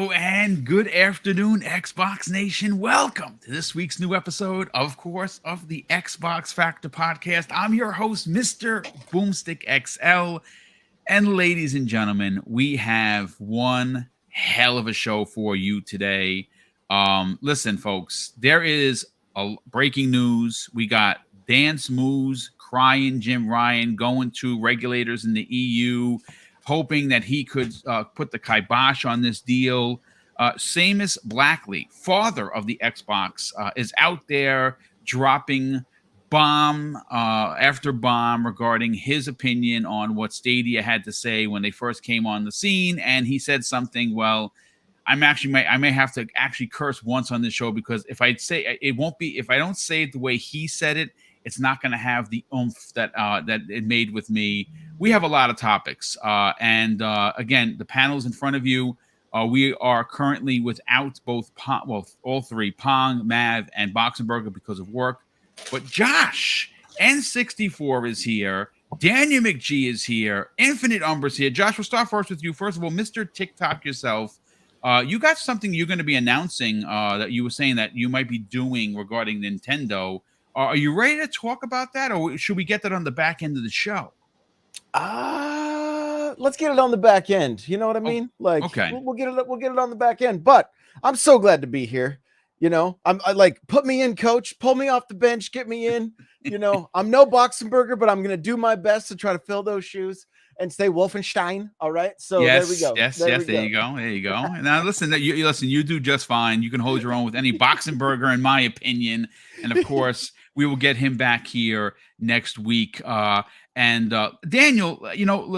Hello and good afternoon, Xbox Nation. Welcome to this week's new episode, of course, of the Xbox Factor podcast. I'm your host, Mr. BoomStick XL. And ladies and gentlemen, we have one hell of a show for you today. Listen, folks, there is a breaking news. We got Dance Moves crying Jim Ryan going to regulators in the EU, hoping that he could put the kibosh on this deal. Seamus Blackley, father of the Xbox, is out there dropping bomb after bomb regarding his opinion on what Stadia had to say when they first came on the scene. And he said something, well, I may have to actually curse once on this show, because if I say it won't be, if I don't say it the way he said it, it's not going to have the oomph that it made with me. We have a lot of topics, and again, the panel's in front of you. We are currently without all three, Pong, Mav, and Boxenberger because of work. But Josh N64 is here. Daniel McGee is here. Infinite Umbra's here. Josh, we'll start first with you. First of all, Mr. TikTok yourself. You got something you're going to be announcing that you were saying that you might be doing regarding Nintendo. Are you ready to talk about that, or should we get that on the back end of the show? Let's get it on the back end. You know what I mean? Okay. We'll get it on the back end. But I'm so glad to be here. You know, I like, put me in, coach, pull me off the bench, get me in. You know, I'm no Boxenberger, but I'm going to do my best to try to fill those shoes and stay Wolfenstein. All right. So yes, there we go. Yes. There you go. There you go. Now listen, you do just fine. You can hold your own with any Boxenberger, in my opinion. And of course, we will get him back here next week. And Daniel,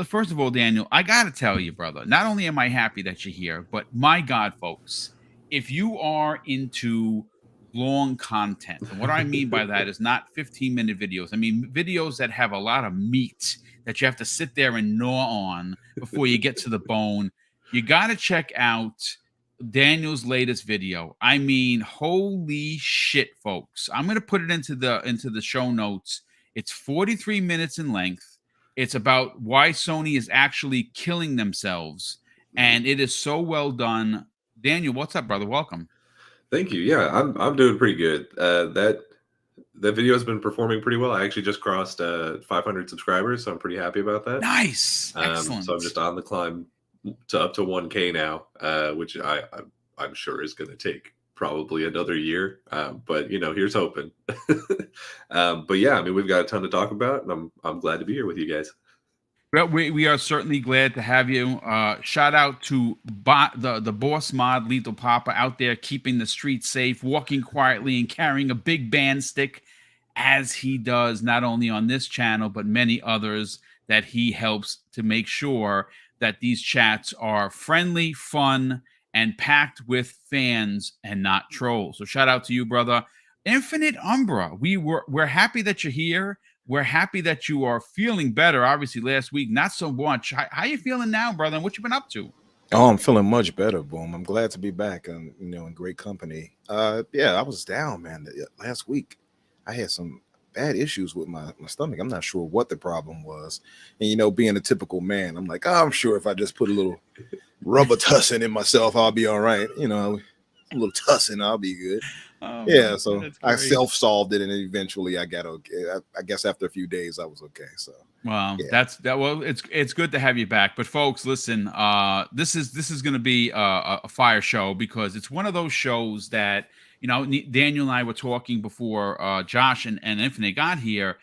first of all, Daniel, I got to tell you, brother, not only am I happy that you're here, but my God, folks, if you are into long content, and what I mean by that is not 15-minute videos. I mean videos that have a lot of meat that you have to sit there and gnaw on before you get to the bone. You got to check out Daniel's latest video. I mean, holy shit, folks. I'm going to put it into the show notes. It's 43 minutes in length. It's about why Sony is actually killing themselves, and it is so well done. Daniel, what's up, brother? Welcome. Thank you. Yeah, I'm doing pretty good. That video has been performing pretty well. I actually just crossed 500 subscribers, so I'm pretty happy about that. Nice. Excellent. So I'm just on the climb to up to 1K now, which I'm sure is going to take probably another year. But here's hoping. But yeah, I mean, we've got a ton to talk about, and I'm glad to be here with you guys. Well, we are certainly glad to have you. Shout out to the boss mod, Lethal Papa, out there keeping the streets safe, walking quietly and carrying a big band stick, as he does not only on this channel, but many others that he helps to make sure that these chats are friendly, fun, and packed with fans and not trolls. So shout out to you, brother. Infinite Umbra, we're happy that you're here. We're happy that you are feeling better. Obviously, last week, not so much. How you feeling now, brother? And what you been up to? Oh, I'm feeling much better, Boom. I'm glad to be back and in great company. Yeah, I was down, man. Last week, I had some bad issues with my stomach. I'm not sure what the problem was. And being a typical man, I'm like, I'm sure if I just put a little rubber tussin in myself, I'll be all right. A little tussin, I'll be good. Oh, yeah, so I self-solved it, and eventually I got okay. I guess after a few days I was okay. So well, yeah. Well, it's good to have you back. But folks, listen, this is going to be a fire show, because it's one of those shows that Daniel and I were talking before Josh and Infinite got here.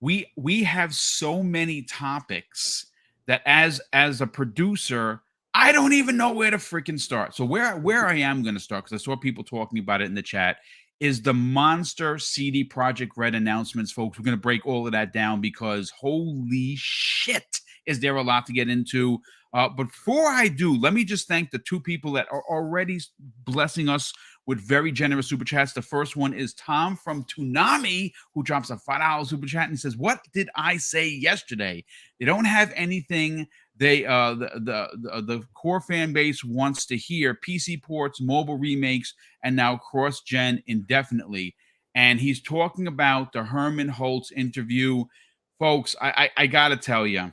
We have so many topics that as a producer, I don't even know where to freaking start. So where I am going to start, because I saw people talking about it in the chat, is the monster CD Projekt Red announcements, folks. We're going to break all of that down, because holy shit, is there a lot to get into. But before I do, let me just thank the two people that are already blessing us with very generous super chats. The first one is Tom from Toonami, who drops a $5 super chat and says, "What did I say yesterday? They don't have anything they the core fan base wants to hear: PC ports, mobile remakes, and now cross-gen indefinitely." And he's talking about the Herman Holtz interview. Folks, I gotta tell you,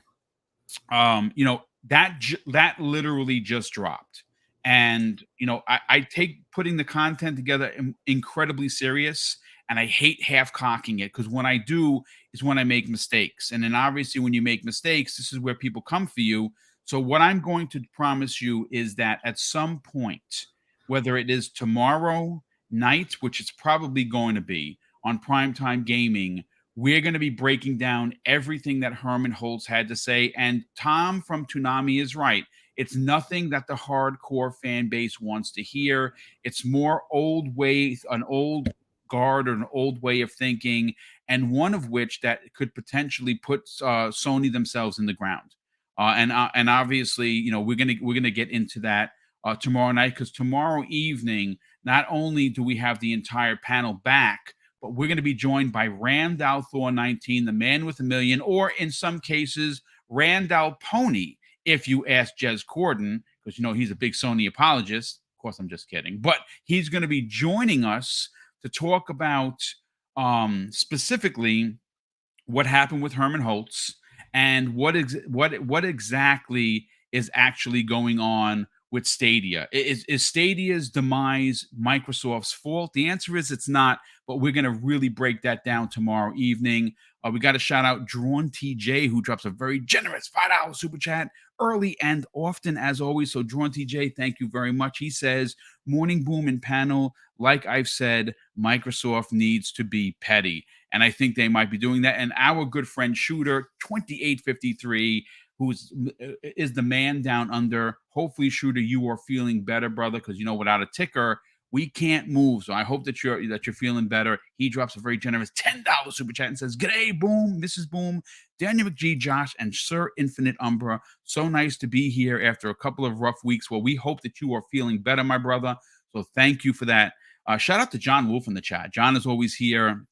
that literally just dropped. And, I take putting the content together incredibly serious, and I hate half cocking it, because when I do is when I make mistakes. And then obviously when you make mistakes, this is where people come for you. So what I'm going to promise you is that at some point, whether it is tomorrow night, which it's probably going to be on Primetime Gaming, we're going to be breaking down everything that Herman Holtz had to say. And Tom from Toonami is right. It's nothing that the hardcore fan base wants to hear. It's more an old guard, or an old way of thinking, and one of which that could potentially put Sony themselves in the ground. And obviously, we're gonna get into that tomorrow night, because tomorrow evening, not only do we have the entire panel back, but we're going to be joined by Randall Thor 19, the man with a million, or in some cases, Randall Pony, if you ask Jez Corden, because he's a big Sony apologist. Of course, I'm just kidding. But he's going to be joining us to talk about specifically what happened with Herman Holtz, and what exactly is actually going on with Stadia. Is Stadia's demise Microsoft's fault? The answer is it's not, but we're going to really break that down tomorrow evening. We got to shout out Drawn TJ, who drops a very generous $5 super chat early and often, as always. So Drawn TJ, thank you very much. He says, morning boom and panel. Like I've said, Microsoft needs to be petty. And I think they might be doing that. And our good friend Shooter 2853, who is the man down under. Hopefully, Shooter, you are feeling better, brother, because without a ticker, we can't move. So I hope that you're feeling better. He drops a very generous $10 super chat and says, "G'day, Boom, Mrs. Boom, Daniel McGee, Josh, and Sir Infinite Umbra. So nice to be here after a couple of rough weeks. Well, we hope that you are feeling better, my brother. So thank you for that. Shout out to John Wolf in the chat. John is always here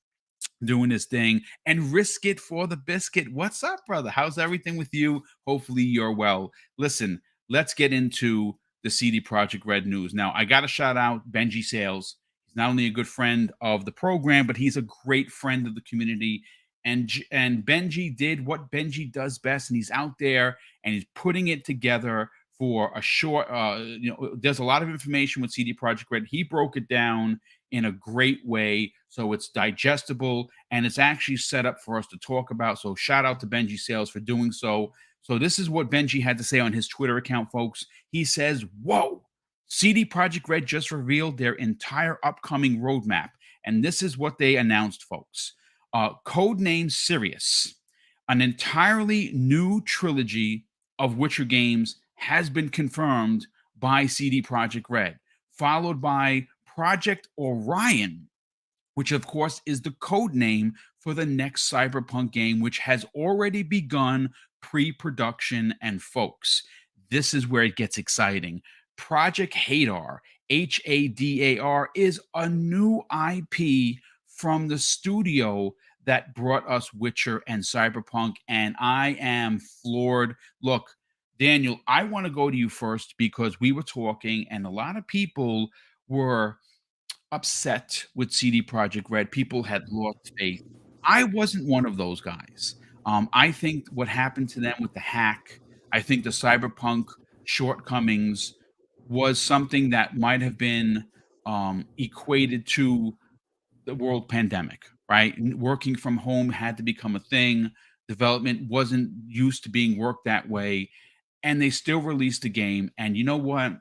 doing his thing. And Risk It for the Biscuit. What's up, brother? How's everything with you? Hopefully you're well. Listen, let's get into the CD Projekt Red news. Now, I got to shout out Benji Sales. He's not only a good friend of the program, but he's a great friend of the community. And Benji did what Benji does best, and he's out there and he's putting it together for a short, there's a lot of information with CD Projekt Red. He broke it down in a great way, so it's digestible and it's actually set up for us to talk about. So shout out to Benji Sales for doing so. So this is what Benji had to say on his Twitter account, folks. He says, whoa, CD Projekt Red just revealed their entire upcoming roadmap. And this is what they announced, folks. Codename Sirius, an entirely new trilogy of Witcher games has been confirmed by CD Projekt Red, followed by Project Orion, which of course is the code name for the next CyberPunk game, which has already begun pre-production. And folks, this is where it gets exciting. Project Hadar, Hadar, is a new IP from the studio that brought us Witcher and CyberPunk, and I am floored. Look, Daniel, I want to go to you first because we were talking and a lot of people were upset with CD Projekt Red. People had lost faith. I wasn't one of those guys. I think what happened to them with the hack, I think the CyberPunk shortcomings was something that might have been equated to the world pandemic, right? Working from home had to become a thing. Development wasn't used to being worked that way. And they still released a game. And you know what?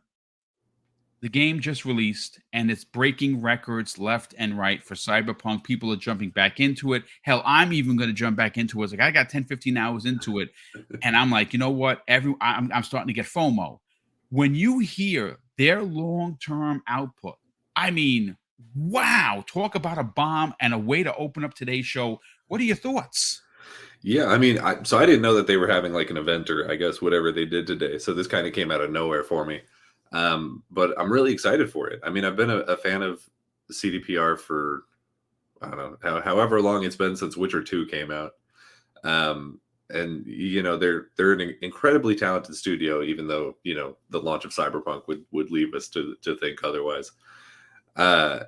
The game just released and it's breaking records left and right for CyberPunk. People are jumping back into it. Hell, I'm even going to jump back into it. It's like I got 10, 15 hours into it. And I'm like, you know what? I'm starting to get FOMO. When you hear their long-term output, I mean, wow, talk about a bomb and a way to open up today's show. What are your thoughts? Yeah, I mean, so I didn't know that they were having like an event or I guess whatever they did today. So this kind of came out of nowhere for me. But I'm really excited for it. I mean, I've been a fan of the CDPR for, I don't know, however long it's been since Witcher 2 came out. And, you know, they're an incredibly talented studio, even though, you know, the launch of CyberPunk would leave us to think otherwise. I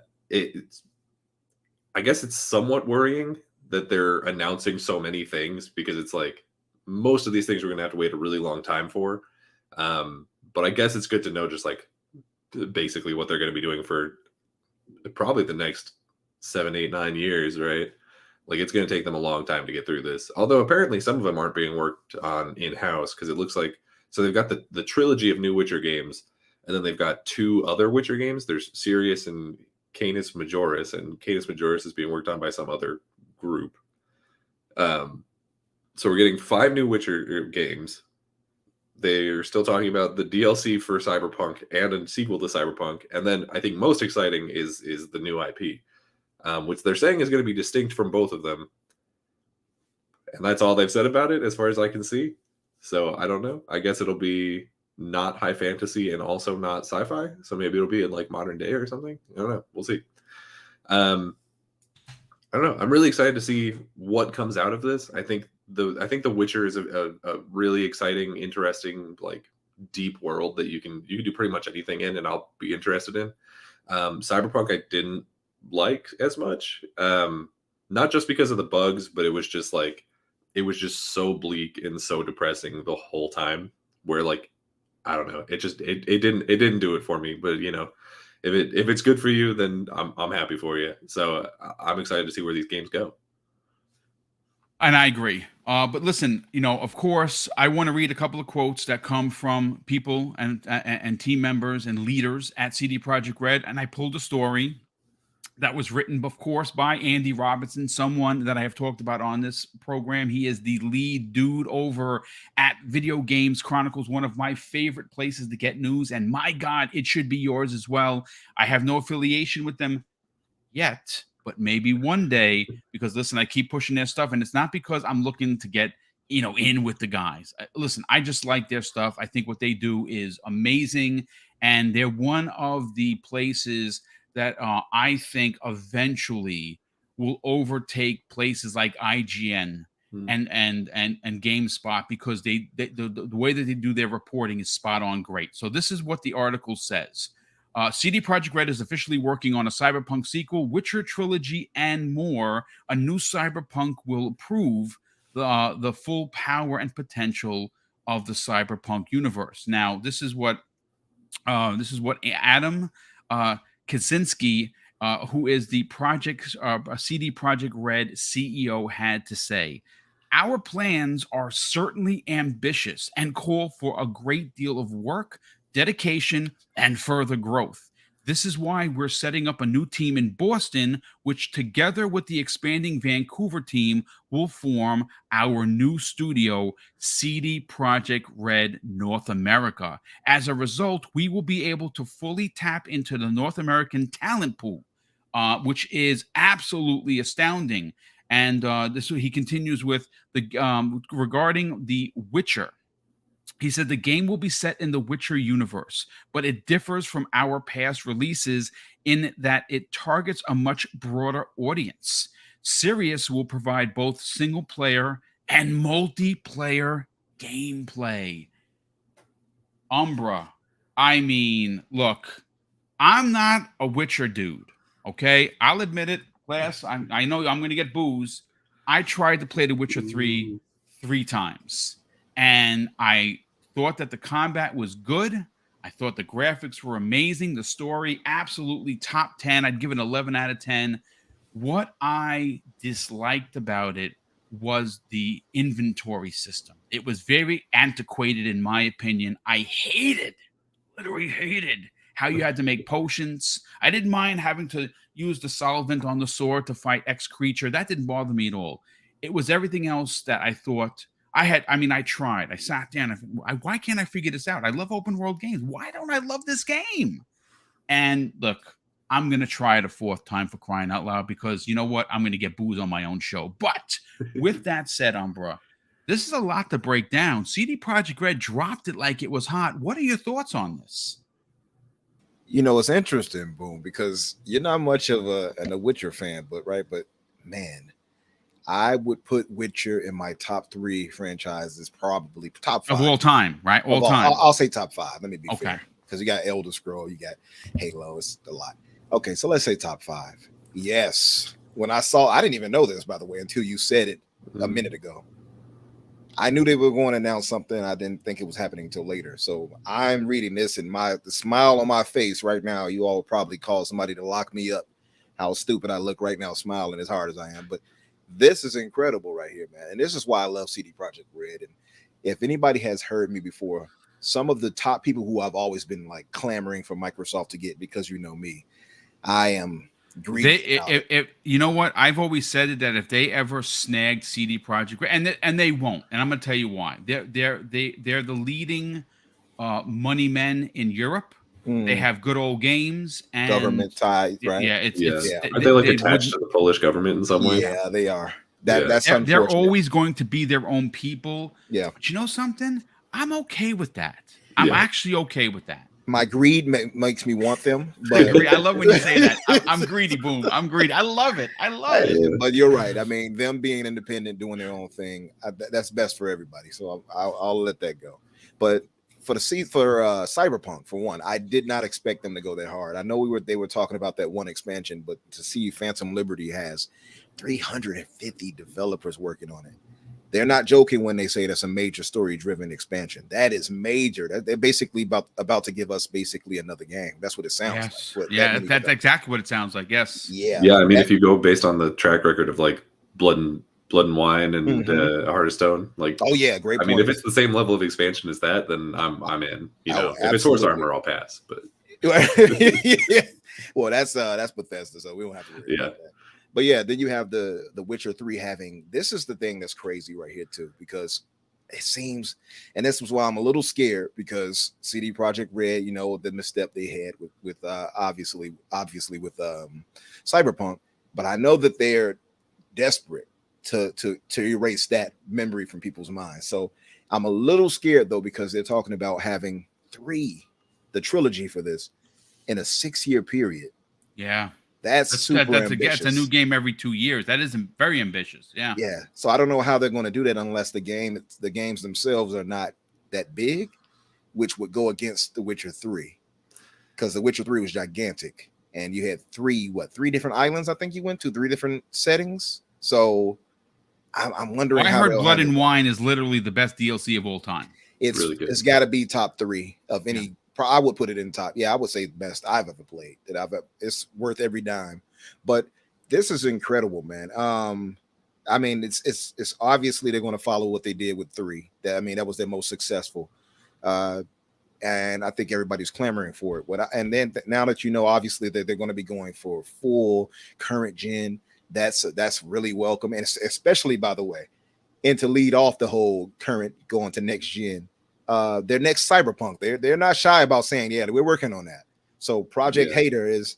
guess it's somewhat worrying that they're announcing so many things because it's like most of these things we're going to have to wait a really long time for. But I guess it's good to know just like basically what they're going to be doing for probably the next 7, 8, 9 years, right? Like it's going to take them a long time to get through this. Although apparently some of them aren't being worked on in-house, because it looks like, so they've got the trilogy of new Witcher games, and then they've got 2 other Witcher games. There's Sirius and Canis Majoris, and Canis Majoris is being worked on by some other group. So we're getting 5 new Witcher games. They're still talking about the DLC for CyberPunk and a sequel to CyberPunk. And then I think most exciting is the new IP, which they're saying is going to be distinct from both of them. And that's all they've said about it as far as I can see. So I don't know. I guess it'll be not high fantasy and also not sci-fi. So maybe it'll be in like modern day or something. I don't know. We'll see. I don't know. I'm really excited to see what comes out of this. I think the Witcher is a really exciting, interesting, like deep world that you can do pretty much anything in, and I'll be interested in. Cyberpunk I didn't like as much, not just because of the bugs, but it was just so bleak and so depressing the whole time. Where like I don't know, it didn't do it for me. But you know, if it's good for you, then I'm happy for you. So I'm excited to see where these games go. And I agree. But listen, you know, of course, I want to read a couple of quotes that come from people and team members and leaders at CD Projekt Red. And I pulled a story that was written, of course, by Andy Robertson, someone that I have talked about on this program. He is the lead dude over at Video Games Chronicles, one of my favorite places to get news. And my God, it should be yours as well. I have no affiliation with them yet, but maybe one day, because listen, I keep pushing their stuff, and it's not because I'm looking to get, you know, in with the guys. Listen, I just like their stuff. I think what they do is amazing, and they're one of the places that I think eventually will overtake places like IGN and GameSpot, because the way that they do their reporting is spot on great. So this is what the article says. CD Projekt Red is officially working on a CyberPunk sequel, Witcher Trilogy, and more. A new CyberPunk will prove the full power and potential of the CyberPunk universe. Now, this is what Adam Kaczynski, who is the CD Projekt Red CEO, had to say. Our plans are certainly ambitious and call for a great deal of work, dedication, and further growth. This is why we're setting up a new team in Boston, which together with the expanding Vancouver team will form our new studio, CD Projekt Red North America. As a result, we will be able to fully tap into the North American talent pool, which is absolutely astounding. And he continues with regarding The Witcher. He said the game will be set in the Witcher universe, but it differs from our past releases in that it targets a much broader audience. Sirius will provide both single-player and multiplayer gameplay. Umbra, I mean, look, I'm not a Witcher dude, okay? I'll admit it, class. I know I'm going to get booze. I tried to play The Witcher 3 times, and I thought that the combat was good. I thought the graphics were amazing. The story, absolutely top 10. I'd give it 11 out of 10. What I disliked about it was the inventory system. It was very antiquated, in my opinion. I literally hated how you had to make potions. I didn't mind having to use the solvent on the sword to fight X creature. That didn't bother me at all. It was everything else that I thought I tried. I sat down. Why can't I figure this out? I love open world games. Why don't I love this game? And look, I'm going to try it a fourth time, for crying out loud, because you know what? I'm going to get booze on my own show. But with that said, Umbra, this is a lot to break down. CD Projekt Red dropped it like it was hot. What are your thoughts on this? You know, it's interesting, Boom, because you're not much of a Witcher fan, but man, I would put Witcher in my top 3 franchises, probably top 5 of all time, right? All time. I'll say top 5. Let me be okay. fair, because you got Elder Scroll, you got Halo. It's a lot. Okay, so let's say top 5. Yes, when I didn't even know this, by the way, until you said it a minute ago. I knew they were going to announce something. I didn't think it was happening until later. So I'm reading this, and the smile on my face right now, you all probably call somebody to lock me up. How stupid I look right now, smiling as hard as I am. But this is incredible right here, man. And this is why I love CD Projekt Red. And if anybody has heard me before, some of the top people who I've always been like clamoring for Microsoft to get, because you know me, I am greedy. If you know what, I've always said it, that if they ever snagged CD Projekt Red, and they won't, and I'm going to tell you why. They're the leading money men in Europe. They have good old games and government ties, right? Yeah, Are they like attached to the Polish government in some way? Yeah, they are. They're always going to be their own people. Yeah, but you know something? I'm okay with that. I'm actually okay with that. My greed makes me want them. But I love when you say that. I'm greedy, Boom. I'm greedy. I love it. But you're right. I mean, them being independent, doing their own thing, that's best for everybody. So I'll let that go. But for CyberPunk, for one, I did not expect them to go that hard. I know they were talking about that one expansion, but to see Phantom Liberty has 350 developers working on it. They're not joking when they say that's a major story-driven expansion. That is major. They're basically about to give us basically another game. That's what it sounds like. That's exactly what it sounds like. Yes. Yeah. I mean, if you go based on the track record of like Blood and Wine and Heart of Stone, like, oh yeah, great. I mean, if it's the same level of expansion as that, then I'm in. You know, if it's Horse Armor, I'll pass. But well, that's Bethesda, so we don't have to worry about that. But yeah, then you have the Witcher 3 having, this is the thing that's crazy right here too, because it seems, and this was why I'm a little scared, because CD Projekt Red, you know, the misstep they had with obviously with CyberPunk, but I know that they're desperate to erase that memory from people's minds. So I'm a little scared though, because they're talking about having the trilogy for this in a 6-year period. Yeah. That's super ambitious. That's a new game every 2 years. That is very ambitious. Yeah. Yeah. So I don't know how they're going to do that unless the games themselves are not that big, which would go against The Witcher 3, because The Witcher 3 was gigantic, and you had three different islands. I think you went to 3 different settings. So I'm wondering. I heard Blood and Wine is literally the best DLC of all time. It's really good. It's got to be top 3 of any. Yeah. I would put it in top. Yeah, I would say the best I've ever played. It's worth every dime. But this is incredible, man. I mean, it's obviously they're going to follow what they did with 3. That was their most successful. And I think everybody's clamoring for it. And then now that you know, obviously that they're going to be going for full current gen, that's really welcome. And especially, by the way, and to lead off the whole current going to next gen. Their next CyberPunk, they're not shy about saying, yeah, we're working on that. So Project Hater is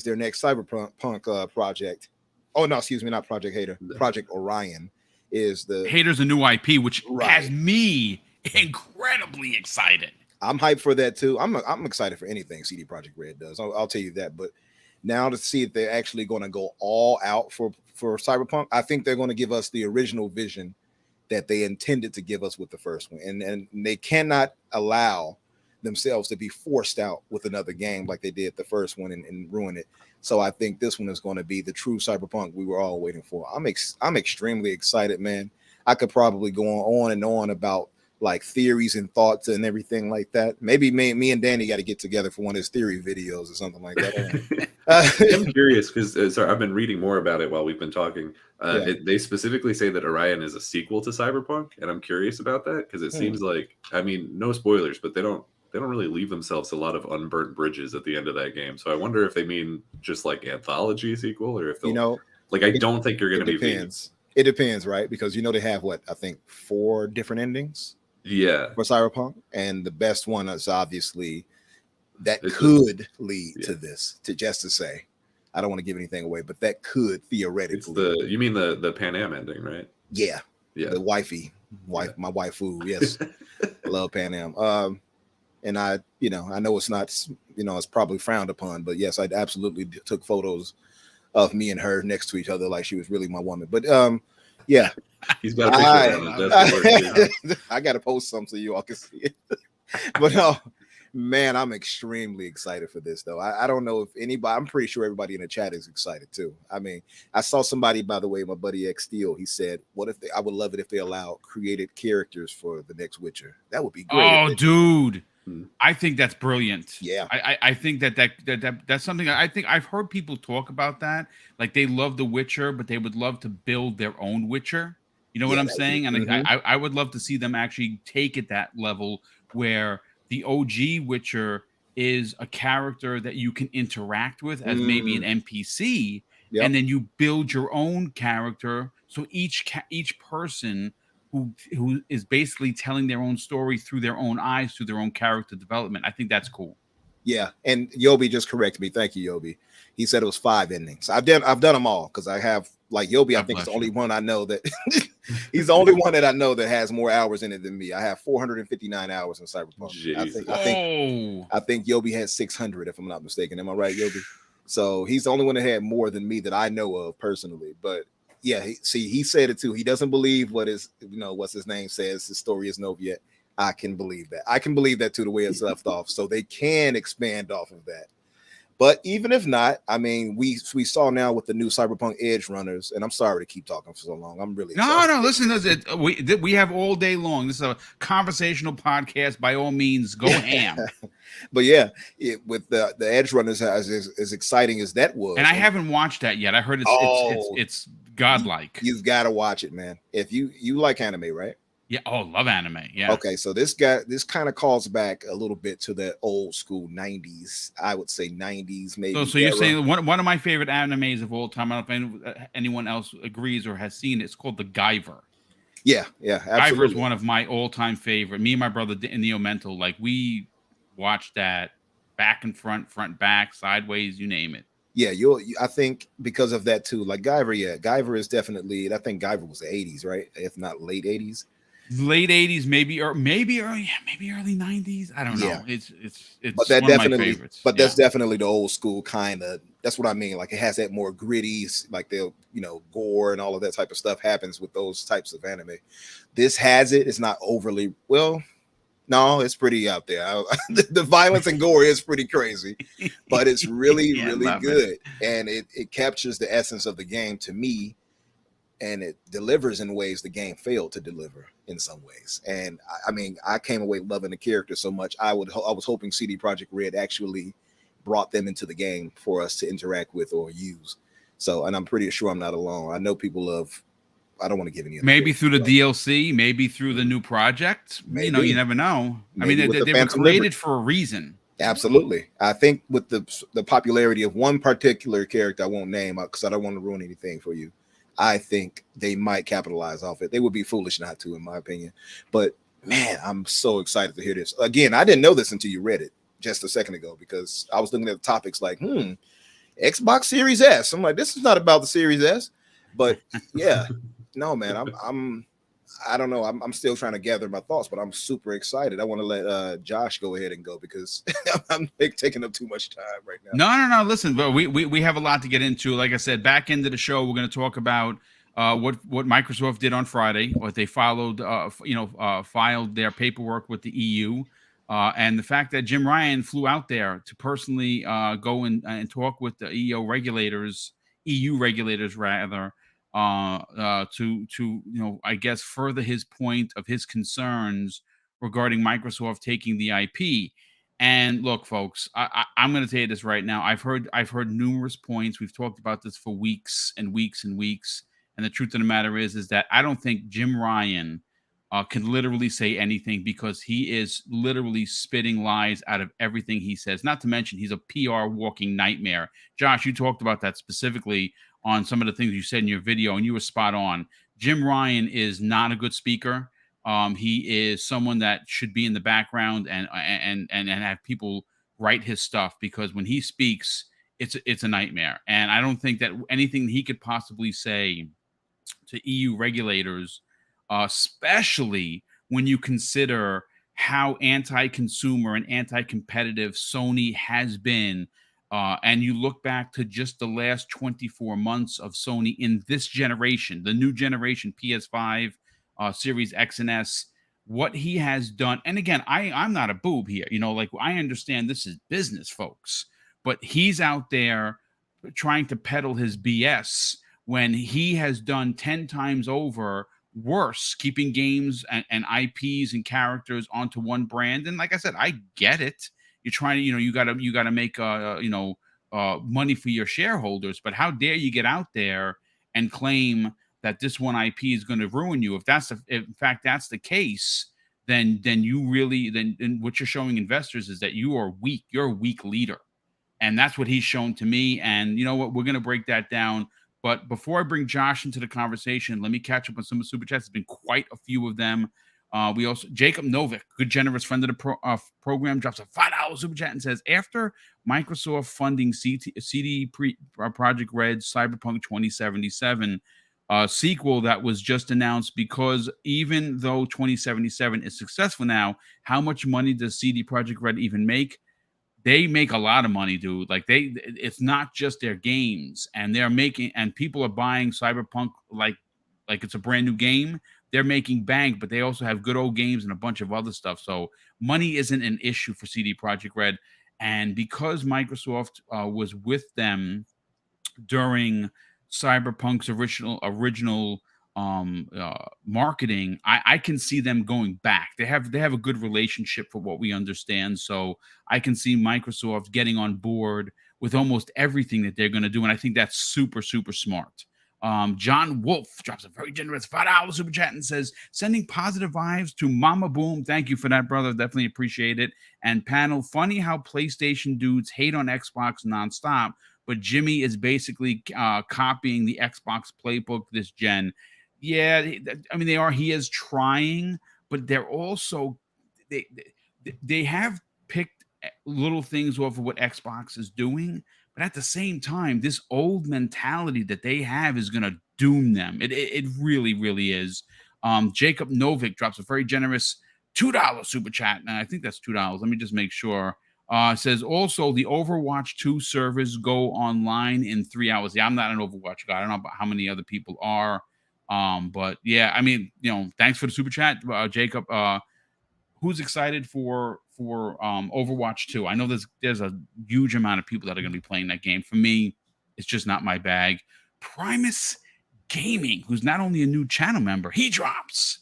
their next CyberPunk project. Oh no, excuse me, not Project Hater. Project Orion is the Hater's a new IP, which has me incredibly excited. I'm hyped for that too. I'm excited for anything CD Projekt Red does. I'll tell you that. But now to see if they're actually going to go all out for CyberPunk, I think they're going to give us the original vision that they intended to give us with the first one, and they cannot allow themselves to be forced out with another game like they did the first one and ruin it. So I think this one is going to be the true CyberPunk we were all waiting for. I'm extremely excited, man. I could probably go on and on about like theories and thoughts and everything like that. Maybe me and Danny got to get together for one of his theory videos or something like that. I'm curious because I've been reading more about it while we've been talking. They specifically say that Orion is a sequel to Cyberpunk, and I'm curious about that because it seems like, I mean, no spoilers, but they don't really leave themselves a lot of unburnt bridges at the end of that game. So I wonder if they mean just like anthology sequel, or if they'll, I don't think you're going to be vegan. It depends, right? Because they have I think 4 different endings. Yeah, for Cyberpunk, and the best one is obviously that could lead to this. To say, I don't want to give anything away, but that could theoretically. You mean the Pan Am ending, right? Yeah. The my waifu. Yes, I love Pan Am. And I know it's not, it's probably frowned upon, but yes, I absolutely took photos of me and her next to each other like she was really my woman. But yeah. He's got a picture. I got to post some so you all can see it. But no, Man, I'm extremely excited for this, though. I don't know if anybody, I'm pretty sure everybody in the chat is excited too. I mean, I saw somebody, by the way, my buddy X Steel, he said, what if I would love it if they allow created characters for the next Witcher. That would be great. Oh, dude. Hmm. I think that's brilliant. Yeah. I think that's something I think I've heard people talk about that. Like they love The Witcher, but they would love to build their own Witcher. You know what I'm saying? And I would love to see them actually take it that level where the OG Witcher is a character that you can interact with as maybe an NPC, and then you build your own character. So each person who is basically telling their own story through their own eyes, through their own character development. I think that's cool. Yeah, and Yobi just corrected me. Thank you, Yobi. He said it was 5 endings. I've done them all because I have like Yobi. I think is the only one I know that he's the only one that I know that has more hours in it than me. I have 459 hours in CyberPunk. I think Yobi has 600 if I'm not mistaken. Am I right, Yobi? So he's the only one that had more than me that I know of personally. But yeah, he said it too. He doesn't believe what's his name says. His story isn't over yet. I can believe that. I can believe that too, the way it's left off. So they can expand off of that. But even if not, I mean, we saw now with the new Cyberpunk Edge runners, and I'm sorry to keep talking for so long. I'm really no. Listen, we have all day long. This is a conversational podcast. By all means, go ham. But yeah, with the Edge runners, as exciting as that was, and I haven't watched that yet. I heard it's godlike. You've got to watch it, man. If you like anime, right? Yeah. Oh, love anime. Yeah. Okay, so this kind of calls back a little bit to the old school 90s. I would say 90s, maybe. So you're saying one of my favorite animes of all time. I don't know if anyone else agrees or has seen it. It's called The Guyver. Yeah, absolutely. Guyver is one of my all-time favorite. Me and my brother Neo Mental, like we watched that back and front back, sideways, you name it. Yeah, I think because of that too. Like Guyver, Guyver is definitely. I think Guyver was the 80s, right? If not late 80s. Late 80s, maybe early 90s. I don't know. Yeah. It's but that one of my favorites. But that's definitely the old school kind of. That's what I mean. Like it has that more gritty, like gore and all of that type of stuff happens with those types of anime. This has it. It's not overly no, it's pretty out there. The violence and gore is pretty crazy, but it's really good, and it captures the essence of the game to me. And it delivers in ways the game failed to deliver in some ways. And I mean, I came away loving the character so much. I was hoping CD Projekt Red actually brought them into the game for us to interact with or use. So, and I'm pretty sure I'm not alone. I know people I don't want to give any. Maybe through the DLC, maybe through the new project. Maybe. You never know. Maybe I mean, they were created for a reason. Absolutely. I think with the popularity of one particular character, I won't name because I don't want to ruin anything for you. I think they might capitalize off it. They would be foolish not to, in my opinion. But man, I'm so excited to hear this. Again, I didn't know this until you read it just a second ago because I was looking at the topics like, Xbox Series S. I'm like, this is not about the Series S. But yeah, no, man, I don't know. I'm still trying to gather my thoughts, but I'm super excited. I want to let Josh go ahead and go because I'm taking up too much time right now. No. Listen, but we have a lot to get into. Like I said, back into the show, we're going to talk about what Microsoft did on Friday, what they filed their paperwork with the EU, and the fact that Jim Ryan flew out there to personally go and talk with the EU regulators rather. To I guess further his point of his concerns regarding Microsoft taking the IP. And look, folks, I'm going to tell you this right now. I've heard numerous points. We've talked about this for weeks and weeks and weeks. And the truth of the matter is that I don't think Jim Ryan can literally say anything because he is literally spitting lies out of everything he says. Not to mention he's a PR walking nightmare. Josh, you talked about that specifically on some of the things you said in your video, and you were spot on. Jim Ryan is not a good speaker. He is someone that should be in the background and have people write his stuff because when he speaks, it's a nightmare. And I don't think that anything he could possibly say to EU regulators, especially when you consider how anti-consumer and anti-competitive Sony has been. And you look back to just the last 24 months of Sony in this generation, the new generation PS5, Series X and S, what he has done. And again, I'm not a boob here, like I understand this is business, folks, but he's out there trying to peddle his BS when he has done 10 times over worse, keeping games and IPs and characters onto one brand. And like I said, I get it. You're trying to, you gotta make money for your shareholders, but how dare you get out there and claim that this one IP is going to ruin you? If in fact that's the case, then what you're showing investors is that you are weak. You're a weak leader. And that's what he's shown to me. And you know what? We're going to break that down. But before I bring Josh into the conversation, let me catch up on some of the super chats. There's been quite a few of them. We also, Jacob Novick, good generous friend of the program, drops a $5 super chat and says, after Microsoft funding CD Projekt Red's CyberPunk 2077 sequel that was just announced, because even though 2077 is successful now, how much money does CD Projekt Red even make? They make a lot of money, dude. Like it's not just their games, and people are buying Cyberpunk like it's a brand new game. They're making bank, but they also have good old games and a bunch of other stuff. So money isn't an issue for CD Projekt Red. And because Microsoft was with them during Cyberpunk's original marketing, I can see them going back. They have a good relationship for what we understand. So I can see Microsoft getting on board with almost everything that they're going to do. And I think that's super, super smart. John Wolf drops a very generous $5 super chat and says, sending positive vibes to Mama Boom. Thank you for that, brother. Definitely appreciate it. And panel, funny how PlayStation dudes hate on Xbox nonstop, but Jimmy is basically copying the Xbox playbook this gen. Yeah, I mean, he is trying, but they're also, they have picked little things off of what Xbox is doing. But at the same time, this old mentality that they have is going to doom them. It really, really is. Jacob Novick drops a very generous $2 super chat. And I think that's $2. Let me just make sure. Says also the Overwatch 2 servers go online in 3 hours. Yeah, I'm not an Overwatch guy. I don't know about how many other people are. But yeah, I mean, thanks for the super chat, Jacob. Who's excited for Overwatch 2? I know there's a huge amount of people that are going to be playing that game. For me, it's just not my bag. Primus Gaming, who's not only a new channel member, he drops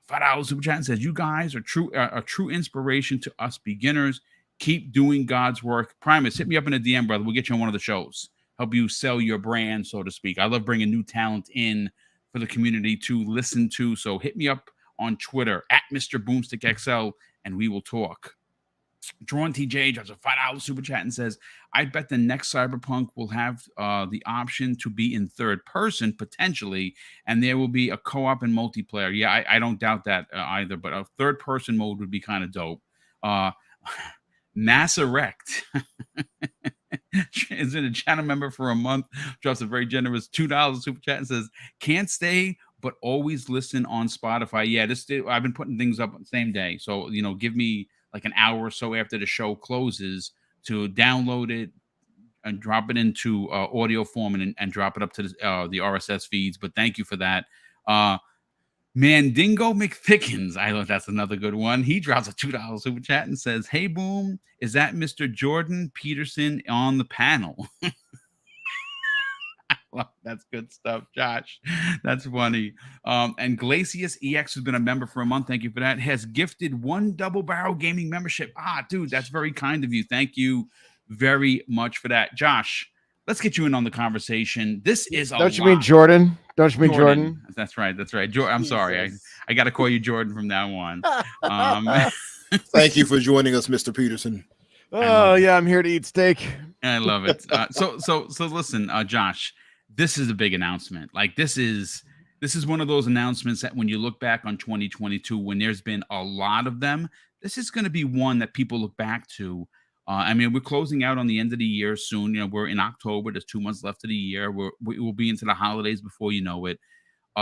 $5 super chat and says, "You guys are a true inspiration to us beginners. Keep doing God's work." Primus, hit me up in a DM, brother. We'll get you on one of the shows. Help you sell your brand, so to speak. I love bringing new talent in for the community to listen to. So hit me up on Twitter at Mr. BoomStick XL, and we will talk. Drawn TJ drops a $5 super chat and says, I bet the next Cyberpunk will have the option to be in third person, potentially, and there will be a co-op and multiplayer. Yeah, I don't doubt that either, but a third person mode would be kind of dope. Mass Erect is in a channel member for a month, drops a very generous $2 super chat and says, can't stay but always listen on Spotify. Yeah, I've been putting things up on the same day. So, give me like an hour or so after the show closes to download it and drop it into audio form and drop it up to the RSS feeds. But thank you for that. Mandingo McThickens, I thought that's another good one. He drops a $2 super chat and says, hey, Boom, is that Mr. Jordan Peterson on the panel? Well, that's good stuff, Josh. That's funny. And Glacius EX has been a member for a month. Thank you for that. Has gifted 1 Double Barrel Gaming membership. Dude, that's very kind of you. Thank you very much for that. Josh, let's get you in on the conversation. This is Don't you mean Jordan? Don't you mean Jordan? That's right. That's right. I'm sorry. I got to call you Jordan from now on. Thank you for joining us, Mr. Peterson. Oh, yeah, I'm here to eat steak. I love it. So listen, Josh, this is a big announcement. Like this is one of those announcements that when you look back on 2022, when there's been a lot of them, this is going to be one that people look back to. I mean, we're closing out on the end of the year soon. We're in October. There's 2 months left of the year. We will be into the holidays before you know it.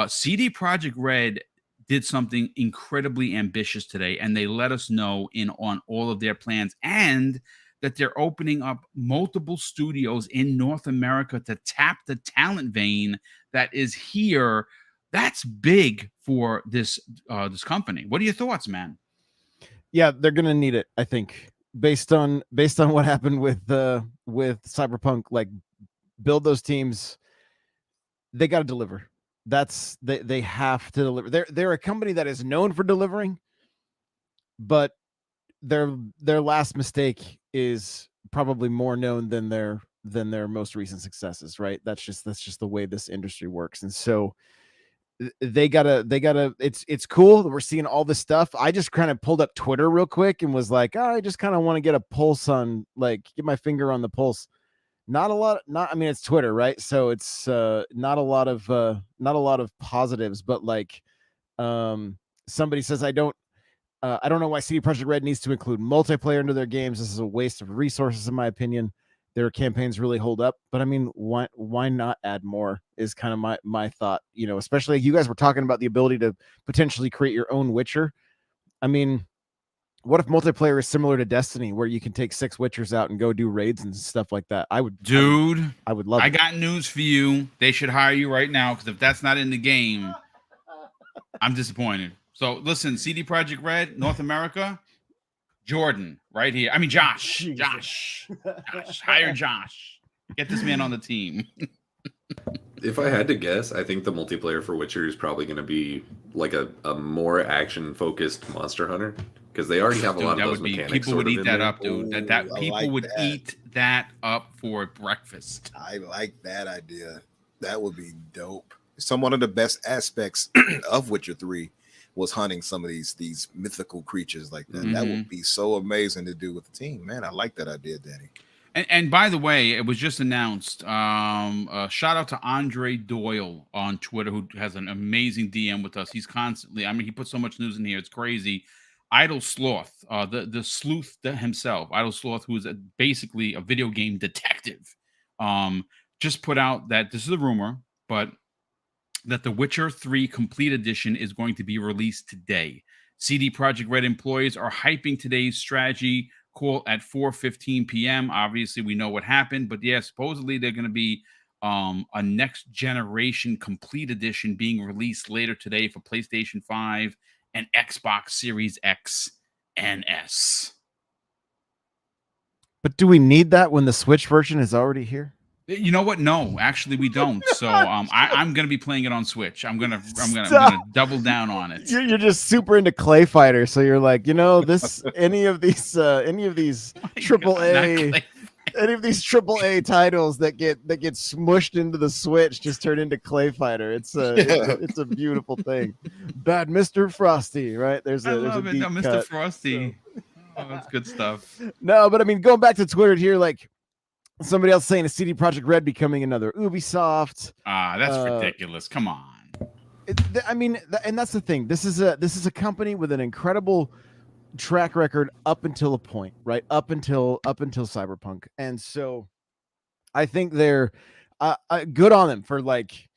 CD Projekt Red did something incredibly ambitious today, and they let us know on all of their plans and that they're opening up multiple studios in North America to tap the talent vein that is here That's big for this company. What are your thoughts, man? Yeah, they're gonna need it, I think, based on what happened with Cyberpunk. Like, build those teams. They got to deliver. They have to deliver. They're a company that is known for delivering, but their last mistake is probably more known than their most recent successes, right? That's just the way this industry works. And so they gotta it's cool that we're seeing all this stuff. I just kind of pulled up Twitter real quick and was like, I just kind of want to get a pulse on, like, get my finger on the pulse. Not a lot, I mean, it's Twitter, right? So it's not a lot of positives, but like somebody says, I don't know why CD Projekt Red needs to include multiplayer into their games. This is a waste of resources, in my opinion. Their campaigns really hold up, but I mean, why not add more is kind of my thought, especially you guys were talking about the ability to potentially create your own Witcher. I mean, what if multiplayer is similar to Destiny, where you can take 6 Witchers out and go do raids and stuff like that? I would love it. I got news for you. They should hire you right now, because if that's not in the game, I'm disappointed. So listen, CD Projekt Red, North America, Jordan, right here. I mean, Josh. Hire Josh. Get this man on the team. If I had to guess, I think the multiplayer for Witcher is probably going to be like a more action-focused Monster Hunter, because they already have a lot of those mechanics. People would eat that up, dude. Ooh, That people would eat that up for breakfast. I like that idea. That would be dope. One of the best aspects of Witcher 3 was hunting some of these mythical creatures like that. Mm-hmm. That would be so amazing to do with the team. Man, I like that idea, Danny. And by the way, it was just announced. Shout out to Andre Doyle on Twitter, who has an amazing DM with us. He's constantly, I mean, he puts so much news in here. It's crazy. Idle Sloth, the sleuth himself, Idle Sloth, who is basically a video game detective, just put out that this is a rumor, but that the Witcher 3 Complete Edition is going to be released today. CD Projekt Red employees are hyping today's strategy call at 4:15 p.m. Obviously, we know what happened, but yeah, supposedly they're going to be a next generation Complete Edition being released later today for PlayStation 5 and Xbox Series X and S. But do we need that when the Switch version is already here? You know what? No, actually, we don't. So I'm gonna be playing it on Switch. I'm gonna double down on it. You're just super into Clay Fighter, so you're like, this any of these AAA titles that get smushed into the Switch just turn into Clay Fighter. It's a beautiful thing. Bad Mr. Frosty, right? There's a deep Mr. cut, Frosty. So. Oh, that's good stuff. No, but I mean, going back to Twitter here, like. Somebody else saying a CD Projekt Red becoming another Ubisoft. That's ridiculous. Come on. And that's the thing. This is a company with an incredible track record up until a point, right? Up until Cyberpunk. And so I think they're good on them for, like,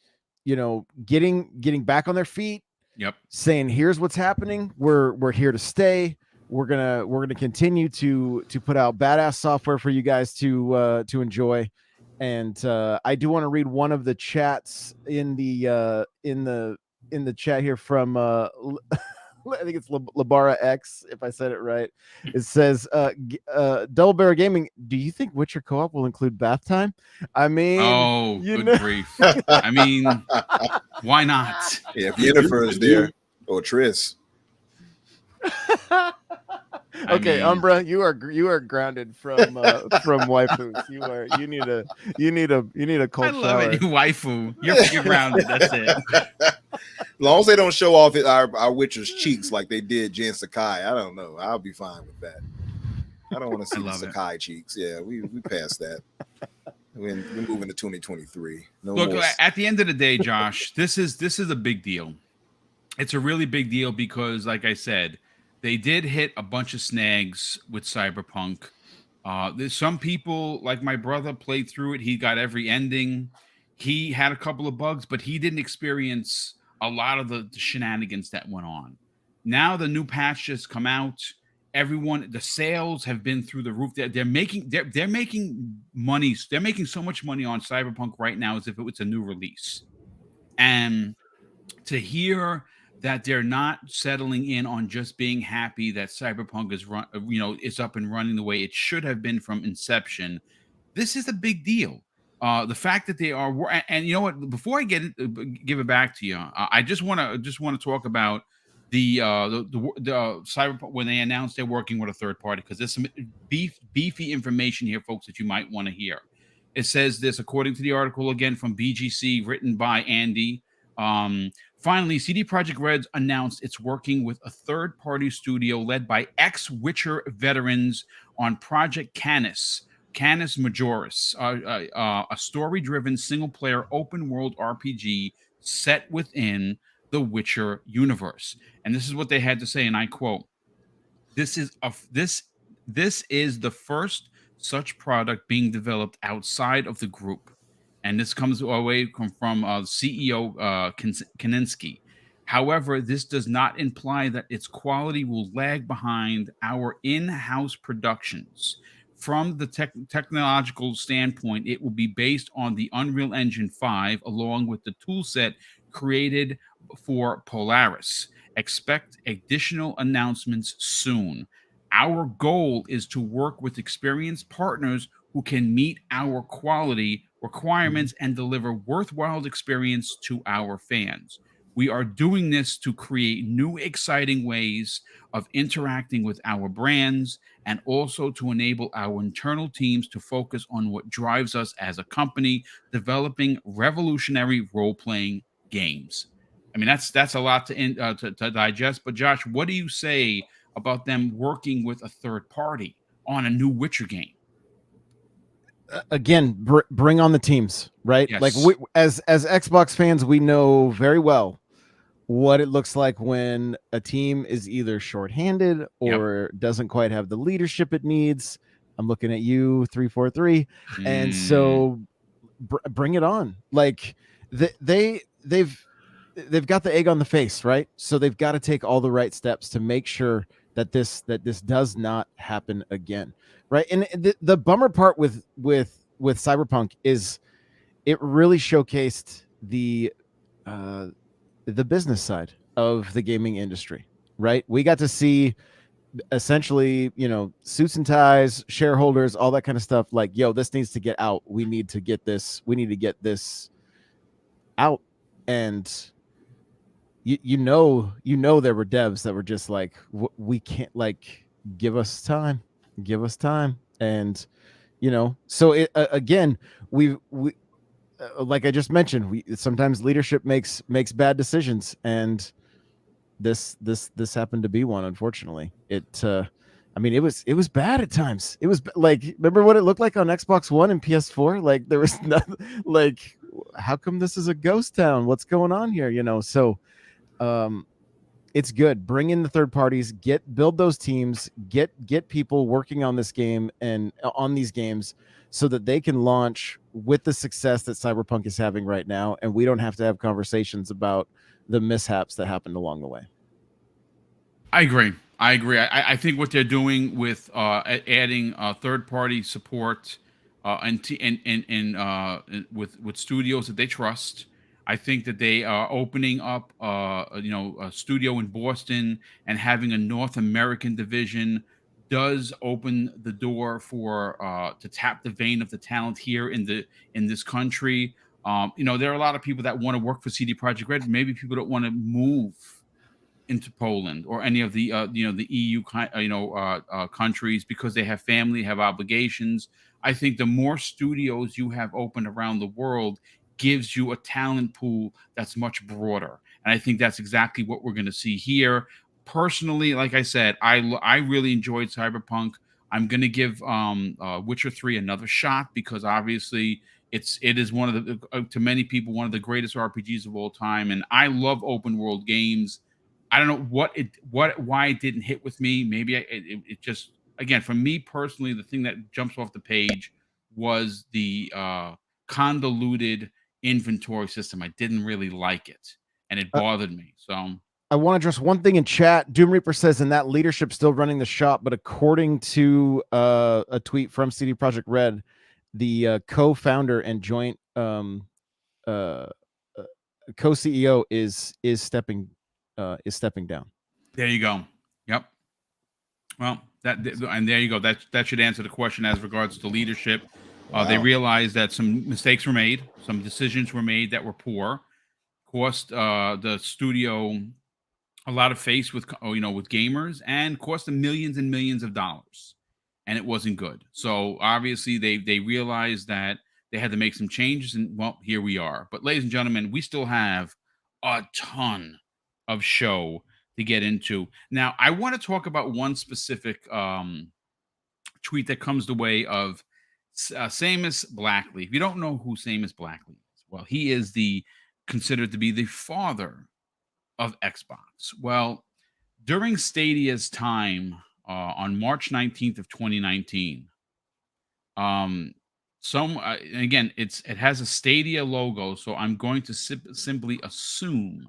getting back on their feet. Yep. Saying, here's what's happening. We're here to stay. We're gonna continue to put out badass software for you guys to enjoy, and I do want to read one of the chats in the chat here from I think it's Labara X, if I said it right. It says Double Barrel Gaming, do you think Witcher co-op will include bath time? I mean, good grief. I mean, why not? Yeah, if Yennefer is there or Triss. Okay, Umbra, you are grounded from waifus. You need a cold shower. I love it, you waifu. You're grounded. That's it. As long as they don't show off our Witcher's cheeks like they did Jen Sakai, I don't know. I'll be fine with that. I don't want to see the Sakai cheeks. Yeah, we passed that. We're moving to 2023. Look, at the end of the day, Josh, this is a big deal. It's a really big deal because, like I said, they did hit a bunch of snags with Cyberpunk. There's some people, like my brother, played through it. He got every ending. He had a couple of bugs, but he didn't experience a lot of the shenanigans that went on. Now the new patch has come out. The sales have been through the roof. They're making money. They're making so much money on Cyberpunk right now as if it was a new release. And to hear that they're not settling in on just being happy that Cyberpunk is up and running the way it should have been from inception. This is a big deal. The fact that they are, and you know what? Before I give it back to you, I just want to talk about the Cyberpunk when they announced they're working with a third party, because there's some beefy information here, folks, that you might want to hear. It says this, according to the article again from BGC, written by Andy. Finally, CD Projekt Red announced it's working with a third-party studio led by ex-Witcher veterans on Project Canis Majoris, a story-driven single-player open-world RPG set within the Witcher universe. And this is what they had to say, and I quote: This is the first such product being developed outside of the group. And this comes away from CEO Kaninsky. However, this does not imply that its quality will lag behind our in-house productions. From the technological standpoint, it will be based on the Unreal Engine 5, along with the toolset created for Polaris. Expect additional announcements soon. Our goal is to work with experienced partners who can meet our quality requirements and deliver worthwhile experience to our fans. We are doing this to create new, exciting ways of interacting with our brands, and also to enable our internal teams to focus on what drives us as a company, developing revolutionary role-playing games. I mean, that's a lot to digest. But Josh, what do you say about them working with a third party on a new Witcher game? Again, bring on the teams, right? Yes. Like as Xbox fans, we know very well what it looks like when a team is either shorthanded or doesn't quite have the leadership it needs. I'm looking at you, 343, and so bring it on. Like they've got the egg on the face, right? So they've got to take all the right steps to make sure that this does not happen again, right? And the bummer part with Cyberpunk is it really showcased the business side of the gaming industry, right? We got to see essentially, suits and ties, shareholders, all that kind of stuff. Like, yo, this needs to get out. We need to get this out. And you know there were devs that were just like, we can't, like, give us time, and so it again, we like I just mentioned, sometimes leadership makes bad decisions, and this happened to be one. Unfortunately, it was bad at times. It was like, remember what it looked like on Xbox One and PS4? Like, there was nothing. Like, how come this is a ghost town? What's going on here? So it's good. Bring in the third parties, build those teams, get people working on this game and on these games, so that they can launch with the success that Cyberpunk is having right now, and we don't have to have conversations about the mishaps that happened along the way. I agree. I think what they're doing with adding third-party support and with studios that they trust. I think that they are opening up, a studio in Boston and having a North American division does open the door for to tap the vein of the talent here in this country. There are a lot of people that want to work for CD Projekt Red. Maybe people don't want to move into Poland or any of the the EU countries because they have family, have obligations. I think the more studios you have open around the world gives you a talent pool that's much broader, and I think that's exactly what we're going to see here. Personally, like I said, I really enjoyed Cyberpunk. I'm going to give Witcher 3 another shot because obviously it is one of the to many people one of the greatest RPGs of all time, and I love open world games. I don't know why it didn't hit with me. Maybe it just, again, for me personally, the thing that jumps off the page was the convoluted inventory system. I didn't really like it, and it bothered me. So I want to address one thing in chat. Doom Reaper says, and that leadership still running the shop, but according to a tweet from CD Projekt Red, the co-founder and joint co-CEO is stepping down. There you go. Yep. Well, and there you go. That should answer the question as regards to leadership. They Wow. realized that some mistakes were made, some decisions were made that were poor, cost the studio a lot of face with with gamers, and cost them millions and millions of dollars, and it wasn't good. So obviously they realized that they had to make some changes, and well, here we are. But ladies and gentlemen, we still have a ton of show to get into. Now, I want to talk about one specific tweet that comes the way of Seamus Blackley. If you don't know who Seamus Blackley is, well, he is considered to be the father of Xbox. Well, during Stadia's time on March 19th of 2019, again, it has a Stadia logo, so I'm going to simply assume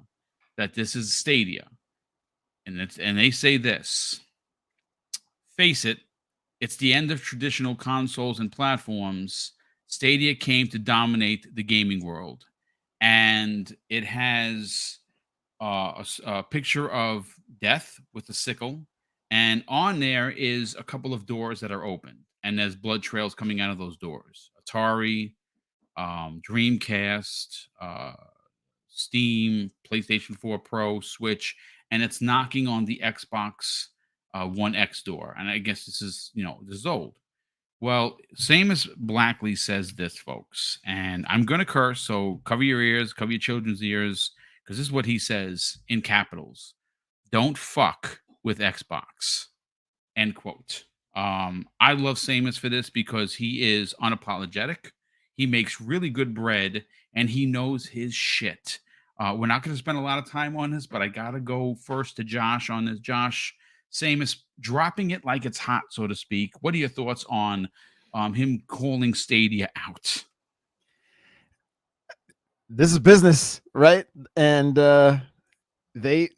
that this is Stadia, and they say this: face it, it's the end of traditional consoles and platforms. Stadia came to dominate the gaming world, and it has a picture of death with a sickle, and on there is a couple of doors that are open, and there's blood trails coming out of those doors. Atari, Dreamcast, Steam, PlayStation 4 Pro, Switch, and it's knocking on the Xbox One X door. And I guess this is old. Well, Seamus Blackley says this, folks, and I'm going to curse, so cover your ears, cover your children's ears, because this is what he says in capitals: "Don't fuck with Xbox." End quote. I love Seamus for this because he is unapologetic. He makes really good bread, and he knows his shit. We're not going to spend a lot of time on this, but I got to go first to Josh on this. Josh, Seamus dropping it like it's hot, so to speak. What are your thoughts on him calling Stadia out? This is business, right? And they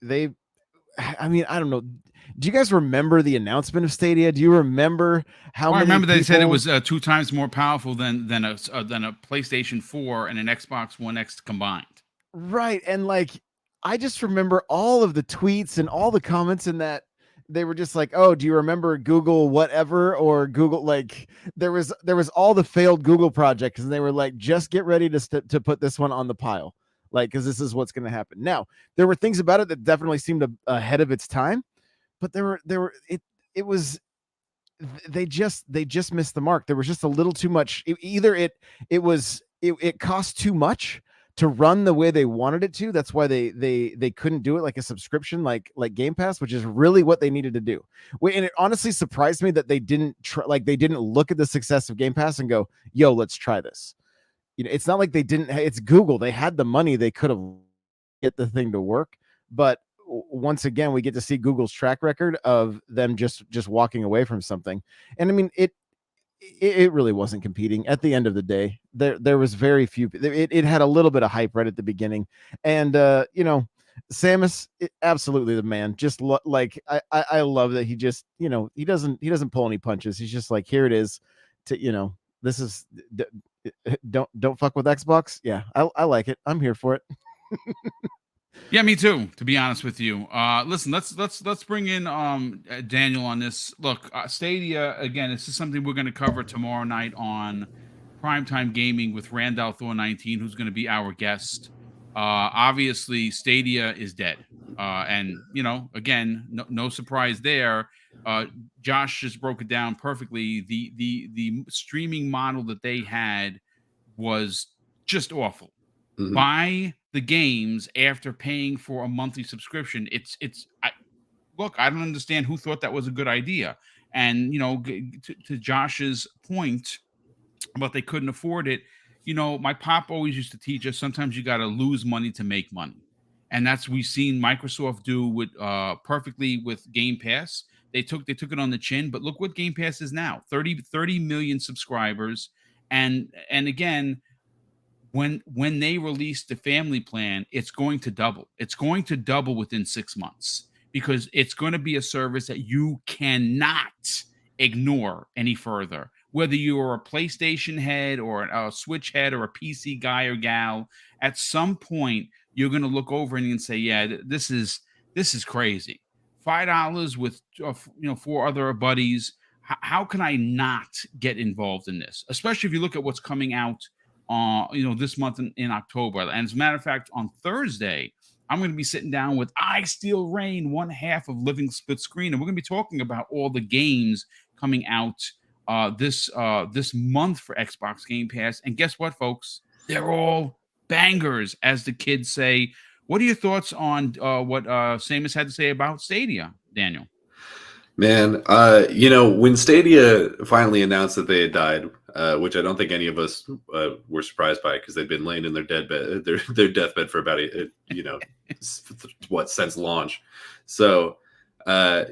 I mean, I don't know. Do you guys remember the announcement of Stadia? Do you remember how many? I remember they said it people- was 2 times more powerful than a PlayStation 4 and an Xbox One X combined. Right. And like, I just remember all of the tweets and all the comments in that. They were just like, "Oh, do you remember Google whatever?" Or Google, like, there was all the failed Google projects, and they were like, "Just get ready to put this one on the pile, like, because this is what's going to happen." Now, there were things about it that definitely seemed ahead of its time, but it was they just missed the mark. There was just a little too much. It cost too much to run the way they wanted it to. That's why they couldn't do it like a subscription, like Game Pass, which is really what they needed to do. And it honestly surprised me that they didn't look at the success of Game Pass and go, "Yo, let's try this." It's not like they didn't. It's Google. They had the money. They could have get the thing to work. But once again, we get to see Google's track record of them just walking away from something. And I mean, it really wasn't competing at the end of the day. There was very few. It had a little bit of hype right at the beginning, and Samus, absolutely the man. Just I love that he just he doesn't pull any punches. He's just like, here it is, this is don't fuck with Xbox. Yeah, I like it. I'm here for it. Yeah, me too, to be honest with you. Listen, let's bring in Daniel on this. Look, Stadia, again, this is something we're going to cover tomorrow night on Primetime Gaming with Randall Thor 19, who's going to be our guest. Obviously, Stadia is dead. And, again, no surprise there. Josh just broke it down perfectly. The streaming model that they had was just awful. Mm-hmm. Buy the games after paying for a monthly subscription. I don't understand who thought that was a good idea. And to Josh's point about they couldn't afford it, my pop always used to teach us sometimes you got to lose money to make money, and that's we've seen Microsoft do with perfectly with Game Pass. They took it on the chin, but look what Game Pass is now: 30 million subscribers, and again. When they release the family plan, it's going to double. It's going to double within 6 months because it's going to be a service that you cannot ignore any further. whether you're a PlayStation head or a Switch head or a PC guy or gal, at some point you're going to look over and you can say, yeah, this is crazy. $5 with 4 other buddies. How can I not get involved in this? Especially if you look at what's coming out this month in October. And as a matter of fact, on Thursday, I'm going to be sitting down with I Steel Rain, one half of Living Split Screen, and we're going to be talking about all the games coming out this month for Xbox Game Pass. And guess what, folks? They're all bangers, as the kids say. What are your thoughts on what Seamus had to say about Stadia, Daniel? Man, when Stadia finally announced that they had died, which I don't think any of us were surprised by, because they've been laying in their their deathbed for about since launch. So, I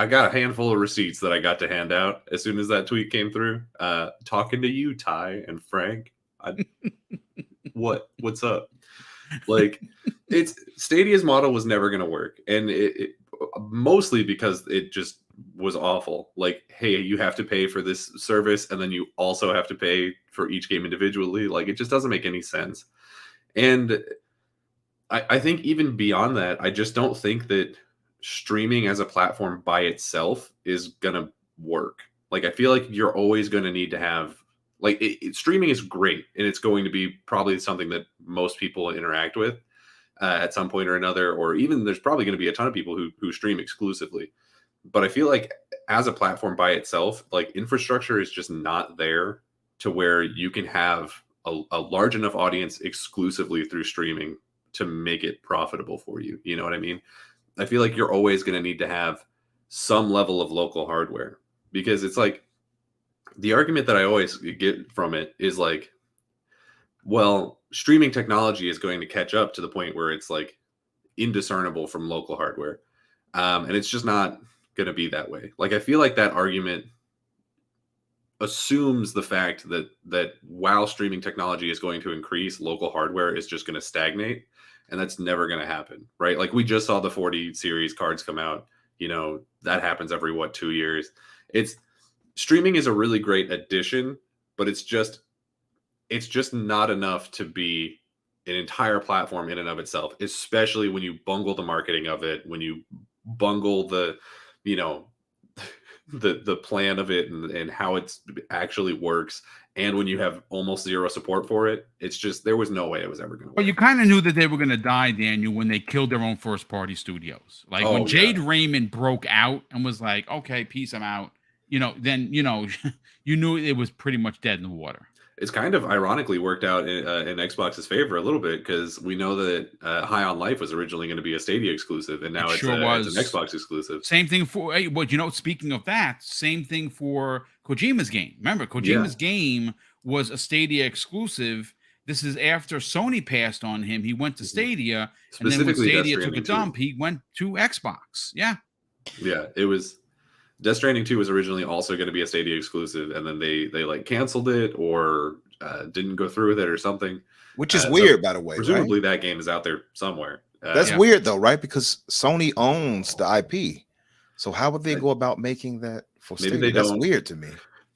got a handful of receipts that I got to hand out as soon as that tweet came through. Talking to you, Ty and Frank. What's up? Like, Stadia's model was never going to work, and it mostly because it just was awful. Like, hey, you have to pay for this service, and then you also have to pay for each game individually. Like, it just doesn't make any sense. And I think even beyond that, I just don't think that streaming as a platform by itself is going to work. Like, I feel like you're always going to need to have, like, streaming is great, and it's going to be probably something that most people interact with at some point or another, or even there's probably going to be a ton of people who stream exclusively. But I feel like as a platform by itself, like, infrastructure is just not there to where you can have a large enough audience exclusively through streaming to make it profitable for you. You know what I mean? I feel like you're always going to need to have some level of local hardware, because it's like, the argument that I always get from it is like, well, streaming technology is going to catch up to the point where it's like indiscernible from local hardware. And it's just not going to be that way. Like, I feel like that argument assumes the fact that while streaming technology is going to increase, local hardware is just going to stagnate. And that's never going to happen, right? Like, we just saw the 40 series cards come out. That happens every 2 years. Streaming is a really great addition, but it's just not enough to be an entire platform in and of itself, especially when you bungle the marketing of it, when you bungle the plan of it and how it actually works, and when you have almost zero support for it. It's just, there was no way it was ever going to work. Well, you kind of knew that they were going to die, Daniel, when they killed their own first-party studios. Like, when Jade Raymond broke out and was like, okay, peace, I'm out. Then you knew it was pretty much dead in the water. It's kind of ironically worked out in Xbox's favor a little bit, because we know that High on Life was originally going to be a Stadia exclusive, and now it's an Xbox exclusive. Same thing for, speaking of that, same thing for Kojima's game. Remember, Kojima's game was a Stadia exclusive. This is after Sony passed on him. He went to Stadia, and then when Stadia took a dump, he went to Xbox. Yeah, it was. Death Stranding 2 was originally also going to be a Stadia exclusive, and then they like canceled it or didn't go through with it or something. Which is weird, by the way. Presumably that game is out there somewhere. That's weird, though, right? Because Sony owns the IP. So how would they go about making that for Stadia? That's weird to me.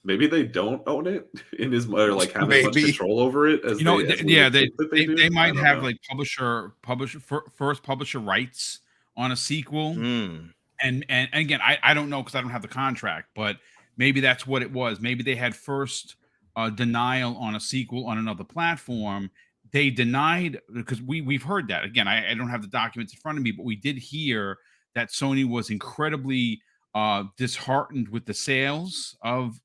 Maybe they don't own it in as much, or like have as much control over it as they might have like first publisher rights on a sequel. And again, I don't know, because I don't have the contract, but maybe that's what it was. Maybe they had first denial on a sequel on another platform. They denied, because we've heard that. Again, I don't have the documents in front of me, but we did hear that Sony was incredibly disheartened with the sales of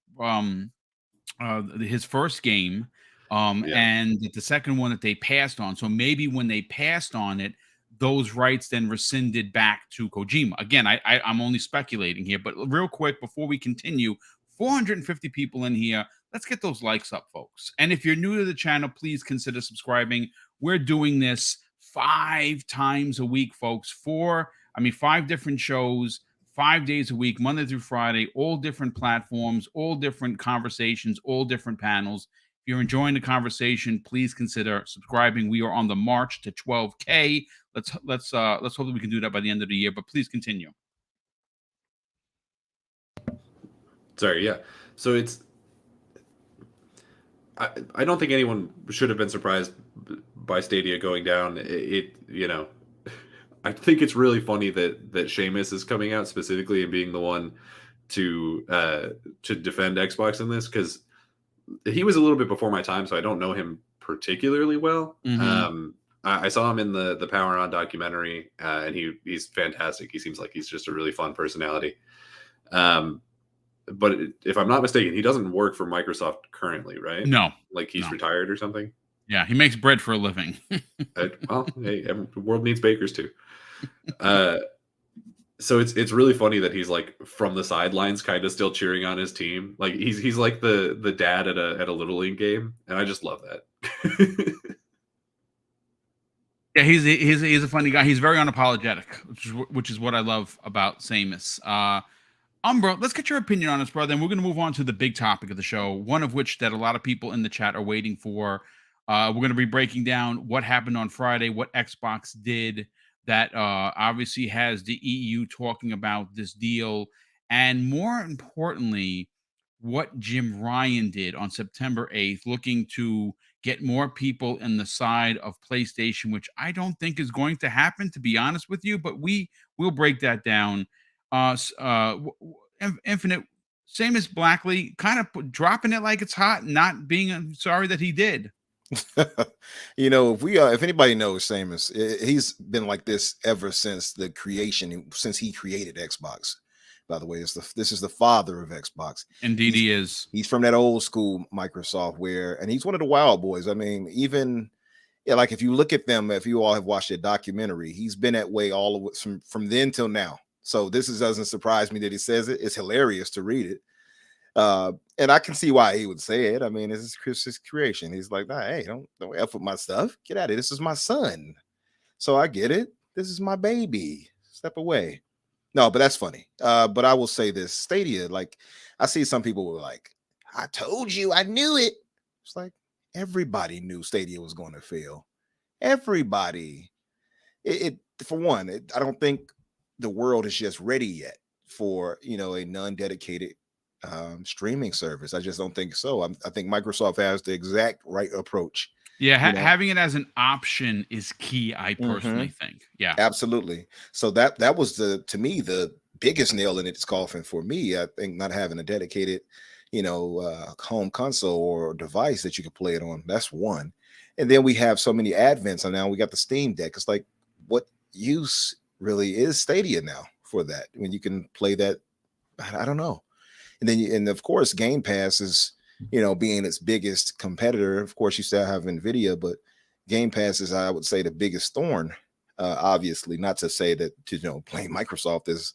his first game, and the second one that they passed on. So maybe when they passed on it, those rights then rescinded back to Kojima. Again, I'm only speculating here, but real quick before we continue, 450 people in here. Let's get those likes up, folks. And if you're new to the channel, please consider subscribing. We're doing this 5 times a week, folks. 5 different shows, 5 days a week, Monday through Friday, all different platforms, all different conversations, all different panels. If you're enjoying the conversation, please consider subscribing. We are on the march to 12K. Let's hope that we can do that by the end of the year, but please continue. Sorry, yeah. So it's I don't think anyone should have been surprised by Stadia going down. I think it's really funny that Seamus is coming out specifically and being the one to defend Xbox in this, because he was a little bit before my time, so I don't know him particularly well. I saw him in the Power On documentary, and he's fantastic. He seems like he's just a really fun personality. But if I'm not mistaken, he doesn't work for Microsoft currently, right? No, like he's no. retired or something. Yeah, he makes bread for a living. Well, hey, the world needs bakers too. So it's really funny that he's like from the sidelines, kind of still cheering on his team. Like he's like the dad at a Little League game, and I just love that. Yeah, he's a funny guy. He's very unapologetic, which is what I love about Seamus. Umbra, let's get your opinion on this, brother. And we're going to move on to the big topic of the show, one of which that a lot of people in the chat are waiting for. We're going to be breaking down what happened on Friday, what Xbox did that obviously has the EU talking about this deal, and more importantly, what Jim Ryan did on September 8th, looking to get more people in the side of PlayStation, which I don't think is going to happen, to be honest with you, but we'll break that down. Infinite, Seamus Blackley kind of dropping it like it's hot, not being sorry that he did. If anybody knows Seamus, he's been like this ever since the creation, since he created Xbox. By the way, this is the father of Xbox. Indeed, he is. He's from that old school Microsoft and he's one of the wild boys. I mean, like if you look at them, if you all have watched a documentary, he's been that way all of it from then till now. So doesn't surprise me that he says it. It's hilarious to read it. And I can see why he would say it. I mean, this is Chris's creation. He's like, nah, hey, don't F with my stuff. Get out of it. This is my son. So I get it. This is my baby. Step away. No, but that's funny. But I will say this, Stadia, like I see some people were like, I told you, I knew it. It's like everybody knew Stadia was going to fail. Everybody. For one, I don't think the world is just ready yet for, a non-dedicated streaming service. I just don't think so. I think Microsoft has the exact right approach. Yeah, having it as an option is key, I personally think. Yeah, absolutely. So that was to me the biggest nail in its coffin for me. I think not having a dedicated, home console or device that you could play it on. That's one. And then we have so many advents, and now we got the Steam Deck. It's like, what use really is Stadia now for that when you can play that? I don't know. And then, and of course, Game Pass is, being its biggest competitor. Of course, you still have NVIDIA, but Game Pass is, I would say, the biggest thorn. Obviously, not to say that playing Microsoft is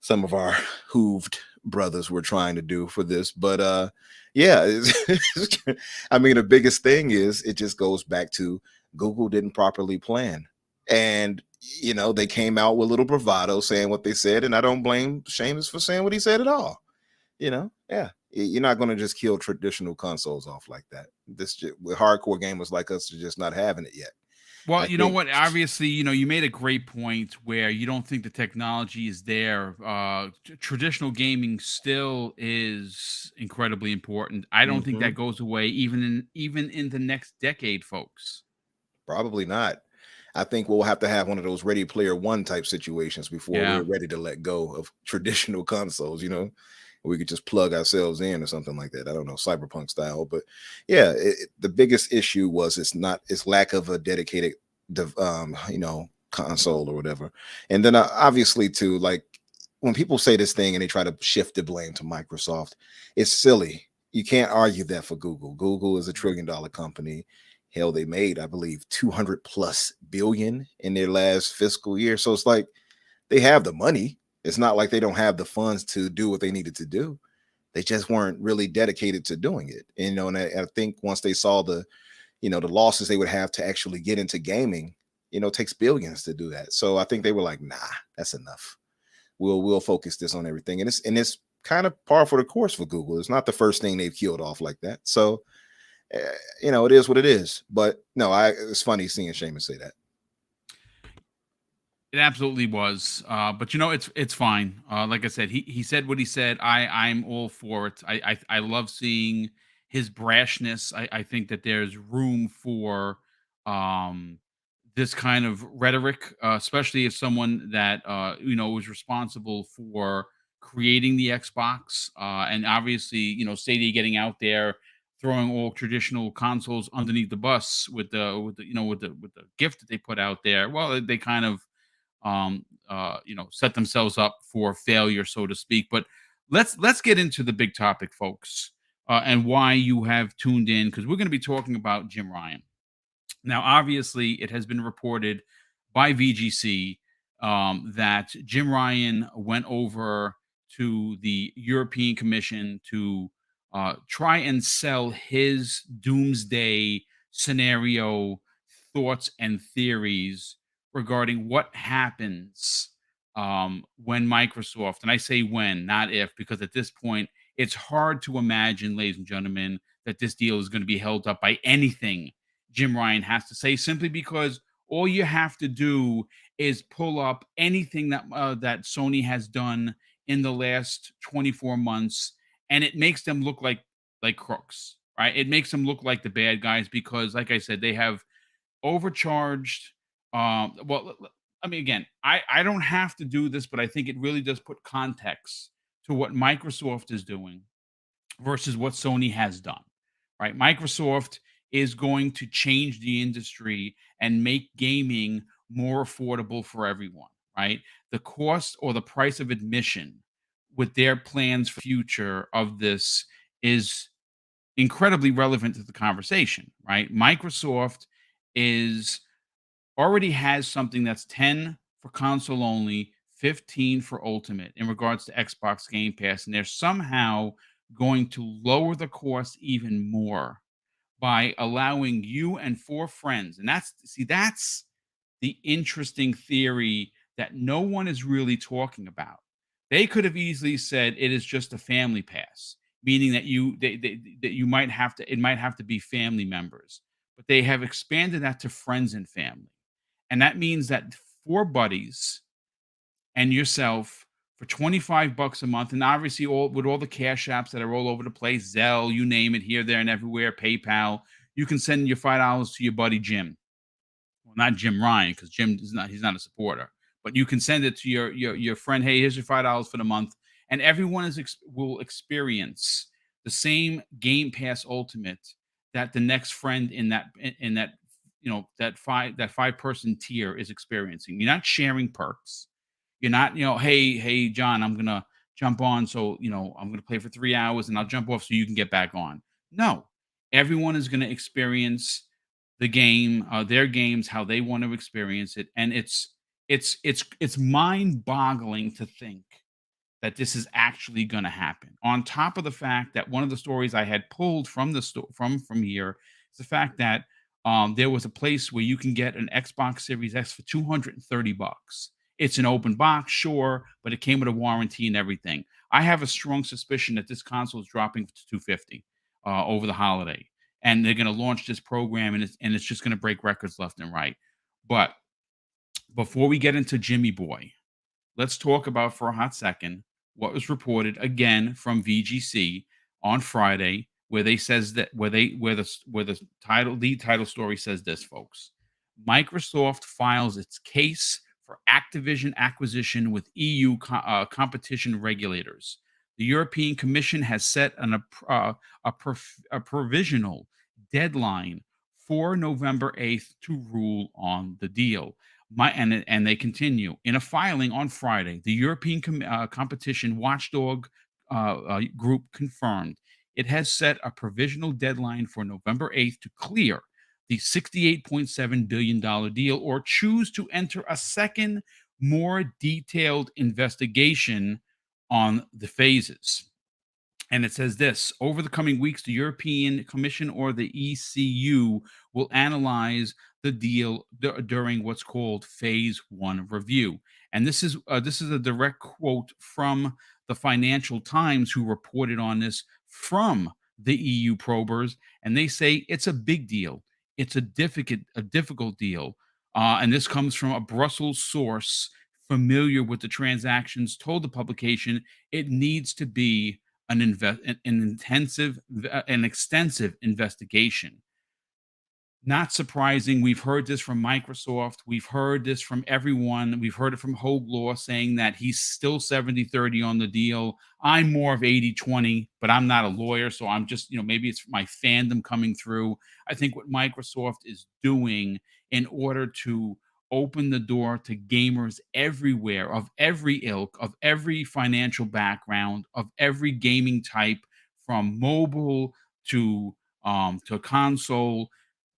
some of our hooved brothers were trying to do for this, but yeah, I mean, the biggest thing is it just goes back to Google didn't properly plan, and they came out with little bravado saying what they said, and I don't blame Seamus for saying what he said at all. Yeah, you're not going to just kill traditional consoles off like that. With hardcore gamers like us are just not having it yet. Well, you know what? Obviously, you made a great point where you don't think the technology is there. Traditional gaming still is incredibly important. I don't think that goes away even in the next decade, folks. Probably not. I think we'll have to have one of those Ready Player One type situations before we're ready to let go of traditional consoles, we could just plug ourselves in or something like that. I don't know, CyberPunk style, but yeah, the biggest issue was its lack of a dedicated, console or whatever. And then obviously too, like when people say this thing and they try to shift the blame to Microsoft, it's silly. You can't argue that for Google. Google is $1 trillion company. Hell, they made, I believe, 200+ billion in their last fiscal year. So it's like they have the money. It's not like they don't have the funds to do what they needed to do. They just weren't really dedicated to doing it. And I think once they saw the losses they would have to actually get into gaming, it takes billions to do that. So I think they were like, nah, that's enough. We'll focus this on everything. And it's kind of par for the course for Google. It's not the first thing they've killed off like that. So, it is what it is. But no, it's funny seeing Seamus say that. It absolutely was. But it's fine. Like I said, he said what he said. I'm all for it. I love seeing his brashness. I think that there's room for um this kind of rhetoric, especially if someone that was responsible for creating the Xbox, and obviously Stadia getting out there, throwing all traditional consoles underneath the bus with the gift that they put out there. Well, they kind of set themselves up for failure, so to speak. But let's get into the big topic, folks, and why you have tuned in, because we're going to be talking about Jim Ryan. Now, obviously, it has been reported by VGC that Jim Ryan went over to the European Commission to try and sell his doomsday scenario thoughts and theories regarding what happens when Microsoft, and I say when, not if, because at this point, it's hard to imagine, ladies and gentlemen, that this deal is going to be held up by anything Jim Ryan has to say, simply because all you have to do is pull up anything that Sony has done in the last 24 months, and it makes them look like crooks, right? It makes them look like the bad guys because, like I said, they have overcharged. I mean, again, I don't have to do this, but I think it really does put context to what Microsoft is doing versus what Sony has done, right? Microsoft is going to change the industry and make gaming more affordable for everyone, right? The cost or the price of admission with their plans for future of this is incredibly relevant to the conversation, right? Microsoft is already has something that's 10 for console only, 15 for ultimate in regards to Xbox Game Pass, and they're somehow going to lower the cost even more by allowing you and 4 friends. And that's the interesting theory that no one is really talking about. They could have easily said it is just a family pass, meaning that you might have to, it might have to be family members, but they have expanded that to friends and family. And that means that 4 buddies and yourself for $25 a month, and obviously all with all the cash apps that are all over the place, Zelle, you name it, here, there, and everywhere, PayPal, you can send your $5 to your buddy Jim. Well, not Jim Ryan, because Jim is not, he's not a supporter, but you can send it to your friend. Hey, here's your $5 for the month, and everyone will experience the same Game Pass Ultimate that the next friend in that that 5-person tier is experiencing. You're not sharing perks. You're not, hey, John, I'm gonna jump on, so I'm gonna play for 3 hours and I'll jump off so you can get back on. No, everyone is gonna experience the game, their games, how they want to experience it, and it's mind-boggling to think that this is actually going to happen. On top of the fact that one of the stories I had pulled from the from here is the fact that there was a place where you can get an Xbox Series X for $230. It's an open box, sure, but it came with a warranty and everything. I have a strong suspicion that this console is dropping to 250 over the holiday, and they're going to launch this program, and it's just going to break records left and right. But before we get into Jimmy Boy, let's talk about for a hot second what was reported again from VGC on Friday, where they says that where the title story says this, folks. Microsoft files its case for Activision acquisition with EU competition regulators. The European Commission has set a provisional deadline for November 8th to rule on the deal. And they continue. In a filing on Friday, the European competition watchdog group confirmed it has set a provisional deadline for November 8th to clear the $68.7 billion deal or choose to enter a second, more detailed investigation on the phases. And it says this: over the coming weeks, the European Commission or the ECU will analyze the deal during what's called Phase 1 review. And this is a direct quote from the Financial Times, who reported on this from the EU probers, and they say it's a big deal. It's a difficult deal. and this comes from a Brussels source familiar with the transactions, told the publication it needs to be an extensive investigation. Not surprising. We've heard this from Microsoft. We've heard this from everyone. We've heard it from Hoglaw saying that he's still 70-30 on the deal. I'm more of 80-20, but I'm not a lawyer. So I'm just, maybe it's my fandom coming through. I think what Microsoft is doing in order to open the door to gamers everywhere, of every ilk, of every financial background, of every gaming type, from mobile to console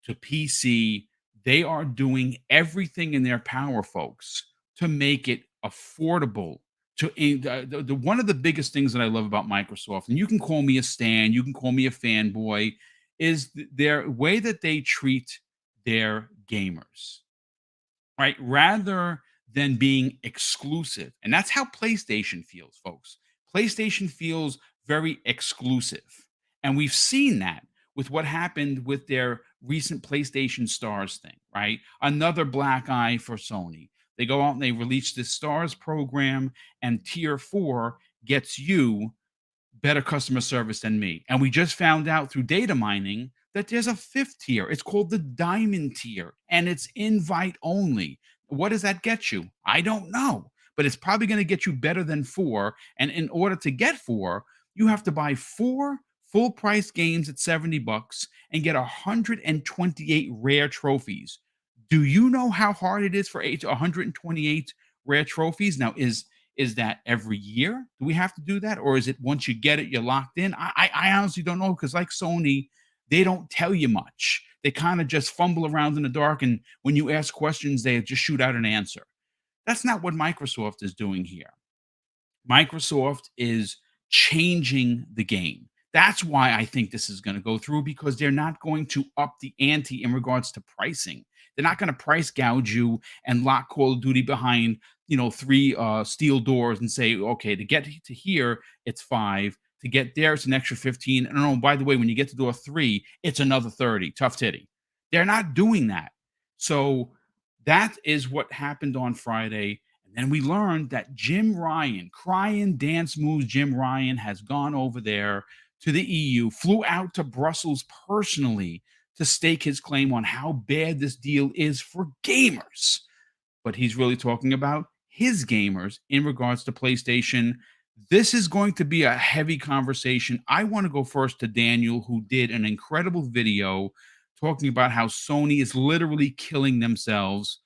to PC. They are doing everything in their power, folks, to make it affordable. One of the biggest things that I love about Microsoft, and you can call me a stan, you can call me a fanboy, is their way that they treat their gamers, right? Rather than being exclusive. And that's how PlayStation feels, folks. PlayStation feels very exclusive. And we've seen that with what happened with their recent PlayStation Stars thing, right? Another black eye for Sony. They go out and they release this Stars program, and tier 4 gets you better customer service than me. And we just found out through data mining that there's a 5th tier. It's called the Diamond tier, and it's invite only. What does that get you? I don't know, but it's probably going to get you better than 4. And in order to get 4, you have to buy 4 full price games at $70 and get 128 rare trophies. Do you know how hard it is for 128 rare trophies? Now, is that every year? Do we have to do that? Or is it once you get it, you're locked in? I honestly don't know, because like Sony, they don't tell you much. They kind of just fumble around in the dark, and when you ask questions, they just shoot out an answer. That's not what Microsoft is doing here. Microsoft is changing the game. That's why I think this is going to go through, because they're not going to up the ante in regards to pricing. They're not going to price gouge you and lock Call of Duty behind, 3 steel doors and say, okay, to get to here, it's 5. To get there, it's an extra 15. And oh, by the way, when you get to door 3, it's another 30. Tough titty. They're not doing that. So that is what happened on Friday. And then we learned that Jim Ryan, crying dance moves Jim Ryan, has gone over there to the EU, flew out to Brussels personally to stake his claim on how bad this deal is for gamers. But he's really talking about his gamers in regards to PlayStation. This is going to be a heavy conversation. I want to go first to Daniel, who did an incredible video talking about how Sony is literally killing themselves.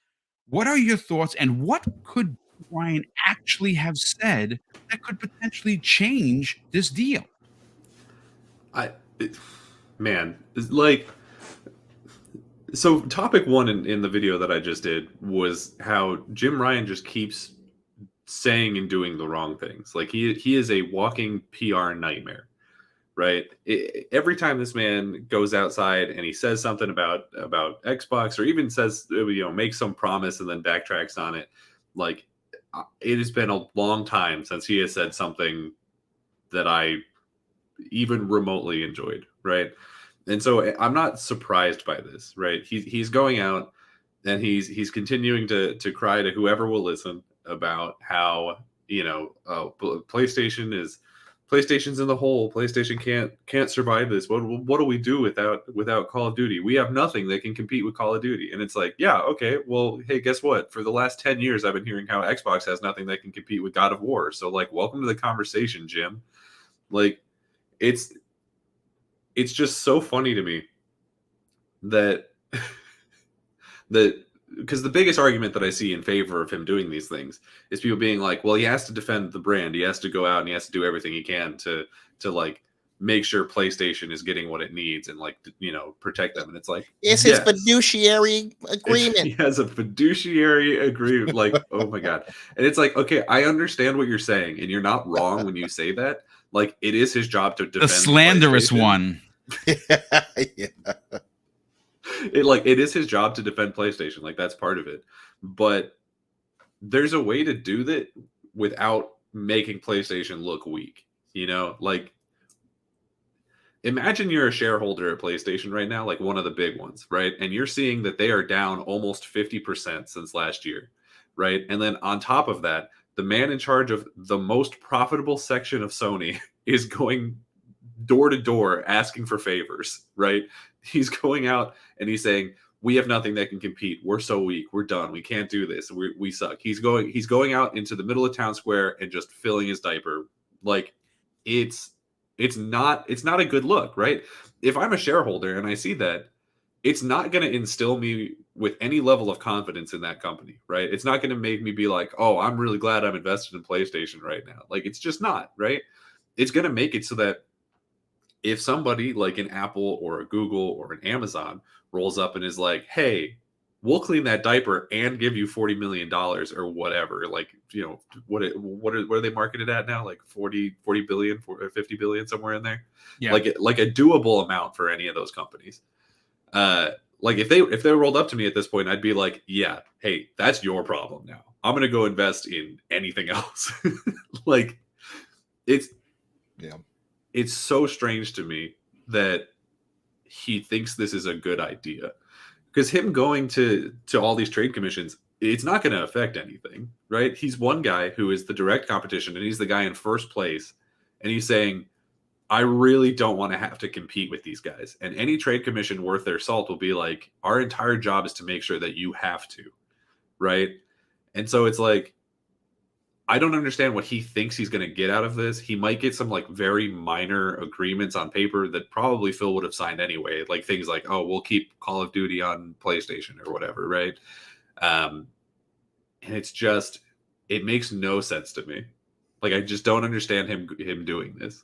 What are your thoughts, and what could Ryan actually have said that could potentially change this deal? So topic 1 in the video that I just did was how Jim Ryan just keeps saying and doing the wrong things. Like he is a walking PR nightmare, right? Every time this man goes outside and he says something about Xbox, or even says, makes some promise and then backtracks on it, like, it has been a long time since he has said something that I even remotely enjoyed, right? And so I'm not surprised by this, right? He's going out and he's continuing to cry to whoever will listen about how PlayStation's in the hole. PlayStation can't survive this. What do we do without Call of Duty? We have nothing that can compete with Call of Duty. And it's like, yeah, okay, well, hey, guess what? For the last 10 years, I've been hearing how Xbox has nothing that can compete with God of War. So, like, welcome to the conversation, Jim. Like, it's just so funny to me that because the biggest argument that I see in favor of him doing these things is people being like, well, he has to defend the brand. He has to go out and he has to do everything he can to like make sure PlayStation is getting what it needs and, like, protect them. And it's like, it's his fiduciary agreement. He has a fiduciary agreement. Like, oh my God. And it's like, okay, I understand what you're saying, and you're not wrong when you say that. Like, it is his job to defend the slanderous one. Yeah. It is his job to defend PlayStation. Like, that's part of it. But there's a way to do that without making PlayStation look weak. Like, imagine you're a shareholder at PlayStation right now, like one of the big ones, right? And you're seeing that they are down almost 50% since last year, right? And then on top of that, the man in charge of the most profitable section of Sony is going door to door asking for favors, right? He's going out and he's saying, we have nothing that can compete. We're so weak. We're done. We can't do this. We suck. He's going out into the middle of town square and just filling his diaper. Like it's not a good look, right? If I'm a shareholder and I see that, it's not going to instill me with any level of confidence in that company, right? It's not going to make me be like, oh, I'm really glad I'm invested in PlayStation right now. Like it's just not, right? It's going to make it so that if somebody like an Apple or a Google or an Amazon rolls up and is like, hey, we'll clean that diaper and give you $40 million or whatever, like, you know, what are they marketed at now? Like 40 billion, 50 billion, somewhere in there. Yeah. Like a doable amount for any of those companies. Like if they rolled up to me at this point, I'd be like, yeah, hey, that's your problem now. I'm going to go invest in anything else. Like it's so strange to me that he thinks this is a good idea, because him going to all these trade commissions, it's not going to affect anything, right? He's one guy who is the direct competition, and he's the guy in first place, and he's saying, I really don't want to have to compete with these guys. And any trade commission worth their salt will be like, our entire job is to make sure that you have to, right? And so it's like, I don't understand what he thinks he's going to get out of this. He might get some like very minor agreements on paper that probably Phil would have signed anyway. Like things like, oh, we'll keep Call of Duty on PlayStation or whatever, right? And it's just, it makes no sense to me. Like, I just don't understand him doing this.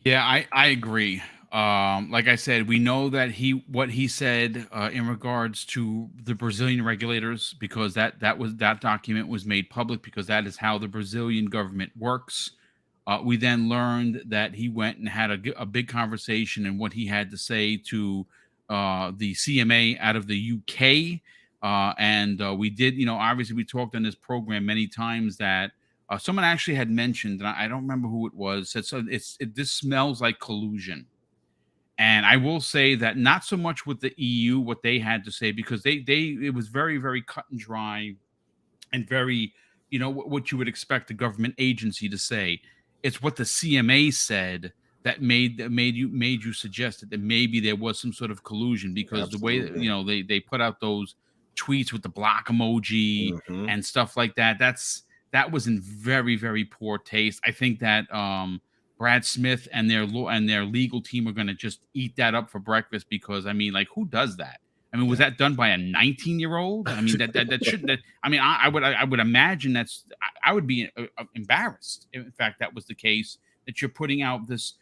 Yeah, I agree. Like I said, we know that what he said in regards to the Brazilian regulators, because that document was made public, because that is how the Brazilian government works. We then learned that he went and had a big conversation, and what he had to say to the CMA out of the UK. And we did, obviously we talked on this program many times that someone actually had mentioned, and I don't remember who it was, said, so this smells like collusion. And I will say that not so much with the EU, what they had to say, because it was very, very cut and dry and very, what you would expect a government agency to say. It's what the CMA said that made you suggest that maybe there was some sort of collusion, because Absolutely. the way, they put out those tweets with the block emoji and stuff like that. That was in very, very poor taste. I think that Brad Smith and their legal team are going to just eat that up for breakfast, because who does that? Was that done by a 19-year-old? That shouldn't. I would imagine I would be embarrassed if, in fact, that was the case, that you're putting out this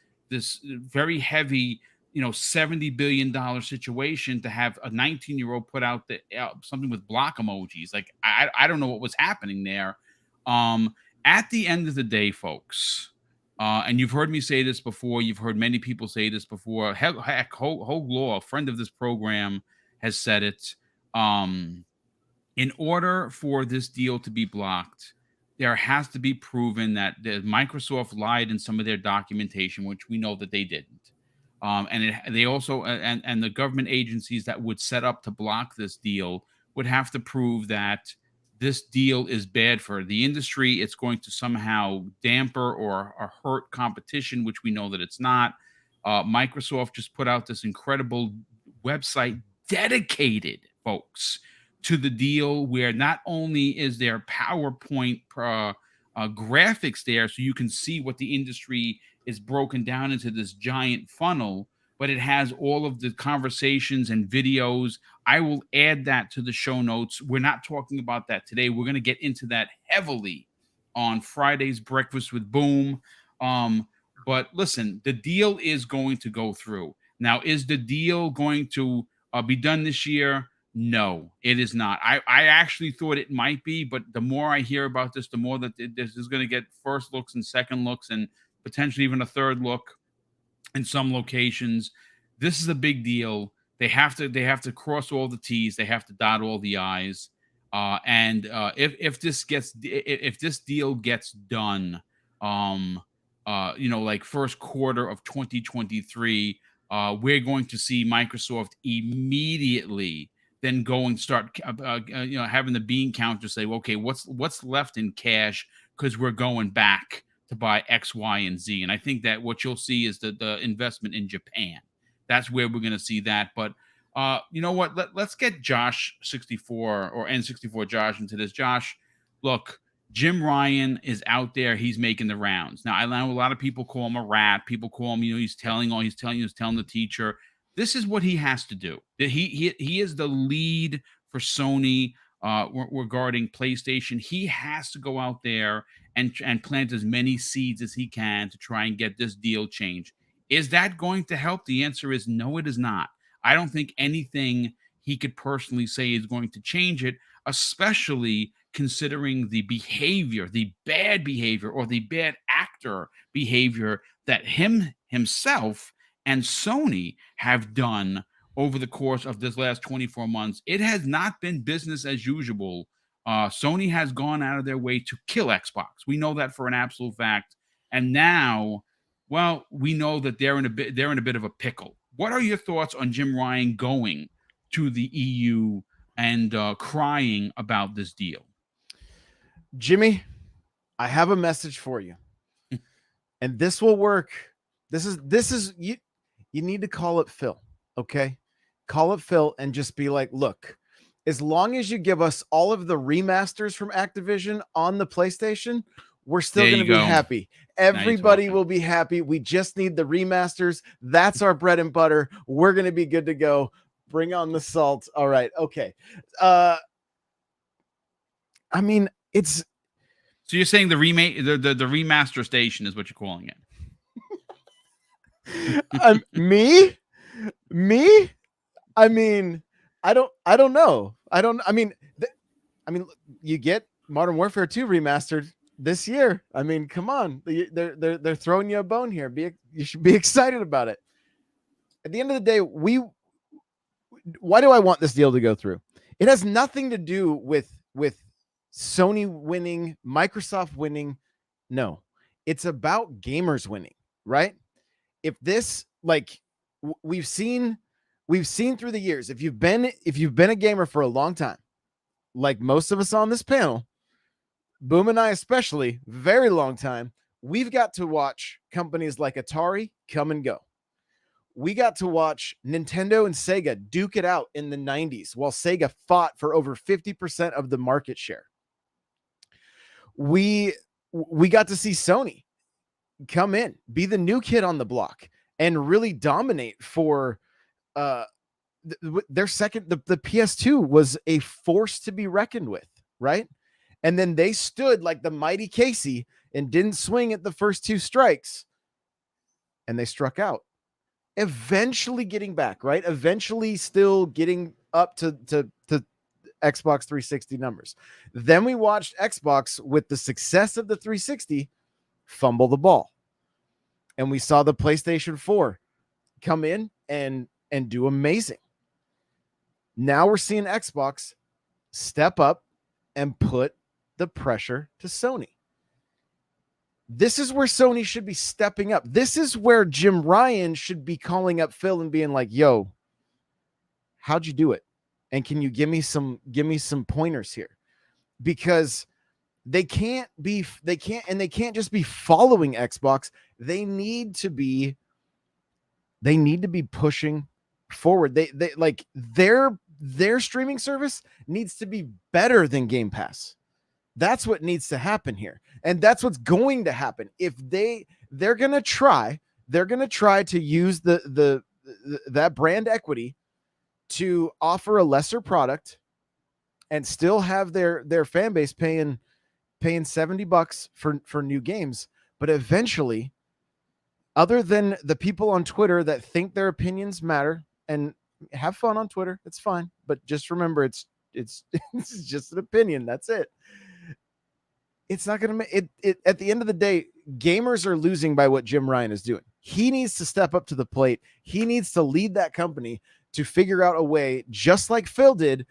very heavy, $70 billion situation to have a 19-year-old put out something with block emojis. Like, I don't know what was happening there. At the end of the day, folks, and you've heard me say this before, you've heard many people say this before. Heck, Hogue Law, a friend of this program, has said it. In order for this deal to be blocked, there has to be proven that Microsoft lied in some of their documentation, which we know that they didn't. They also, and the government agencies that would set up to block this deal would have to prove that this deal is bad for the industry. It's going to somehow damper or hurt competition, which we know that it's not. Microsoft just put out this incredible website dedicated, folks, to the deal, where not only is there PowerPoint graphics there, so you can see what the industry is broken down into this giant funnel, but it has all of the conversations and videos. I will add that to the show notes. We're not talking about that today. We're going to get into that heavily on Friday's Breakfast with Boom. But listen, the deal is going to go through. Now, is the deal going to be done this year? No, it is not. I actually thought it might be, but the more I hear about this, the more that this is going to get first looks and second looks and potentially even a third look in some locations. This is a big deal. They have to cross all the T's. They have to dot all the I's. If this deal gets done, like first quarter of 2023, we're going to see Microsoft immediately then go and start, having the bean counter say, okay, what's left in cash because we're going back to buy X, Y, and Z. And I think that what you'll see is the investment in Japan. That's where we're going to see that. But you know what? Let's get Josh 64 or N64 Josh into this. Josh, look, Jim Ryan is out there. He's making the rounds. Now, I know a lot of people call him a rat. People call him, he's telling the teacher. This is what he has to do. He is the lead for Sony regarding PlayStation. He has to go out there and plant as many seeds as he can to try and get this deal changed. Is that going to help? The answer is no, it is not. I don't think anything he could personally say is going to change it, especially considering the behavior, the bad behavior, or the bad actor behavior that himself and Sony have done over the course of this last 24 months. It has not been business as usual. Sony has gone out of their way to kill Xbox. We know that for an absolute fact. And now, well, we know that they're in a bit of a pickle. What are your thoughts on Jim Ryan going to the EU and crying about this deal? Jimmy, I have a message for you, and this will work. This is you. You need to call it Phil, okay? Call it Phil and just be like, look, as long as you give us all of the remasters from Activision on the PlayStation, we're still going to be happy. Everybody will be happy. We just need the remasters. That's our bread and butter. We're going to be good to go. Bring on the salt. All right. Okay. I mean, it's. So you're saying the remaster station is what you're calling it? Me. I mean, I don't know. I mean, you get Modern Warfare 2 remastered this year. I mean, come on, they're throwing you a bone here. You should be excited about it. At the end of the day, why do I want this deal to go through? It has nothing to do with Sony winning, Microsoft winning. No, it's about gamers winning, right? If this, like, we've seen through the years, if you've been a gamer for a long time, like most of us on this panel, Boom and I especially, very long time, we've got to watch companies like Atari come and go. We got to watch Nintendo and Sega duke it out in the 90s while Sega fought for over 50% of the market share. We got to see Sony come in, be the new kid on the block, and really dominate for their second. The PS2 was a force to be reckoned with, right? And then they stood like the mighty Casey and didn't swing at the first two strikes, and they struck out. Eventually getting back, right? Eventually still getting up to Xbox 360 numbers. Then we watched Xbox, with the success of the 360, fumble the ball. And we saw the PlayStation 4 come in and do amazing. Now we're seeing Xbox step up and put the pressure to Sony. This is where Sony should be stepping up. This is where Jim Ryan should be calling up Phil and being like, yo, how'd you do it? And can you give me some pointers here? Because they can't just be following Xbox. They need to be pushing forward. They like their streaming service needs to be better than Game Pass. That's what needs to happen here. And that's what's going to happen. If they're going to try to use that brand equity to offer a lesser product and still have their fan base paying $70 for new games. But eventually, other than the people on Twitter that think their opinions matter, and have fun on Twitter, it's fine. But just remember, it's just an opinion. That's it. It's not going to make it. At the end of the day, gamers are losing by what Jim Ryan is doing. He needs to step up to the plate. He needs to lead that company to figure out a way, just like Phil did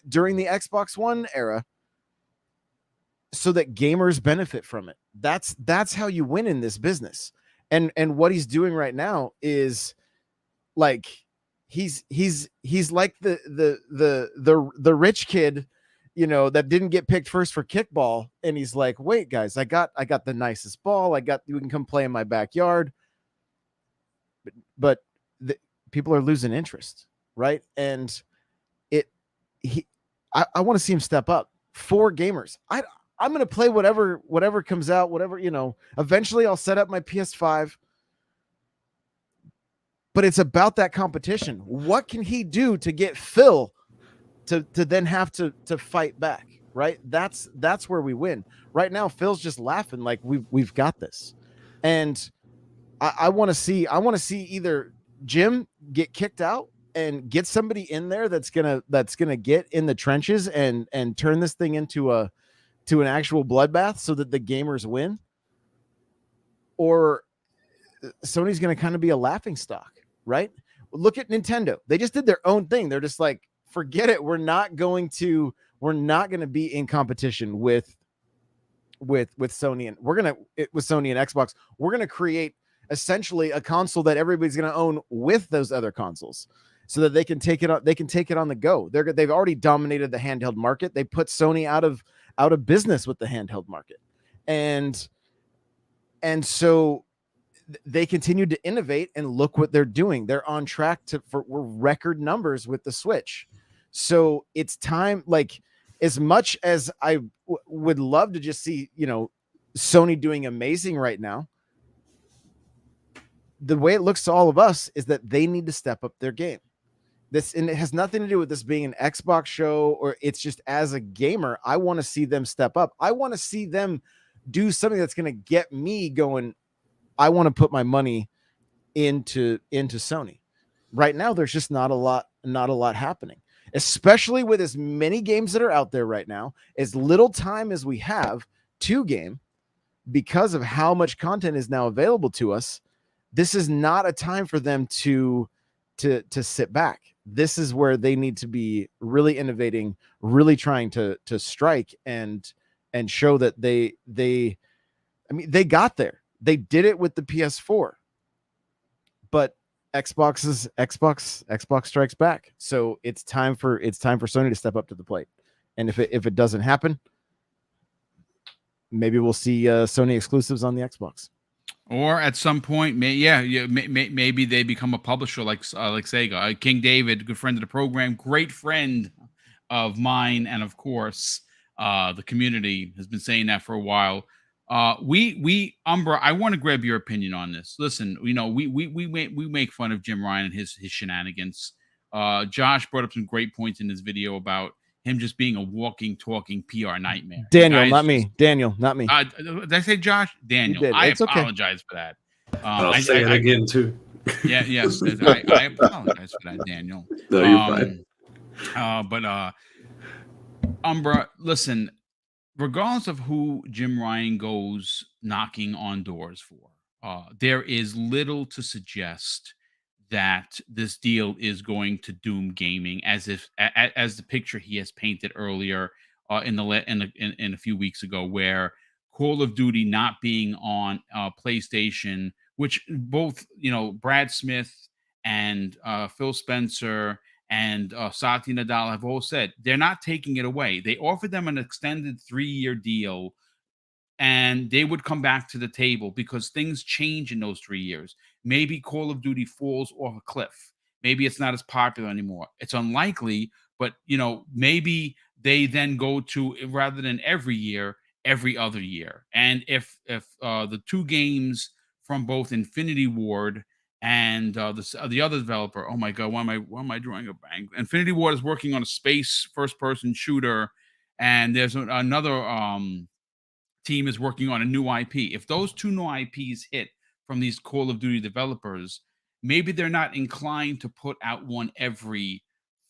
during the Xbox One era, so that gamers benefit from it. That's how you win in this business. And what he's doing right now is like he's like the rich kid, you know, that didn't get picked first for kickball, and he's like, wait guys, I got the nicest ball, you can come play in my backyard. But people are losing interest, right? And I want to see him step up for gamers. I'm going to play whatever comes out, whatever, you know, eventually I'll set up my PS5, but it's about that competition. What can he do to get Phil to then have to fight back, right? That's where we win. Right now, Phil's just laughing like we've got this. And I want to see either Jim get kicked out and get somebody in there that's gonna get in the trenches and turn this thing into an actual bloodbath so that the gamers win, or Sony's gonna kind of be a laughing stock, right? Look at Nintendo. They just did their own thing. They're just like, forget it. We're not going to be in competition with Sony, and with Sony and Xbox. We're gonna create essentially a console that everybody's going to own with those other consoles, so that they can take it on the go. They've already dominated the handheld market. They put Sony out of business with the handheld market. And so they continue to innovate, and look what they're doing. They're on track for record numbers with the Switch. So it's time, like, as much as I would love to just see, you know, Sony doing amazing right now, the way it looks to all of us is that they need to step up their game. And it has nothing to do with this being an Xbox show, or it's just, as a gamer, I want to see them step up. I want to see them do something that's going to get me going. I want to put my money into Sony. Right now, there's just not a lot happening, especially with as many games that are out there right now, as little time as we have to game, because of how much content is now available to us. This is not a time for them to sit back. This is where they need to be really innovating, really trying to strike and show that they got there. They did it with the PS4, but Xbox strikes back. So it's time for Sony to step up to the plate. And if it doesn't happen, maybe we'll see Sony exclusives on the Xbox. Or at some point, maybe they become a publisher like Sega. King David, good friend of the program, great friend of mine, and of course, the community has been saying that for a while. Umbra, I want to grab your opinion on this. Listen, you know, we make fun of Jim Ryan and his shenanigans. Josh brought up some great points in this video about him just being a walking, talking PR nightmare. Daniel, not me. Daniel, not me. Did I say Josh? Daniel. I apologize for that. I'll say it again too. Yeah, yes. I apologize for that, Daniel. No, you're fine. But Umbra, listen, regardless of who Jim Ryan goes knocking on doors for, there is little to suggest that this deal is going to doom gaming, as the picture he has painted earlier in a few weeks ago, where Call of Duty not being on PlayStation, which both, you know, Brad Smith and Phil Spencer and Satya Nadella have all said they're not taking it away. They offered them an extended 3-year deal, and they would come back to the table because things change in those 3 years. Maybe Call of Duty falls off a cliff. Maybe it's not as popular anymore. It's unlikely, but, you know, maybe they then go to, rather than every year, every other year. And if the two games from both Infinity Ward and the other developer, oh my God, why am I drawing a blank? Infinity Ward is working on a space first-person shooter, and there's another team is working on a new IP. If those two new IPs hit from these Call of Duty developers, maybe they're not inclined to put out one every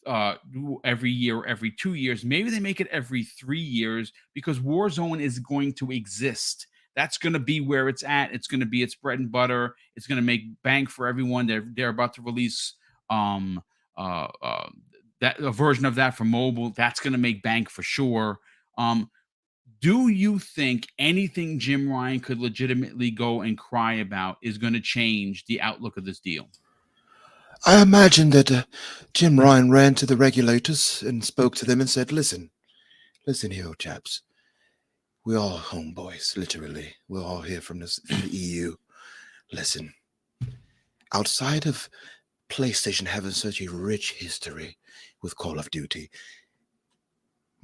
year or every 2 years. Maybe they make it every 3 years, because Warzone is going to exist. That's going to be where it's at. It's going to be its bread and butter. It's going to make bank for everyone. They're about to release a version of that for mobile. That's going to make bank for sure. Do you think anything Jim Ryan could legitimately go and cry about is going to change the outlook of this deal? I imagine that Jim Ryan ran to the regulators and spoke to them and said, listen here, chaps. We're all homeboys, literally. We're all here from the EU. Listen, outside of PlayStation having such a rich history with Call of Duty,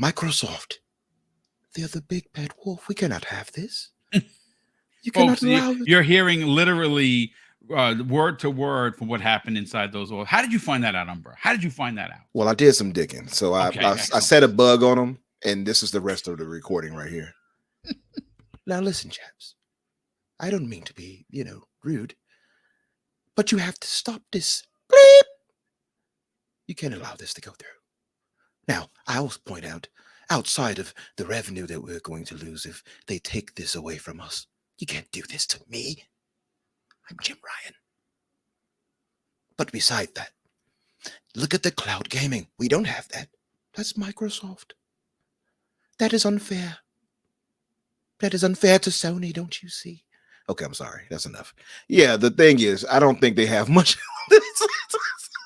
Microsoft, they're the big bad wolf. We cannot have this. You cannot Folks, allow you're hearing literally word to word from what happened inside those walls. How did you find that out, Umbra? How did you find that out? Well, I did some digging. So Okay, I excellent. set a bug on them, and this is the rest of the recording right here. Now, listen, chaps. I don't mean to be, rude, but you have to stop this. Bleep. You can't allow this to go through. Now, I will point out, outside of the revenue that we're going to lose if they take this away from us, you can't do this to me. I'm Jim Ryan. But beside that, look at the cloud gaming. We don't have that. That's Microsoft. That is unfair. That is unfair to Sony, don't you see? Okay, I'm sorry. That's enough. Yeah, the thing is, I don't think they have much.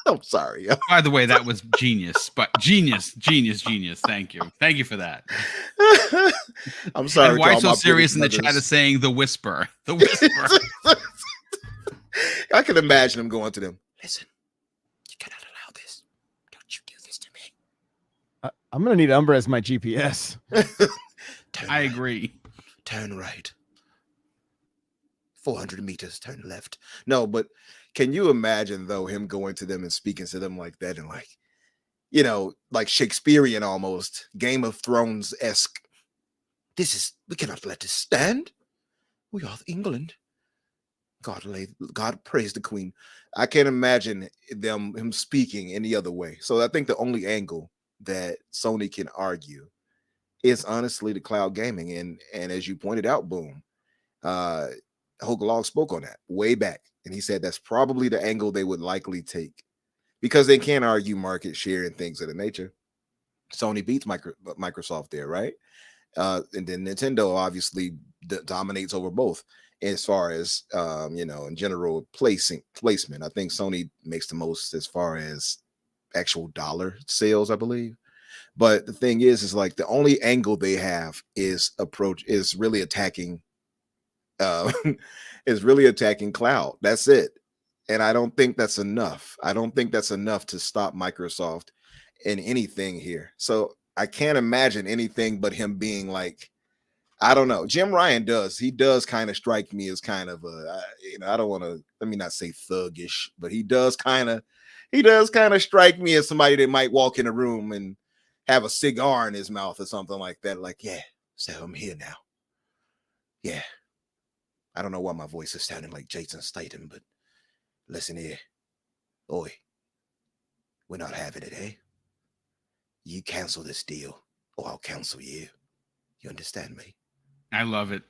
I'm sorry. By the way, that was genius, but genius. Thank you for that. I'm sorry. And why so serious in the chat is saying the whisper. The whisper. I can imagine him going to them. Listen, you cannot allow this. Don't you do this to me. I'm gonna need Umbra as my GPS. I agree. Turn right. 400 meters, turn left. No, but can you imagine, though, him going to them and speaking to them like that and like Shakespearean almost, Game of Thrones-esque. We cannot let this stand. We are England. God praise the Queen. I can't imagine him speaking any other way. So I think the only angle that Sony can argue is honestly the cloud gaming. And as you pointed out, Boom, Hogalog spoke on that way back. And he said that's probably the angle they would likely take because they can't argue market share and things of the nature. Sony beats Microsoft there, right? And then Nintendo obviously dominates over both as far as, in general placement. I think Sony makes the most as far as actual dollar sales, I believe. But the thing is like the only angle they have is really attacking cloud. That's it. And I don't think that's enough. I don't think that's enough to stop Microsoft in anything here. So I can't imagine anything but him being like, I don't know. Jim Ryan he does kind of strike me as kind of I don't want to, let me not say thuggish, but he does kind of strike me as somebody that might walk in a room and have a cigar in his mouth or something like that. Like, yeah, so I'm here now. Yeah. I don't know why my voice is sounding like Jason Statham, but listen here. Oi, we're not having it, eh? You cancel this deal or I'll cancel you. You understand me? I love it.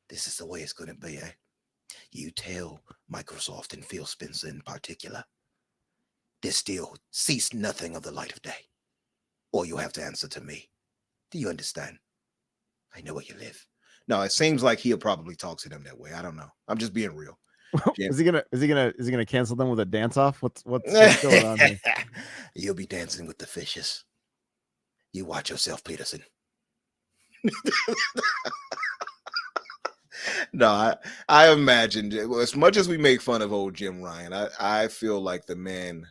This is the way it's going to be, eh? You tell Microsoft and Phil Spencer in particular, this deal sees nothing of the light of day, or you'll have to answer to me. Do you understand? I know where you live. No, it seems like he'll probably talk to them that way. I don't know. I'm just being real. Is he gonna cancel them with a dance off? What's going on here? You'll be dancing with the fishes. You watch yourself, Peterson. No, I imagine as much as we make fun of old Jim Ryan, I feel like the man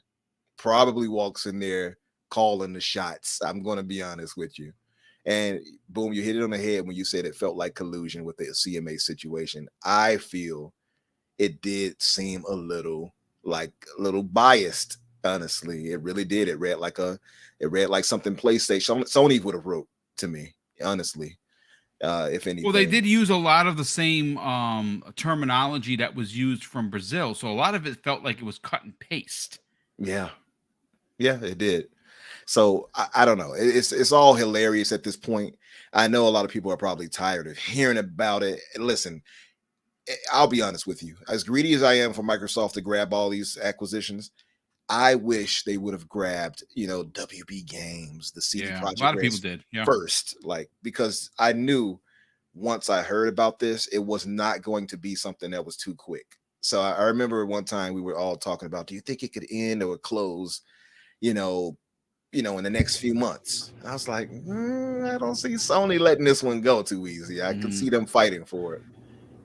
probably walks in there calling the shots. I'm going to be honest with you. And Boom, you hit it on the head when you said it felt like collusion with the CMA situation. I feel it did seem a little biased. Honestly, it really did. It read like something PlayStation Sony would have wrote to me. Honestly, if anything. Well, they did use a lot of the same terminology that was used from Brazil, so a lot of it felt like it was cut and paste. Yeah, it did. So I don't know. It's all hilarious at this point. I know a lot of people are probably tired of hearing about it. Listen, I'll be honest with you. As greedy as I am for Microsoft to grab all these acquisitions, I wish they would have grabbed, WB Games, the CD Yeah, a Projekt lot of Red people did. Yeah. first, like, because I knew once I heard about this, it was not going to be something that was too quick. So I remember one time we were all talking about, do you think it could end or close, you know, in the next few months? And I was like, I don't see Sony letting this one go too easy. I could see them fighting for it.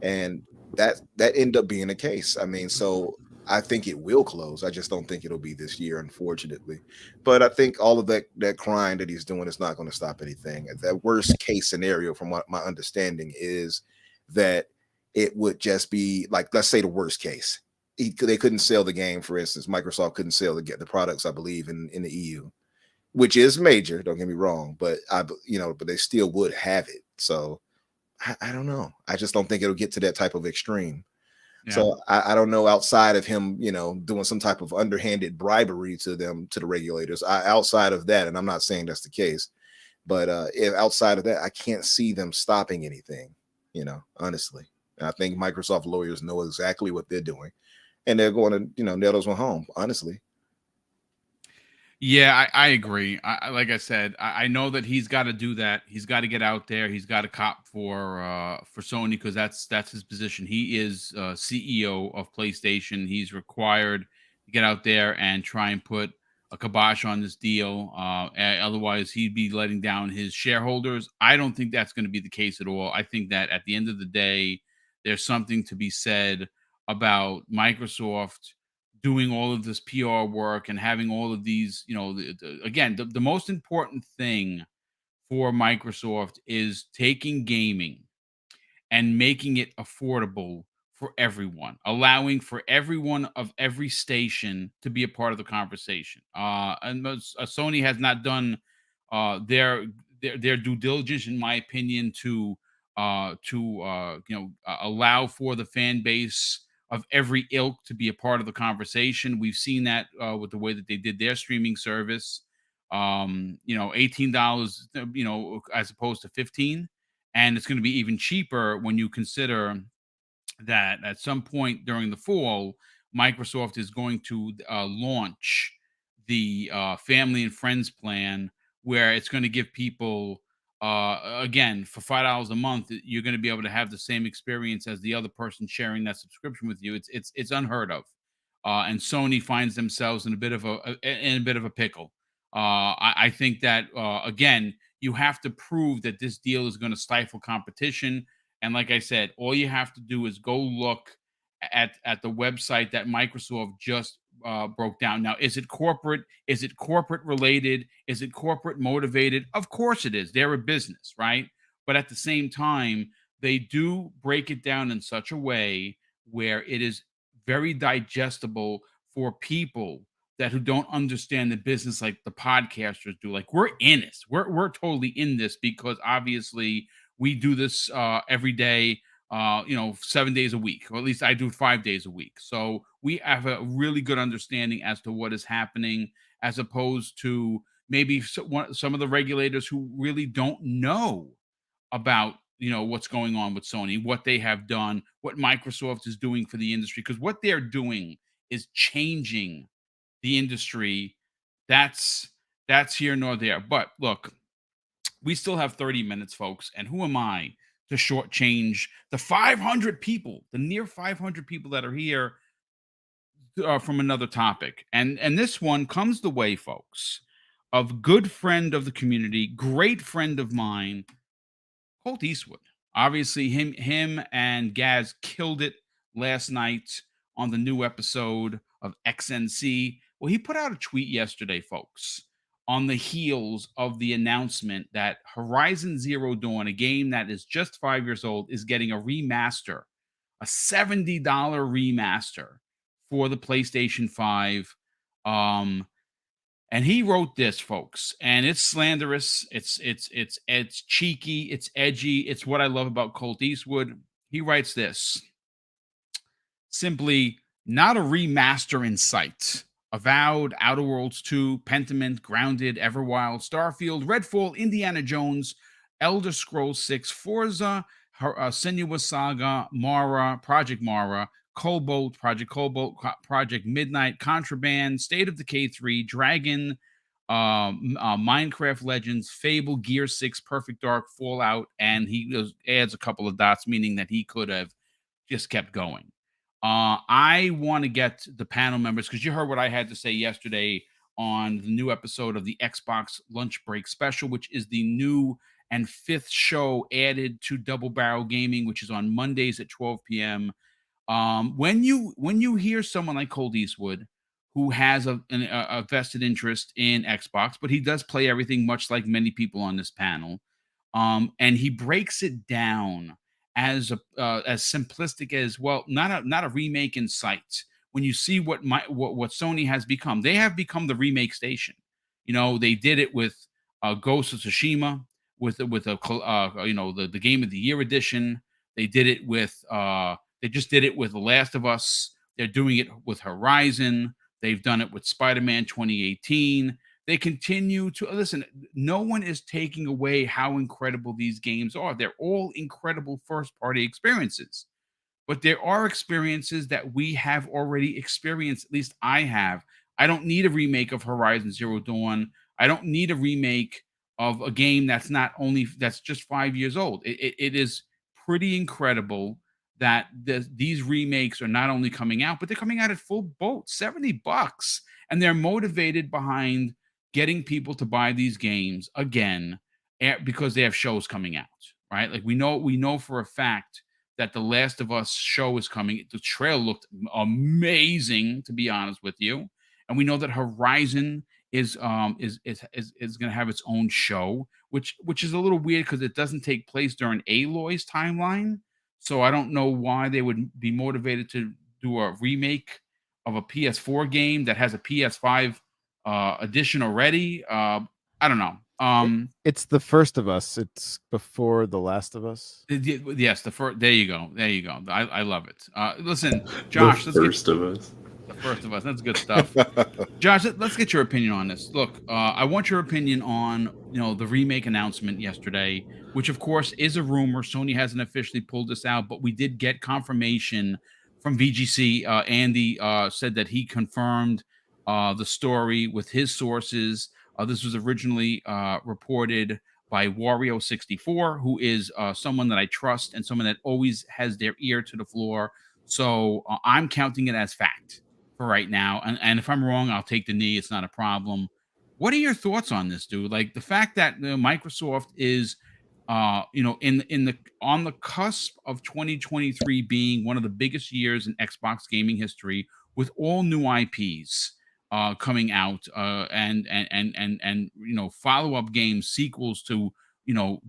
And that ended up being the case. I mean, so I think it will close. I just don't think it'll be this year, unfortunately. But I think all of that crying that he's doing is not going to stop anything. That worst case scenario, from what my understanding is, that it would just be like, let's say the worst case. They couldn't sell the game, for instance. Microsoft couldn't sell the products, I believe, in the EU, which is major. Don't get me wrong, but but they still would have it. So I don't know. I just don't think it'll get to that type of extreme. Yeah. So I don't know, outside of him, doing some type of underhanded bribery to the regulators. Outside of that, and I'm not saying that's the case, but if outside of that, I can't see them stopping anything, honestly. And I think Microsoft lawyers know exactly what they're doing, and they're going to, nail those one home, honestly. Yeah, I agree. Like I said, I know that he's got to do that. He's got to get out there. He's got to cop for Sony, because that's his position. He is CEO of PlayStation. He's required to get out there and try and put a kibosh on this deal. Otherwise, he'd be letting down his shareholders. I don't think that's going to be the case at all. I think that at the end of the day, there's something to be said about Microsoft doing all of this PR work and having all of these, the most important thing for Microsoft is taking gaming and making it affordable for everyone, allowing for everyone of every station to be a part of the conversation. Sony has not done their due diligence, in my opinion, to allow for the fan base of every ilk to be a part of the conversation. We've seen that with the way that they did their streaming service. $18, as opposed to 15, and it's going to be even cheaper when you consider that at some point during the fall, Microsoft is going to launch the family and friends plan, where it's going to give people, again, for $5 a month, you're going to be able to have the same experience as the other person sharing that subscription with you. It's unheard of, and Sony finds themselves in a bit of a pickle. I think that again, you have to prove that this deal is going to stifle competition. And like I said, all you have to do is go look at the website that Microsoft just broke down. Now, is it corporate? Is it corporate related? Is it corporate motivated? Of course it is. They're a business, right? But at the same time, they do break it down in such a way where it is very digestible for people who don't understand the business like the podcasters do. Like, we're in this. We're totally in this, because obviously we do this every day, 7 days a week, or at least I do 5 days a week. So we have a really good understanding as to what is happening, as opposed to maybe some of the regulators who really don't know about, what's going on with Sony, what they have done, what Microsoft is doing for the industry, because what they're doing is changing the industry. That's here nor there. But look, we still have 30 minutes, folks, and who am I to shortchange the 500 people, the near 500 people that are here from another topic. And this one comes the way, folks, of good friend of the community, great friend of mine, Colt Eastwood. Obviously, him and Gaz killed it last night on the new episode of XNC. Well, he put out a tweet yesterday, folks, on the heels of the announcement that Horizon Zero Dawn, a game that is just 5 years old, is getting a remaster, a $70 remaster for the PlayStation 5. And he wrote this, folks, and it's slanderous. It's cheeky. It's edgy. It's what I love about Colt Eastwood. He writes this: simply, not a remaster in sight. Avowed, Outer Worlds 2, Pentiment, Grounded, Everwild, Starfield, Redfall, Indiana Jones, Elder Scrolls 6, Forza, Senua's Saga, Mara, Project Mara, Project Cobalt, Project Midnight, Contraband, State of Decay 3, Dragon, Minecraft Legends, Fable, Gear 6, Perfect Dark, Fallout, and he adds a couple of dots, meaning that he could have just kept going. I want to get the panel members, because you heard what I had to say yesterday on the new episode of the Xbox Lunch Break Special, which is the new and 5th show added to Double Barrel Gaming, which is on Mondays at 12 p.m. When you hear someone like Colt Eastwood, who has a vested interest in Xbox, but he does play everything, much like many people on this panel, and he breaks it down as simplistic as, well, not a remake in sight. When you see what Sony has become, they have become the remake station. They did it with Ghost of Tsushima, with the Game of the Year edition. They did it with they just did it with The Last of Us. They're doing it with Horizon. They've done it with Spider-Man 2018. They continue to listen. No one is taking away how incredible these games are. They're all incredible first-party experiences. But there are experiences that we have already experienced. At least I have. I don't need a remake of Horizon Zero Dawn. I don't need a remake of a game that's just 5 years old. It is pretty incredible that these remakes are not only coming out, but they're coming out at full boat, $70, and they're motivated behind getting people to buy these games again because they have shows coming out, right? Like we know for a fact that the Last of Us show is coming. The trailer looked amazing, to be honest with you, and we know that Horizon is going to have its own show, which is a little weird because it doesn't take place during Aloy's timeline. So I don't know why they would be motivated to do a remake of a PS4 game that has a PS5 edition already. I don't know. It's The First of Us. It's before The Last of Us. Yes, the first. There you go. I love it. Listen, Josh. The First of Us. The First of Us. That's good stuff. Josh, let's get your opinion on this. Look, I want your opinion on the remake announcement yesterday, which of course is a rumor. Sony hasn't officially pulled this out, but we did get confirmation from VGC. Andy said that he confirmed the story with his sources. This was originally reported by Wario64, who is someone that I trust and someone that always has their ear to the floor. So I'm counting it as fact for right now. And if I'm wrong, I'll take the knee. It's not a problem. What are your thoughts on this, dude? Like the fact that Microsoft is, on the cusp of 2023 being one of the biggest years in Xbox gaming history, with all new IPs coming out, and follow-up games, sequels to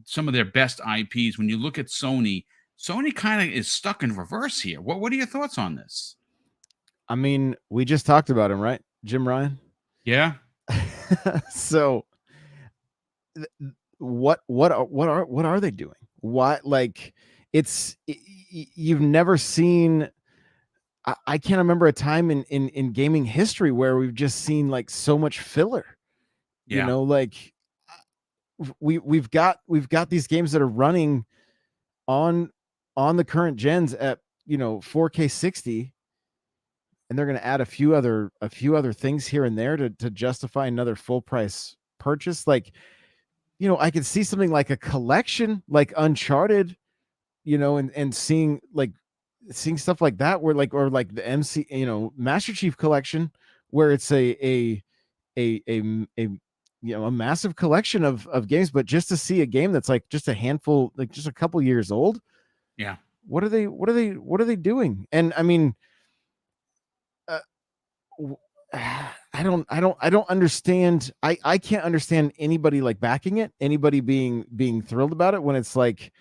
some of their best IPs. When you look at Sony kind of is stuck in reverse here. What are your thoughts on this? I mean, we just talked about him, right? Jim Ryan? Yeah. So what are they doing? Why, like, you've never seen, I can't remember a time in gaming history where we've just seen like so much filler. Yeah. Like we've got these games that are running on the current gens at 4K 60, and they're going to add a few other things here and there to justify another full price purchase. Like, I could see something like a collection, like Uncharted, and seeing stuff like that, where or like the MC, Master Chief Collection, where it's a massive collection of games, but just to see a game that's like just a handful, like just a couple years old. Yeah. What are they doing? And I mean, I don't understand. I can't understand anybody like backing it, anybody being thrilled about it, when it's like,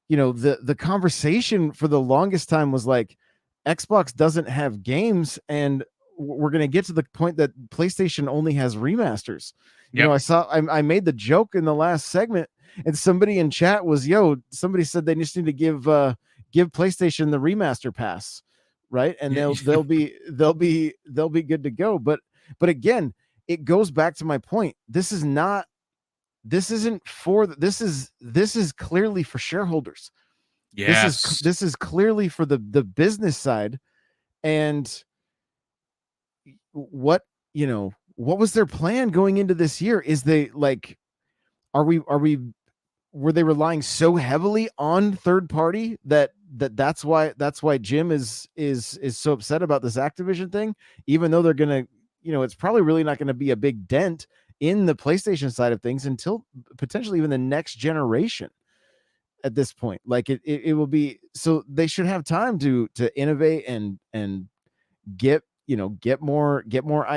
the conversation for the longest time was like, Xbox doesn't have games, and we're going to get to the point that PlayStation only has remasters. Yep. I made the joke in the last segment, and somebody in chat was, somebody said they just need to give PlayStation the remaster pass, right? And they'll be good to go. But again, it goes back to my point. This is clearly for shareholders. Yes. This is clearly for the business side, And what was their plan going into this year? Is they like, were they relying so heavily on third party that's why Jim is so upset about this Activision thing, even though they're gonna, it's probably really not going to be a big dent in the PlayStation side of things until potentially even the next generation at this point. Like it will be, so they should have time to innovate and get more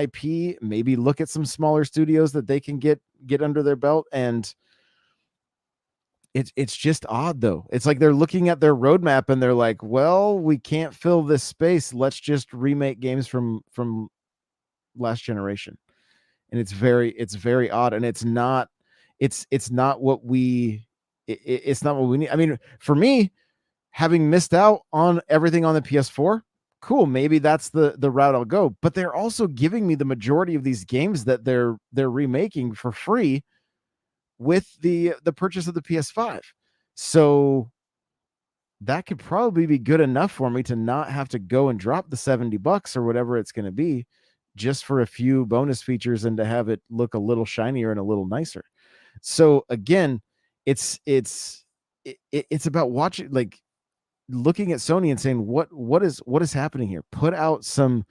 IP, maybe look at some smaller studios that they can get under their belt. And it's just odd though. It's like they're looking at their roadmap and they're like, well, we can't fill this space. Let's just remake games from last generation. And it's very odd. And it's not what we need. I mean, for me, having missed out on everything on the PS4, cool, maybe that's the route I'll go. But they're also giving me the majority of these games that they're remaking for free with the purchase of the PS5. So that could probably be good enough for me to not have to go and drop the $70 or whatever it's going to be just for a few bonus features and to have it look a little shinier and a little nicer. So again, it's about watching, like looking at Sony and saying, what is happening here? Put out some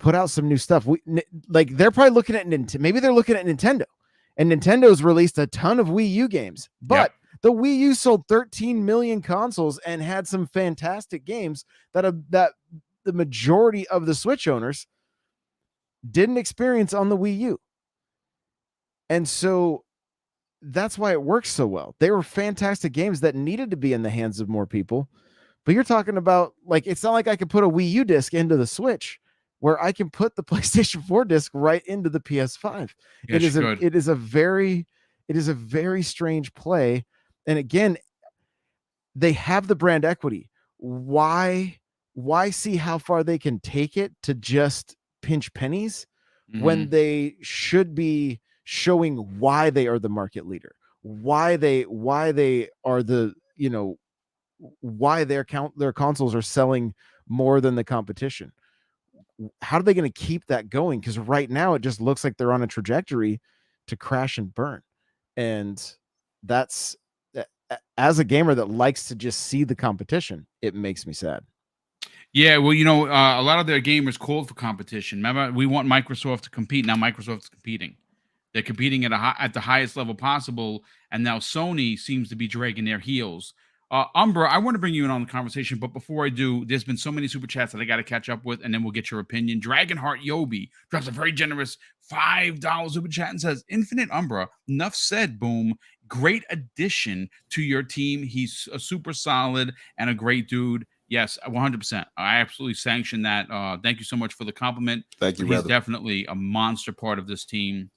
new stuff. They're probably looking at maybe they're looking at Nintendo. And Nintendo's released a ton of Wii U games, but the Wii U sold 13 million consoles and had some fantastic games that the majority of the Switch owners didn't experience on the Wii U. And so that's why it works so well. They were fantastic games that needed to be in the hands of more people. But you're talking about, like, it's not like I could put a Wii U disc into the Switch where I can put the PlayStation 4 disc right into the PS5. Yes, it is a very strange play. And again, they have the brand equity. Why see how far they can take it to just pinch pennies when they should be showing why they are the market leader, why they are the, why their consoles are selling more than the competition. How are they going to keep that going? Because right now it just looks like they're on a trajectory to crash and burn. And that's, as a gamer that likes to just see the competition, it makes me sad. Yeah, well, a lot of their gamers called for competition. Remember, we want Microsoft to compete. Now Microsoft's competing. They're competing at the highest level possible, and now Sony seems to be dragging their heels. Umbra, I want to bring you in on the conversation, but before I do, there's been so many super chats that I got to catch up with, and then we'll get your opinion. Dragonheart Yobi drops a very generous $5 super chat and says, Infinite Umbra, enough said, Boom. Great addition to your team. He's a super solid and a great dude. Yes, 100%. I absolutely sanction that. Thank you so much for the compliment. Thank you, He's brother. definitely a monster part of this team.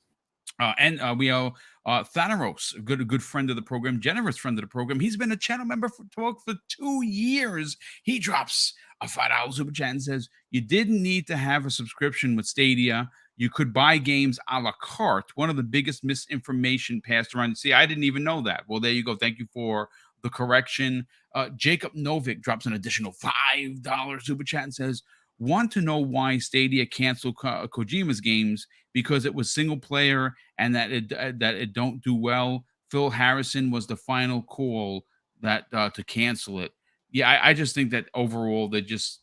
And we owe Thanaros, a good friend of the program, generous friend of the program. He's been a channel member for 2 years. He drops a $5 super chat and says, you didn't need to have a subscription with Stadia. You could buy games a la carte. One of the biggest misinformation passed around. See, I didn't even know that. Well, there you go. Thank you for the correction. Jacob Novick drops an additional $5 super chat and says, want to know why Stadia canceled Kojima's games? Because it was single player and that it don't do well. Phil Harrison was the final call that to cancel it. Yeah, I just think that overall they just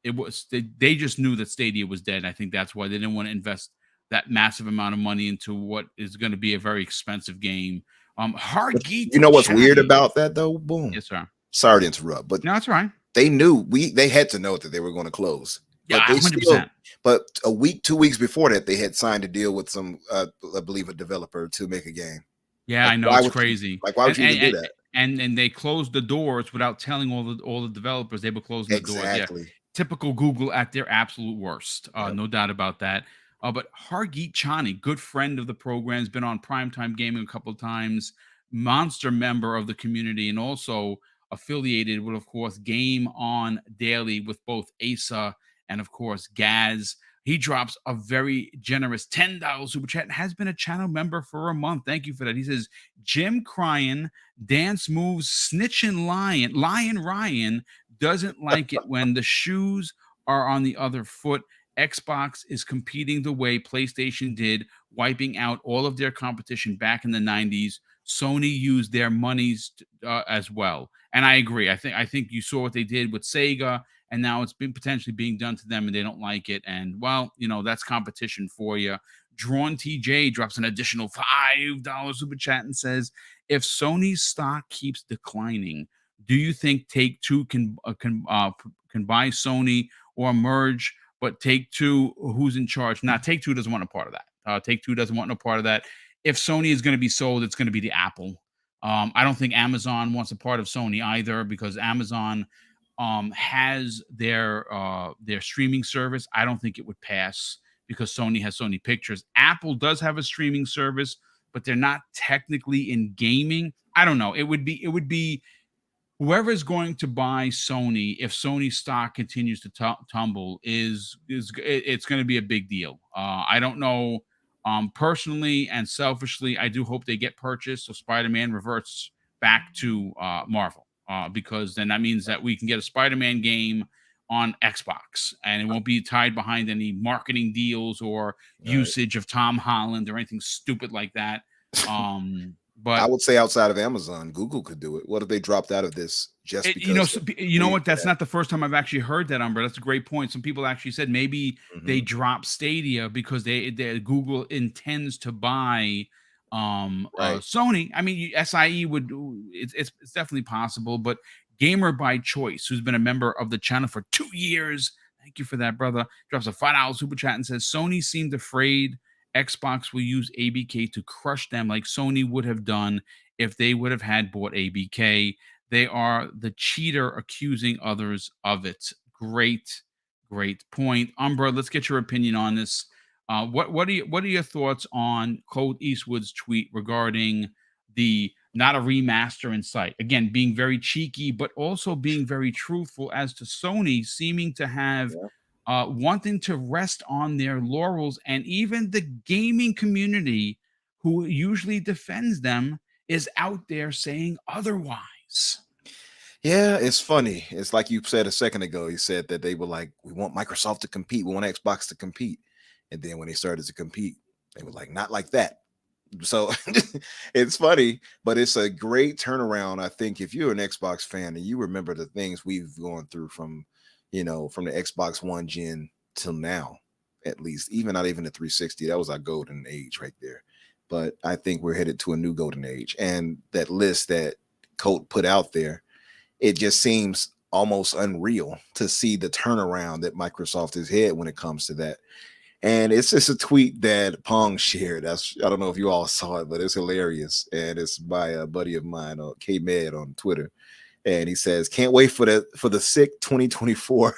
knew that Stadia was dead. I think that's why they didn't want to invest that massive amount of money into what is going to be a very expensive game. Hargeet, you know what's weird about that though? Boom. Yes, sir. Sorry to interrupt, but no, that's right. They knew they had to know that they were going to close. Yeah, but 100%. But a week, 2 weeks before that, they had signed a deal with some, I believe, a developer to make a game. Yeah, I know, it's crazy. Why would you even do that? And they closed the doors without telling all the developers they were closing the doors. Yeah. Typical Google at their absolute worst. No doubt about that. But Hargeet Chani, good friend of the program, has been on Primetime Gaming a couple of times, monster member of the community, and also affiliated with, of course, Game On Daily with both Asa and, of course, Gaz. He drops a very generous $10 super chat and has been a channel member for a month. Thank you for that. He says, Jim crying, dance moves, snitching Lion Ryan doesn't like it when the shoes are on the other foot. Xbox is competing the way PlayStation did, wiping out all of their competition back in the 90s. Sony used their monies as well. And I agree. I think you saw what they did with Sega, and now it's been potentially being done to them and they don't like it. And well, that's competition for you. Drawn TJ drops an additional $5 super chat and says, if Sony's stock keeps declining, do you think Take-Two can buy Sony or merge? But Take-Two, who's in charge? Now, Take-Two doesn't want a part of that. Take-Two doesn't want no part of that. If Sony is going to be sold, it's going to be the Apple. I don't think Amazon wants a part of Sony either, because Amazon has their streaming service. I don't think it would pass because Sony has Sony Pictures. Apple does have a streaming service, but they're not technically in gaming. I don't know. It would be whoever is going to buy Sony, if Sony stock continues to tumble, it's going to be a big deal. I don't know. Personally and selfishly, I do hope they get purchased so Spider-Man reverts back to Marvel, because then that means that we can get a Spider-Man game on Xbox and it won't be tied behind any marketing deals or usage of Tom Holland or anything stupid like that. But I would say outside of Amazon, Google could do it. What if they dropped out of this just because? What? That's not the first time I've actually heard that, Umber. That's a great point. Some people actually said maybe they dropped Stadia because Google intends to buy Sony. I mean, SIE would. It's definitely possible, but Gamer by Choice, who's been a member of the channel for 2 years, thank you for that, brother, drops a $5 super chat and says Sony seemed afraid Xbox will use ABK to crush them like Sony would have done if they would have had bought ABK. They are the cheater accusing others of it. Great point. Umbra, let's get your opinion on this. What are your thoughts on Colt Eastwood's tweet regarding the not a remaster in sight? Again, being very cheeky, but also being very truthful as to Sony seeming to have wanting to rest on their laurels, and even the gaming community, who usually defends them, is out there saying otherwise. Yeah, it's funny. It's like you said a second ago. You said that they were like, we want Microsoft to compete. We want Xbox to compete. And then when they started to compete, they were like, not like that. So it's funny, but it's a great turnaround. I think if you're an Xbox fan and you remember the things we've gone through from the Xbox One gen till now, at least, not even the 360, that was our golden age right there. But I think we're headed to a new golden age. And that list that Colt put out there, it just seems almost unreal to see the turnaround that Microsoft has had when it comes to that. And it's just a tweet that Pong shared. I don't know if you all saw it, but it's hilarious. And it's by a buddy of mine, K-Med on Twitter. And he says, can't wait for the sick 2024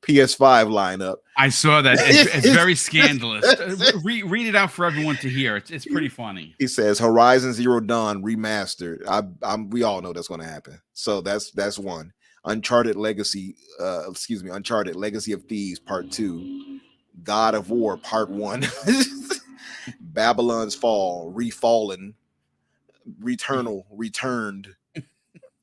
PS5 lineup. I saw that. It's very scandalous. Read it out for everyone to hear. It's pretty funny. He says Horizon Zero Dawn remastered. We all know that's going to happen. So that's one. Uncharted Legacy of Thieves Part 2. God of War Part 1. Babylon's Fall, Refallen, Returned.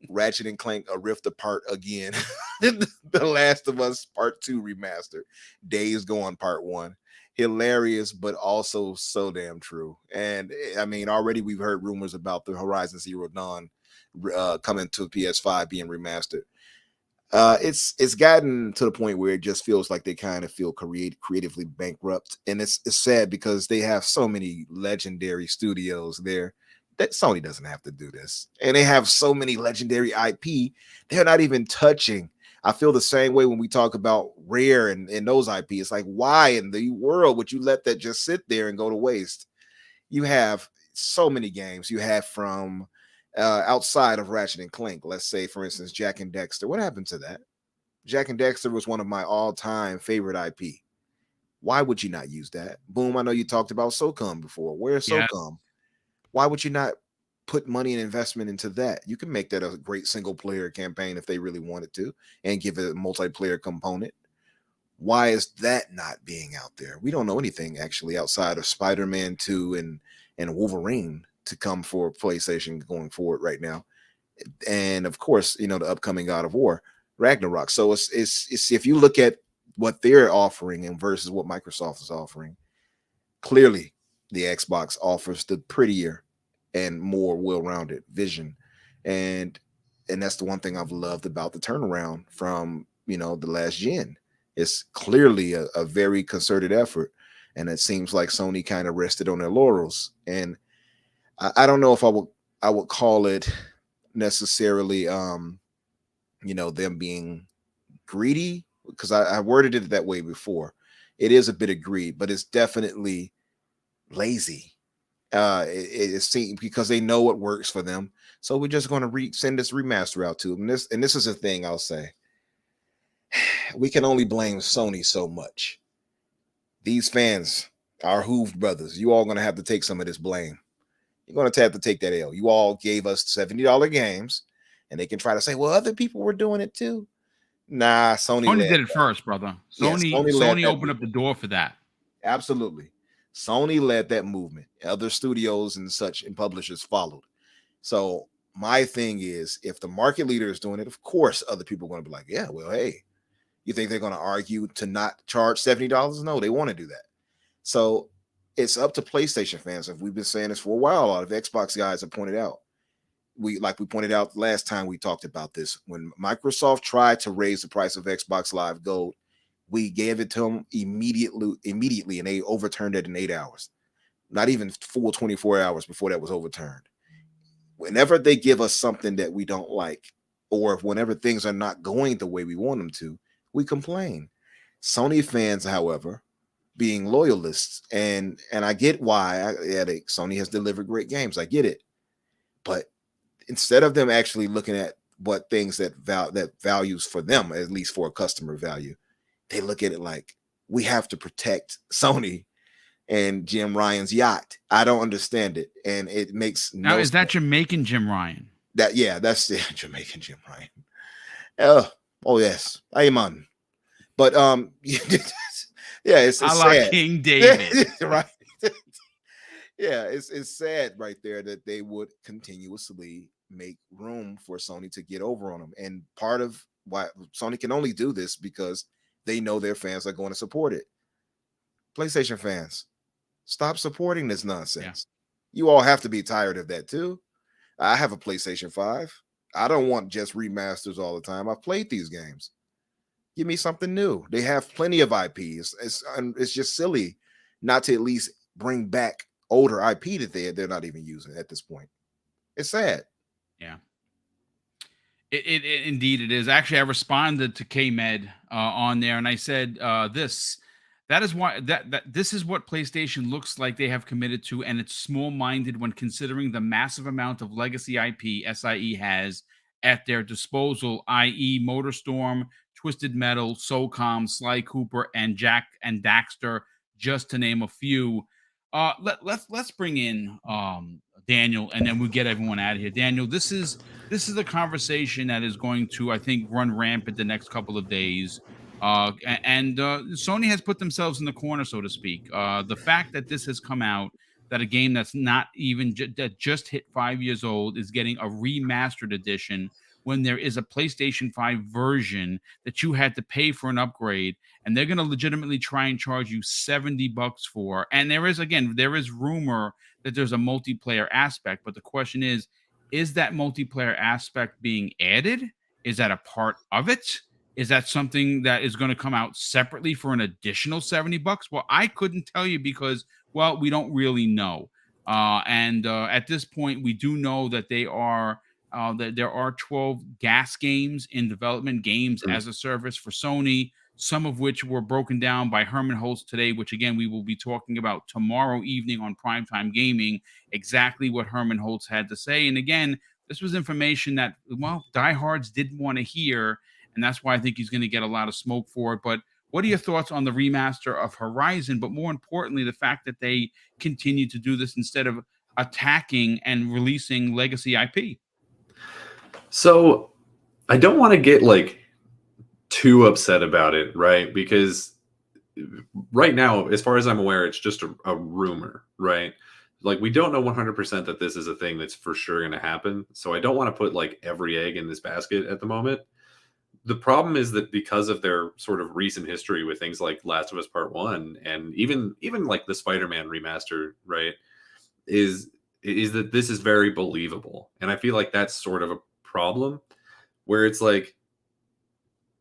Ratchet and Clank: A Rift Apart again. The Last of Us Part 2 remastered. Days Gone Part 1. Hilarious, but also so damn true. And I mean, already we've heard rumors about the Horizon Zero Dawn coming to PS5 being remastered. It's gotten to the point where it just feels like they kind of feel creatively bankrupt, and it's sad because they have so many legendary studios there that Sony doesn't have to do this, and they have so many legendary IP they're not even touching. I feel the same way when we talk about Rare and those IP. It's like, why in the world would you let that just sit there and go to waste? You have so many games. You have from outside of Ratchet and Clank, let's say, for instance, Jak and Daxter. What happened to that? Jak and Daxter was one of my all-time favorite IP. Why would you not use that? Boom, I know you talked about SOCOM before. Where's SOCOM? Why would you not put money and investment into that? You can make that a great single-player campaign if they really wanted to and give it a multiplayer component. Why is that not being out there? We don't know anything, actually, outside of Spider-Man 2 and Wolverine to come for PlayStation going forward right now. And, of course, the upcoming God of War, Ragnarok. So it's if you look at what they're offering and versus what Microsoft is offering, clearly the Xbox offers the prettier and more well-rounded vision. And that's the one thing I've loved about the turnaround from, the last gen. It's clearly a very concerted effort. And it seems like Sony kind of rested on their laurels. And I don't know if I would call it necessarily, them being greedy, because I worded it that way before. It is a bit of greed, but it's definitely lazy. It seems because they know what works for them. So we're just going to send this remaster out to them. And this is a thing I'll say. We can only blame Sony so much. These fans, our Hoove brothers, you all going to have to take some of this blame. You're going to have to take that L. You all gave us $70 games, and they can try to say, well, other people were doing it too. Nah, Sony did it first, brother. Sony opened up the door for that. Absolutely. Sony led that movement. Other studios and such and publishers followed. So my thing is, if the market leader is doing it, of course, other people are going to be like, yeah, well, hey, you think they're going to argue to not charge $70? No, they want to do that. So it's up to PlayStation fans. If we've been saying this for a while, a lot of Xbox guys have pointed out. We pointed out last time we talked about this. When Microsoft tried to raise the price of Xbox Live Gold, we gave it to them immediately, and they overturned it in 8 hours. Not even full 24 hours before that was overturned. Whenever they give us something that we don't like, or whenever things are not going the way we want them to, we complain. Sony fans, however, being loyalists, and I get why. Sony has delivered great games. I get it, but instead of them actually looking at what things that values for them, at least for a customer value, they look at it like we have to protect Sony and Jim Ryan's yacht. I don't understand it, and it makes no now. Is that Jamaican Jim Ryan? That's the Jamaican Jim Ryan. Oh yes, amen. But yeah, it's sad. King David, right? Yeah, it's sad right there that they would continuously make room for Sony to get over on them, and part of why Sony can only do this because they know their fans are going to support it. PlayStation fans, stop supporting this nonsense. Yeah. You all have to be tired of that too. I have a PlayStation 5. I don't want just remasters all the time. I've played these games. Give me something new. They have plenty of IPs. It's just silly not to at least bring back older IP that they're not even using at this point. It's sad. Yeah. It indeed it is. Actually, I responded to K-Med on there, and I said that is why that this is what PlayStation looks like they have committed to, and it's small-minded when considering the massive amount of legacy IP SIE has at their disposal, i.e. MotorStorm, Twisted Metal, SOCOM, Sly Cooper, and Jack and Daxter, just to name a few. Let's bring in Daniel, and then we'll get everyone out of here. Daniel, this is a conversation that is going to, I think, run rampant the next couple of days. And Sony has put themselves in the corner, so to speak. The fact that this has come out, that a game that's not even that just hit 5 years old is getting a remastered edition when there is a PlayStation 5 version that you had to pay for an upgrade, and they're going to legitimately try and charge you $70 for. And there is rumor that there's a multiplayer aspect, but the question is that multiplayer aspect being added? Is that a part of it? Is that something that is going to come out separately for an additional $70? Well, I couldn't tell you because, well, we don't really know. And at this point, we do know that there are 12 gas games in development, games as a service for Sony, some of which were broken down by Herman Holtz today, which, again, we will be talking about tomorrow evening on Primetime Gaming, exactly what Herman Holtz had to say. And, again, this was information that, well, diehards didn't want to hear, and that's why I think he's going to get a lot of smoke for it. But what are your thoughts on the remaster of Horizon, but more importantly, the fact that they continue to do this instead of attacking and releasing legacy IP? So I don't want to get too upset about it, right? Because right now, as far as I'm aware, it's just a rumor, right? We don't know 100% that this is a thing that's for sure going to happen. So I don't want to put every egg in this basket at the moment. the problem is that because of their sort of recent history with things like Last of Us Part 1 and even like the Spider-Man remaster, right, is that this is very believable. And I feel like that's sort of a problem where it's like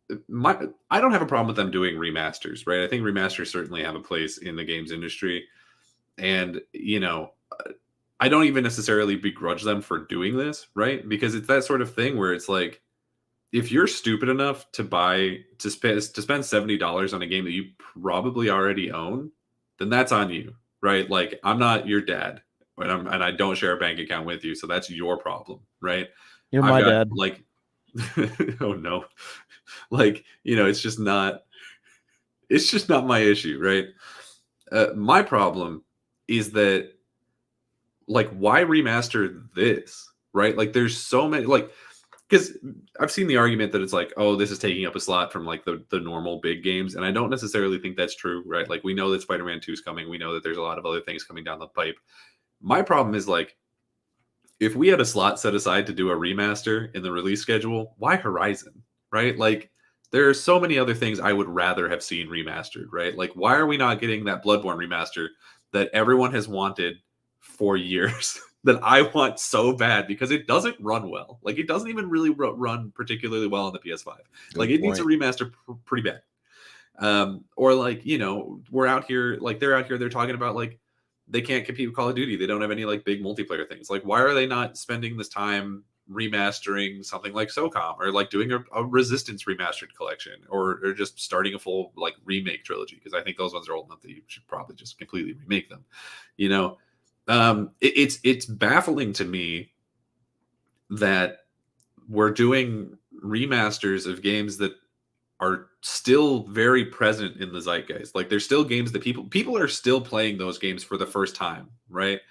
I don't have a problem with them doing remasters, right? I think remasters certainly have a place in the games industry. And, I don't even necessarily begrudge them for doing this, right? Because it's that sort of thing where it's like, if you're stupid enough to spend $70 on a game that you probably already own, then that's on you, right? Like, I'm not your dad, and I don't share a bank account with you, so that's your problem, right? You're my dad. Like, oh no, like, it's just not my issue, right? My problem is that, like, why remaster this, right? Like, there's so many, like, because I've seen the argument that it's like, oh, this is taking up a slot from like the normal big games. And I don't necessarily think that's true, right? Like, we know that Spider-Man 2 is coming. We know that there's a lot of other things coming down the pipe. My problem is, like, if we had a slot set aside to do a remaster in the release schedule, why Horizon, right? Like, there are so many other things I would rather have seen remastered, right? Like, why are we not getting that Bloodborne remaster that everyone has wanted for years? That I want so bad, because it doesn't run well. Like, it doesn't even really run particularly well on the PS5. Like, it needs a remaster pretty bad. Or like, we're out here, like, they're out here, they're talking about, like, they can't compete with Call of Duty. They don't have any like big multiplayer things. Like, why are they not spending this time remastering something like SOCOM, or like doing a Resistance remastered collection, or just starting a full like remake trilogy? Because I think those ones are old enough that you should probably just completely remake them. It's baffling to me that we're doing remasters of games that are still very present in the zeitgeist. Like, there's still games that people are still playing those games for the first time, right?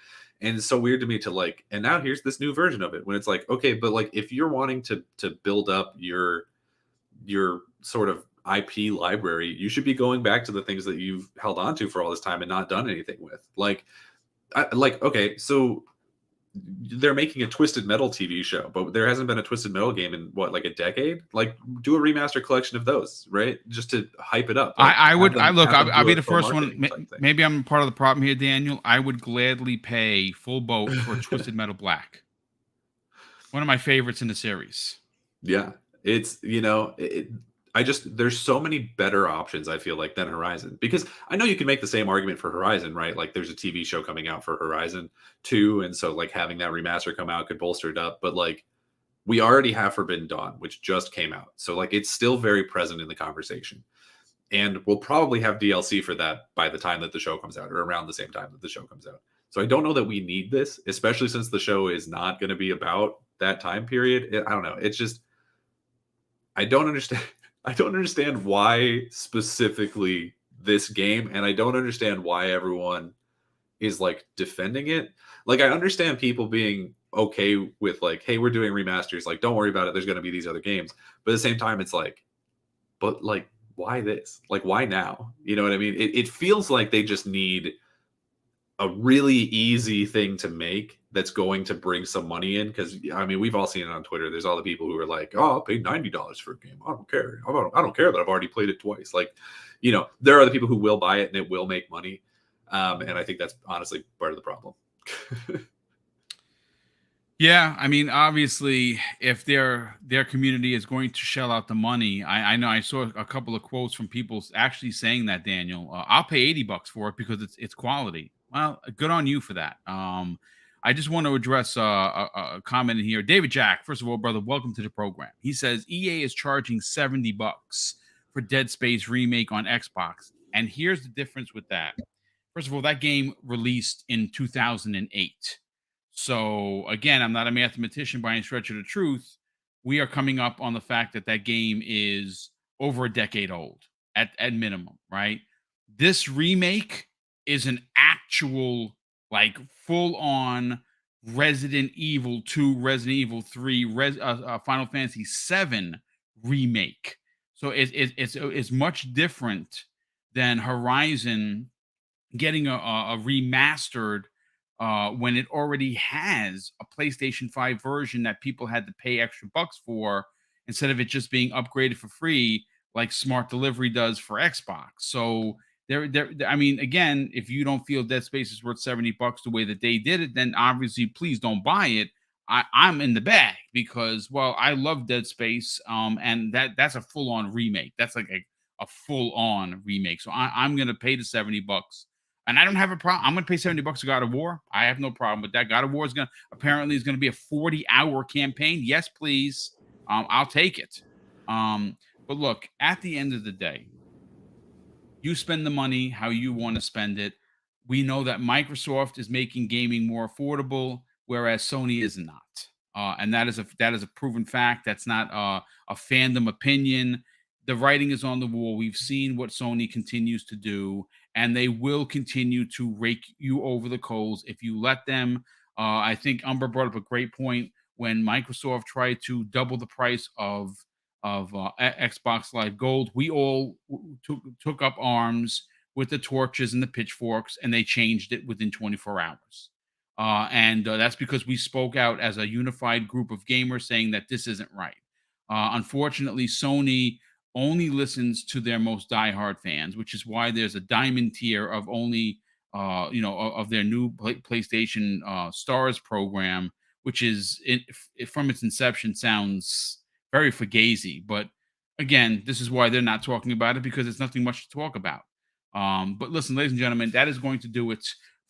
And it's so weird to me to like, and now here's this new version of it, when it's like, okay, but like, if you're wanting to build up your sort of IP library, you should be going back to the things that you've held on to for all this time and not done anything with. Okay, so they're making a Twisted Metal TV show, but there hasn't been a Twisted Metal game in what, like a decade? Like, do a remaster collection of those, right? Just to hype it up. Like, I'll be the first one. Maybe I'm part of the problem here, Daniel. I would gladly pay full boat for Twisted Metal Black. One of my favorites in the series. Yeah, it's, there's so many better options, I feel like, than Horizon. Because I know you can make the same argument for Horizon, right? Like, there's a TV show coming out for Horizon 2, and so like having that remaster come out could bolster it up. But like, we already have Forbidden Dawn, which just came out. So like, it's still very present in the conversation. And we'll probably have DLC for that by the time that the show comes out, or around the same time that the show comes out. So I don't know that we need this, especially since the show is not going to be about that time period. I don't know. It's just, I don't understand why specifically this game, and I don't understand why everyone is like defending it. Like, I understand people being okay with like, hey, we're doing remasters, like, don't worry about it, there's going to be these other games. But at the same time, it's like, but like, why this? Like, why now? You know what I mean? It feels like they just need a really easy thing to make that's going to bring some money in. Because I mean, we've all seen it on Twitter. There's all the people who are like, oh, I'll pay $90 for a game. I don't care. I don't care that I've already played it twice. Like, there are the people who will buy it and it will make money. And I think that's honestly part of the problem. Yeah, I mean, obviously, if their community is going to shell out the money, I know I saw a couple of quotes from people actually saying that, Daniel, I'll pay $80 for it because it's quality. Well, good on you for that. I just want to address a comment in here. David Jack, first of all, brother, welcome to the program. He says EA is charging $70 for Dead Space remake on Xbox, and here's the difference with that. First of all, that game released in 2008. So again, I'm not a mathematician by any stretch of the truth. We are coming up on the fact that that game is over a decade old at minimum, right? This remake is an actual, like, full-on Resident Evil 2, Resident Evil 3, Final Fantasy 7 remake. So it's much different than Horizon getting a remastered when it already has a PlayStation 5 version that people had to pay extra bucks for instead of it just being upgraded for free like smart delivery does for Xbox. So I mean, again, if you don't feel Dead Space is worth $70 the way that they did it, then obviously please don't buy it. I'm in the bag because, well, I love Dead Space, and that's a full-on remake. That's like a full-on remake. So I'm gonna pay the $70, and I don't have a problem. I'm gonna pay $70 to God of War. I have no problem with that. God of War is gonna be a 40-hour campaign. Yes, please. I'll take it. But look, at the end of the day, you spend the money how you want to spend it. We know that Microsoft is making gaming more affordable, whereas Sony is not. And that is a proven fact. That's not a fandom opinion. The writing is on the wall. We've seen what Sony continues to do, and they will continue to rake you over the coals if you let them. I think Umber brought up a great point when Microsoft tried to double the price of Xbox Live Gold. We all took up arms with the torches and the pitchforks, and they changed it within 24 hours. And that's because we spoke out as a unified group of gamers saying that this isn't right. Unfortunately, Sony only listens to their most diehard fans, which is why there's a diamond tier of only, of their new PlayStation Stars program, which is from its inception sounds very fugazi. But again, this is why they're not talking about it, because it's nothing much to talk about. But listen, ladies and gentlemen, that is going to do it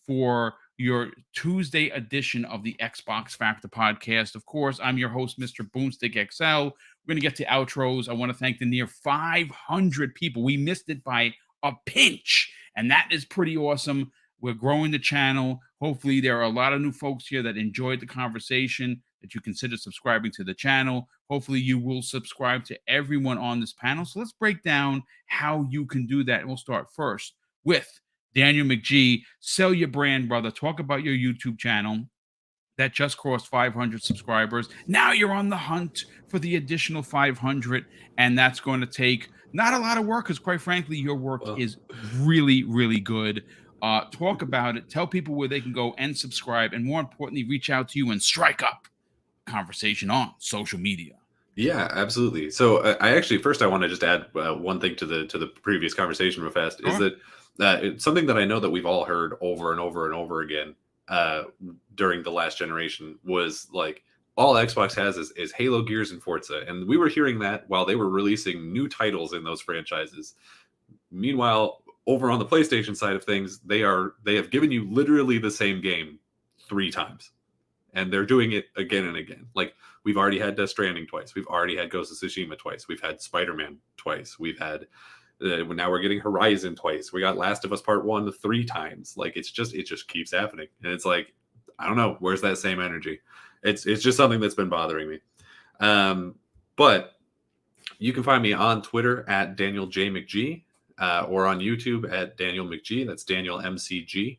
for your Tuesday edition of the Xbox Factor podcast. Of course, I'm your host, Mr. BoomStick XL. We're going to get to outros. I want to thank the near 500 people. We missed it by a pinch, and that is pretty awesome. We're growing the channel. Hopefully, there are a lot of new folks here that enjoyed the conversation, that you consider subscribing to the channel. Hopefully, you will subscribe to everyone on this panel. So let's break down how you can do that. And we'll start first with Daniel McGee. Sell your brand, brother. Talk about your YouTube channel that just crossed 500 subscribers. Now you're on the hunt for the additional 500, and that's going to take not a lot of work, because quite frankly, your work is really, really good. Talk about it. Tell people where they can go and subscribe, and more importantly, reach out to you and strike up a conversation on social media. Yeah, absolutely. So I actually, first I want to just add one thing to the previous conversation real fast. Is that it's something that I know that we've all heard over and over and over again during the last generation was like, all Xbox has is Halo, Gears, and Forza. And we were hearing that while they were releasing new titles in those franchises. Meanwhile, over on the PlayStation side of things, they have given you literally the same game 3 times. And they're doing it again and again. Like, we've already had Death Stranding twice. We've already had Ghost of Tsushima twice. We've had Spider-Man twice. We've had now we're getting Horizon twice. We got Last of Us Part 1 3 times. Like, it just keeps happening. And it's like, I don't know, where's that same energy? It's just something that's been bothering me. But you can find me on Twitter at Daniel J. McGee, or on YouTube at Daniel McGee. That's Daniel MCG.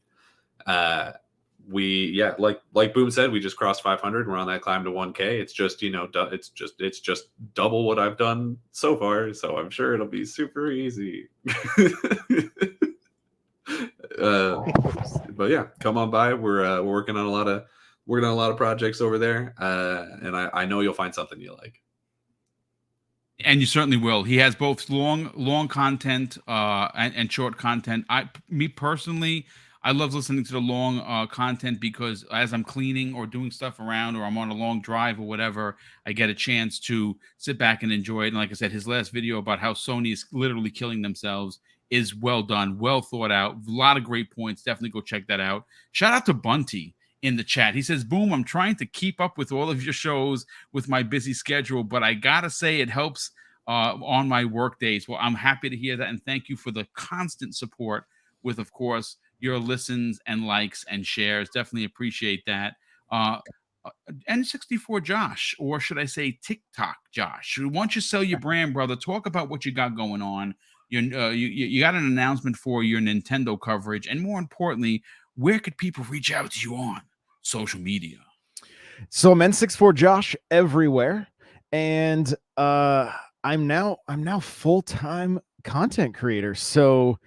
Like Boom said, we just crossed 500. We're on that climb to 1K. It's just, it's just double what I've done so far. So I'm sure it'll be super easy. But yeah, come on by. We're working on a lot of projects over there, and I know you'll find something you like. And you certainly will. He has both long content and short content. Me personally, I love listening to the long content, because as I'm cleaning or doing stuff around, or I'm on a long drive or whatever, I get a chance to sit back and enjoy it. And like I said, his last video about how Sony is literally killing themselves is well done, well thought out. A lot of great points. Definitely go check that out. Shout out to Bunty in the chat. He says, Boom, I'm trying to keep up with all of your shows with my busy schedule, but I gotta say it helps on my work days. Well, I'm happy to hear that, and thank you for the constant support with, of course, your listens and likes and shares. Definitely appreciate that. N64 Josh, or should I say TikTok Josh, why don't you sell your brand, brother? Talk about what you got going on. You got an announcement for your Nintendo coverage, and more importantly, where could people reach out to you on social media? So I'm N64 Josh everywhere, and I'm now full-time content creator. So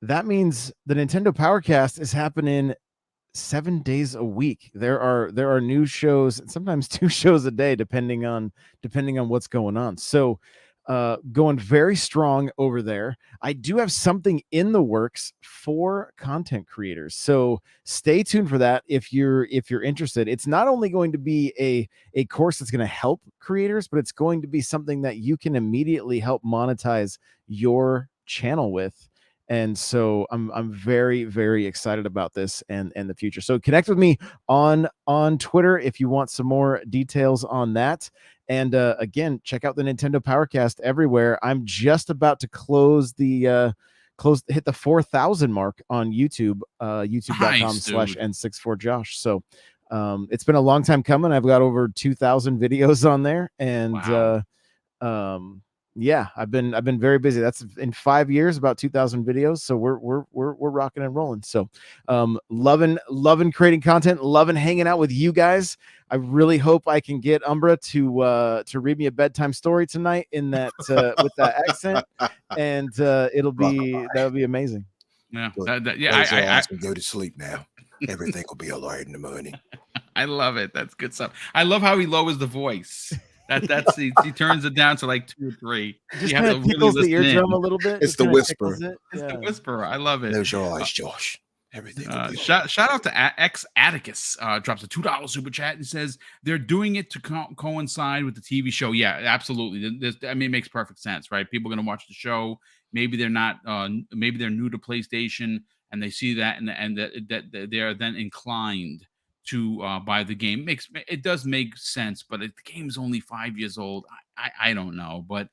that means the Nintendo Powercast is happening 7 days a week. There are new shows, sometimes 2 shows a day, depending on what's going on. So going very strong over there. I do have something in the works for content creators, so stay tuned for that if you're interested. It's not only going to be a course that's going to help creators, but it's going to be something that you can immediately help monetize your channel with. And so I'm very, very excited about this and the future. So connect with me on Twitter if you want some more details on that. And again, check out the Nintendo Powercast everywhere. I'm just about to hit the 4,000 mark on YouTube, youtube.com/n64josh. So it's been a long time coming. I've got over 2,000 videos on there, and Wow. yeah, I've been very busy. That's in 5 years, about 2,000 videos. So we're rocking and rolling. So loving creating content, loving hanging out with you guys. I really hope I can get Umbra to read me a bedtime story tonight in that with that accent, and that'll be amazing. Yeah, I go to sleep now. Everything will be all right in the morning. I love it. That's good stuff. I love how he lowers the voice. That's he turns it down to like 2 or 3. Just kind of tickles the eardrum a little bit. It's the whisper. It's the whisper. I love it. Close your eyes, Josh. Everything. Shout out to X Atticus. Drops a $2 super chat and says they're doing it to coincide with the TV show. Yeah, absolutely. I mean, it makes perfect sense, right? People are going to watch the show. Maybe they're not. Maybe they're new to PlayStation and they see that and that they are then inclined to buy the game. It does make sense, but the game's only 5 years old. I don't know, but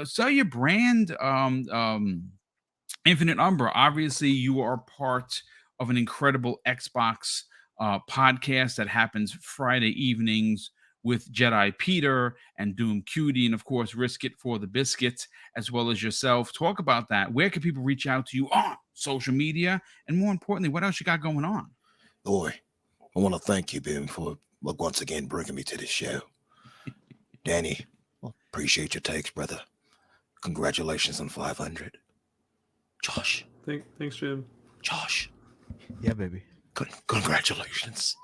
so your brand Infinite Umbra, obviously you are part of an incredible Xbox podcast that happens Friday evenings with Jedi Peter and Doom Cutie, and of course Risk It for the Biscuit, as well as yourself. Talk about that. Where can people reach out to you on social media, and more importantly, what else you got going on? Boy, I want to thank you, Ben, for once again bringing me to this show. Danny, appreciate your takes, brother. Congratulations on 500. Josh. Thanks, Jim. Josh. Yeah, baby. Congratulations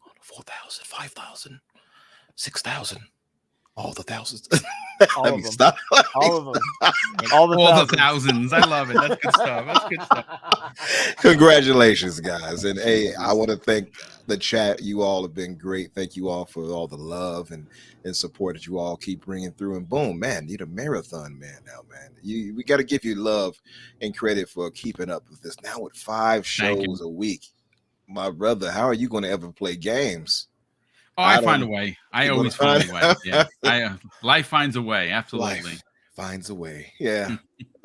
on 4,000, 5,000, 6,000. All the thousands. All of them. All of them. All the thousands. I love it. That's good stuff. That's good stuff. Congratulations, guys. And hey, I want to thank the chat. You all have been great. Thank you all for all the love and support that you all keep bringing through. And boom, man, you're a marathon man now, man. We got to give you love and credit for keeping up with this. Now with 5 shows a week, my brother, how are you going to ever play games? Oh, I find a way. I always find a way. Yeah, life finds a way. Absolutely, life finds a way. Yeah,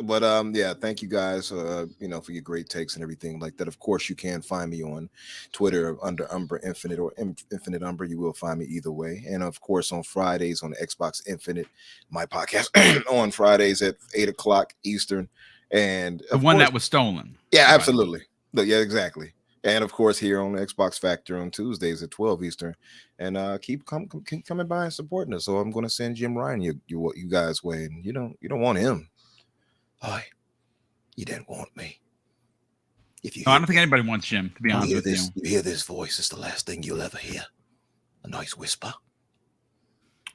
but yeah. Thank you guys, for your great takes and everything like that. Of course, you can find me on Twitter under Umbra Infinite or Infinite Umbra. You will find me either way. And of course, on Fridays on Xbox Infinite, my podcast on Fridays at 8:00 Eastern. And the one that was stolen. Yeah, absolutely. Yeah, exactly. And of course, here on the Xbox Factor on Tuesdays at 12 Eastern, and keep coming by and supporting us. So I'm going to send Jim Ryan you guys' way, and you don't want him. Hi, you didn't want me. I don't think anybody wants Jim. To be honest with you, you hear this voice. It's the last thing you'll ever hear. A nice whisper.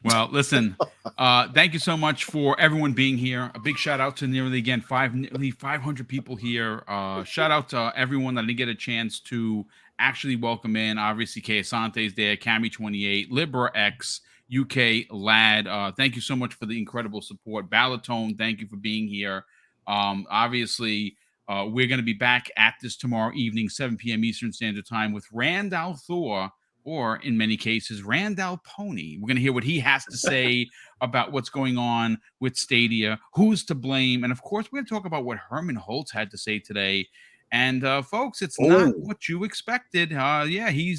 Well, listen, thank you so much for everyone being here. A big shout out to nearly 500 people here. Shout out to everyone that didn't get a chance to actually welcome in. Obviously, K Asante's there, Cami28, Libra X, UK Lad. Thank you so much for the incredible support. Ballatone, thank you for being here. Obviously, we're going to be back at this tomorrow evening, 7 p.m. Eastern Standard Time with Randall Thor, or in many cases, Randall Pony. We're going to hear what he has to say about what's going on with Stadia, who's to blame, and of course, we're going to talk about what Herman Holtz had to say today. And folks, it's not what you expected. Yeah, he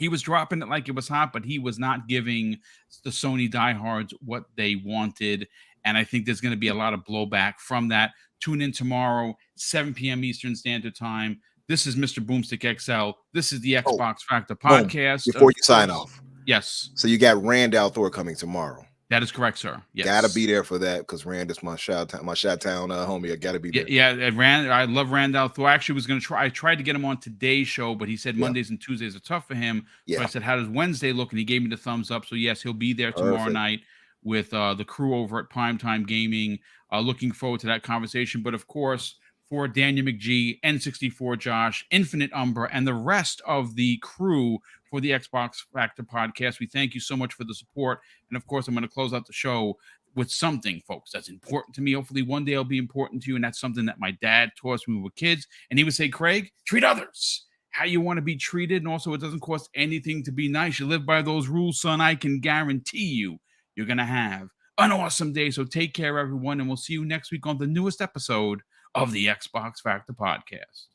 was dropping it like it was hot, but he was not giving the Sony diehards what they wanted. And I think there's going to be a lot of blowback from that. Tune in tomorrow, 7 p.m. Eastern Standard Time. This is Mr. BoomStick XL. This is the Xbox Factor podcast. Before you sign off. Yes. So you got Randall Thor coming tomorrow. That is correct, sir. Yes. Gotta be there for that because Rand is my Chi-Town homie. I gotta be there. I love Randall Thor. I actually was going to try. I tried to get him on today's show, but he said Mondays and Tuesdays are tough for him. Yeah. So I said, how does Wednesday look? And he gave me the thumbs up. So yes, he'll be there tomorrow night with the crew over at Primetime Gaming. Looking forward to that conversation. But of course, for Daniel McGee, N64 Josh, Infinite Umbra, and the rest of the crew for the Xbox Factor podcast, we thank you so much for the support. And of course, I'm going to close out the show with something, folks, that's important to me. Hopefully one day it'll be important to you. And that's something that my dad taught us when we were kids. And he would say, Craig, treat others how you want to be treated. And also, it doesn't cost anything to be nice. You live by those rules, son. I can guarantee you, you're going to have an awesome day. So take care, everyone. And we'll see you next week on the newest episode of the Xbox Factor podcast.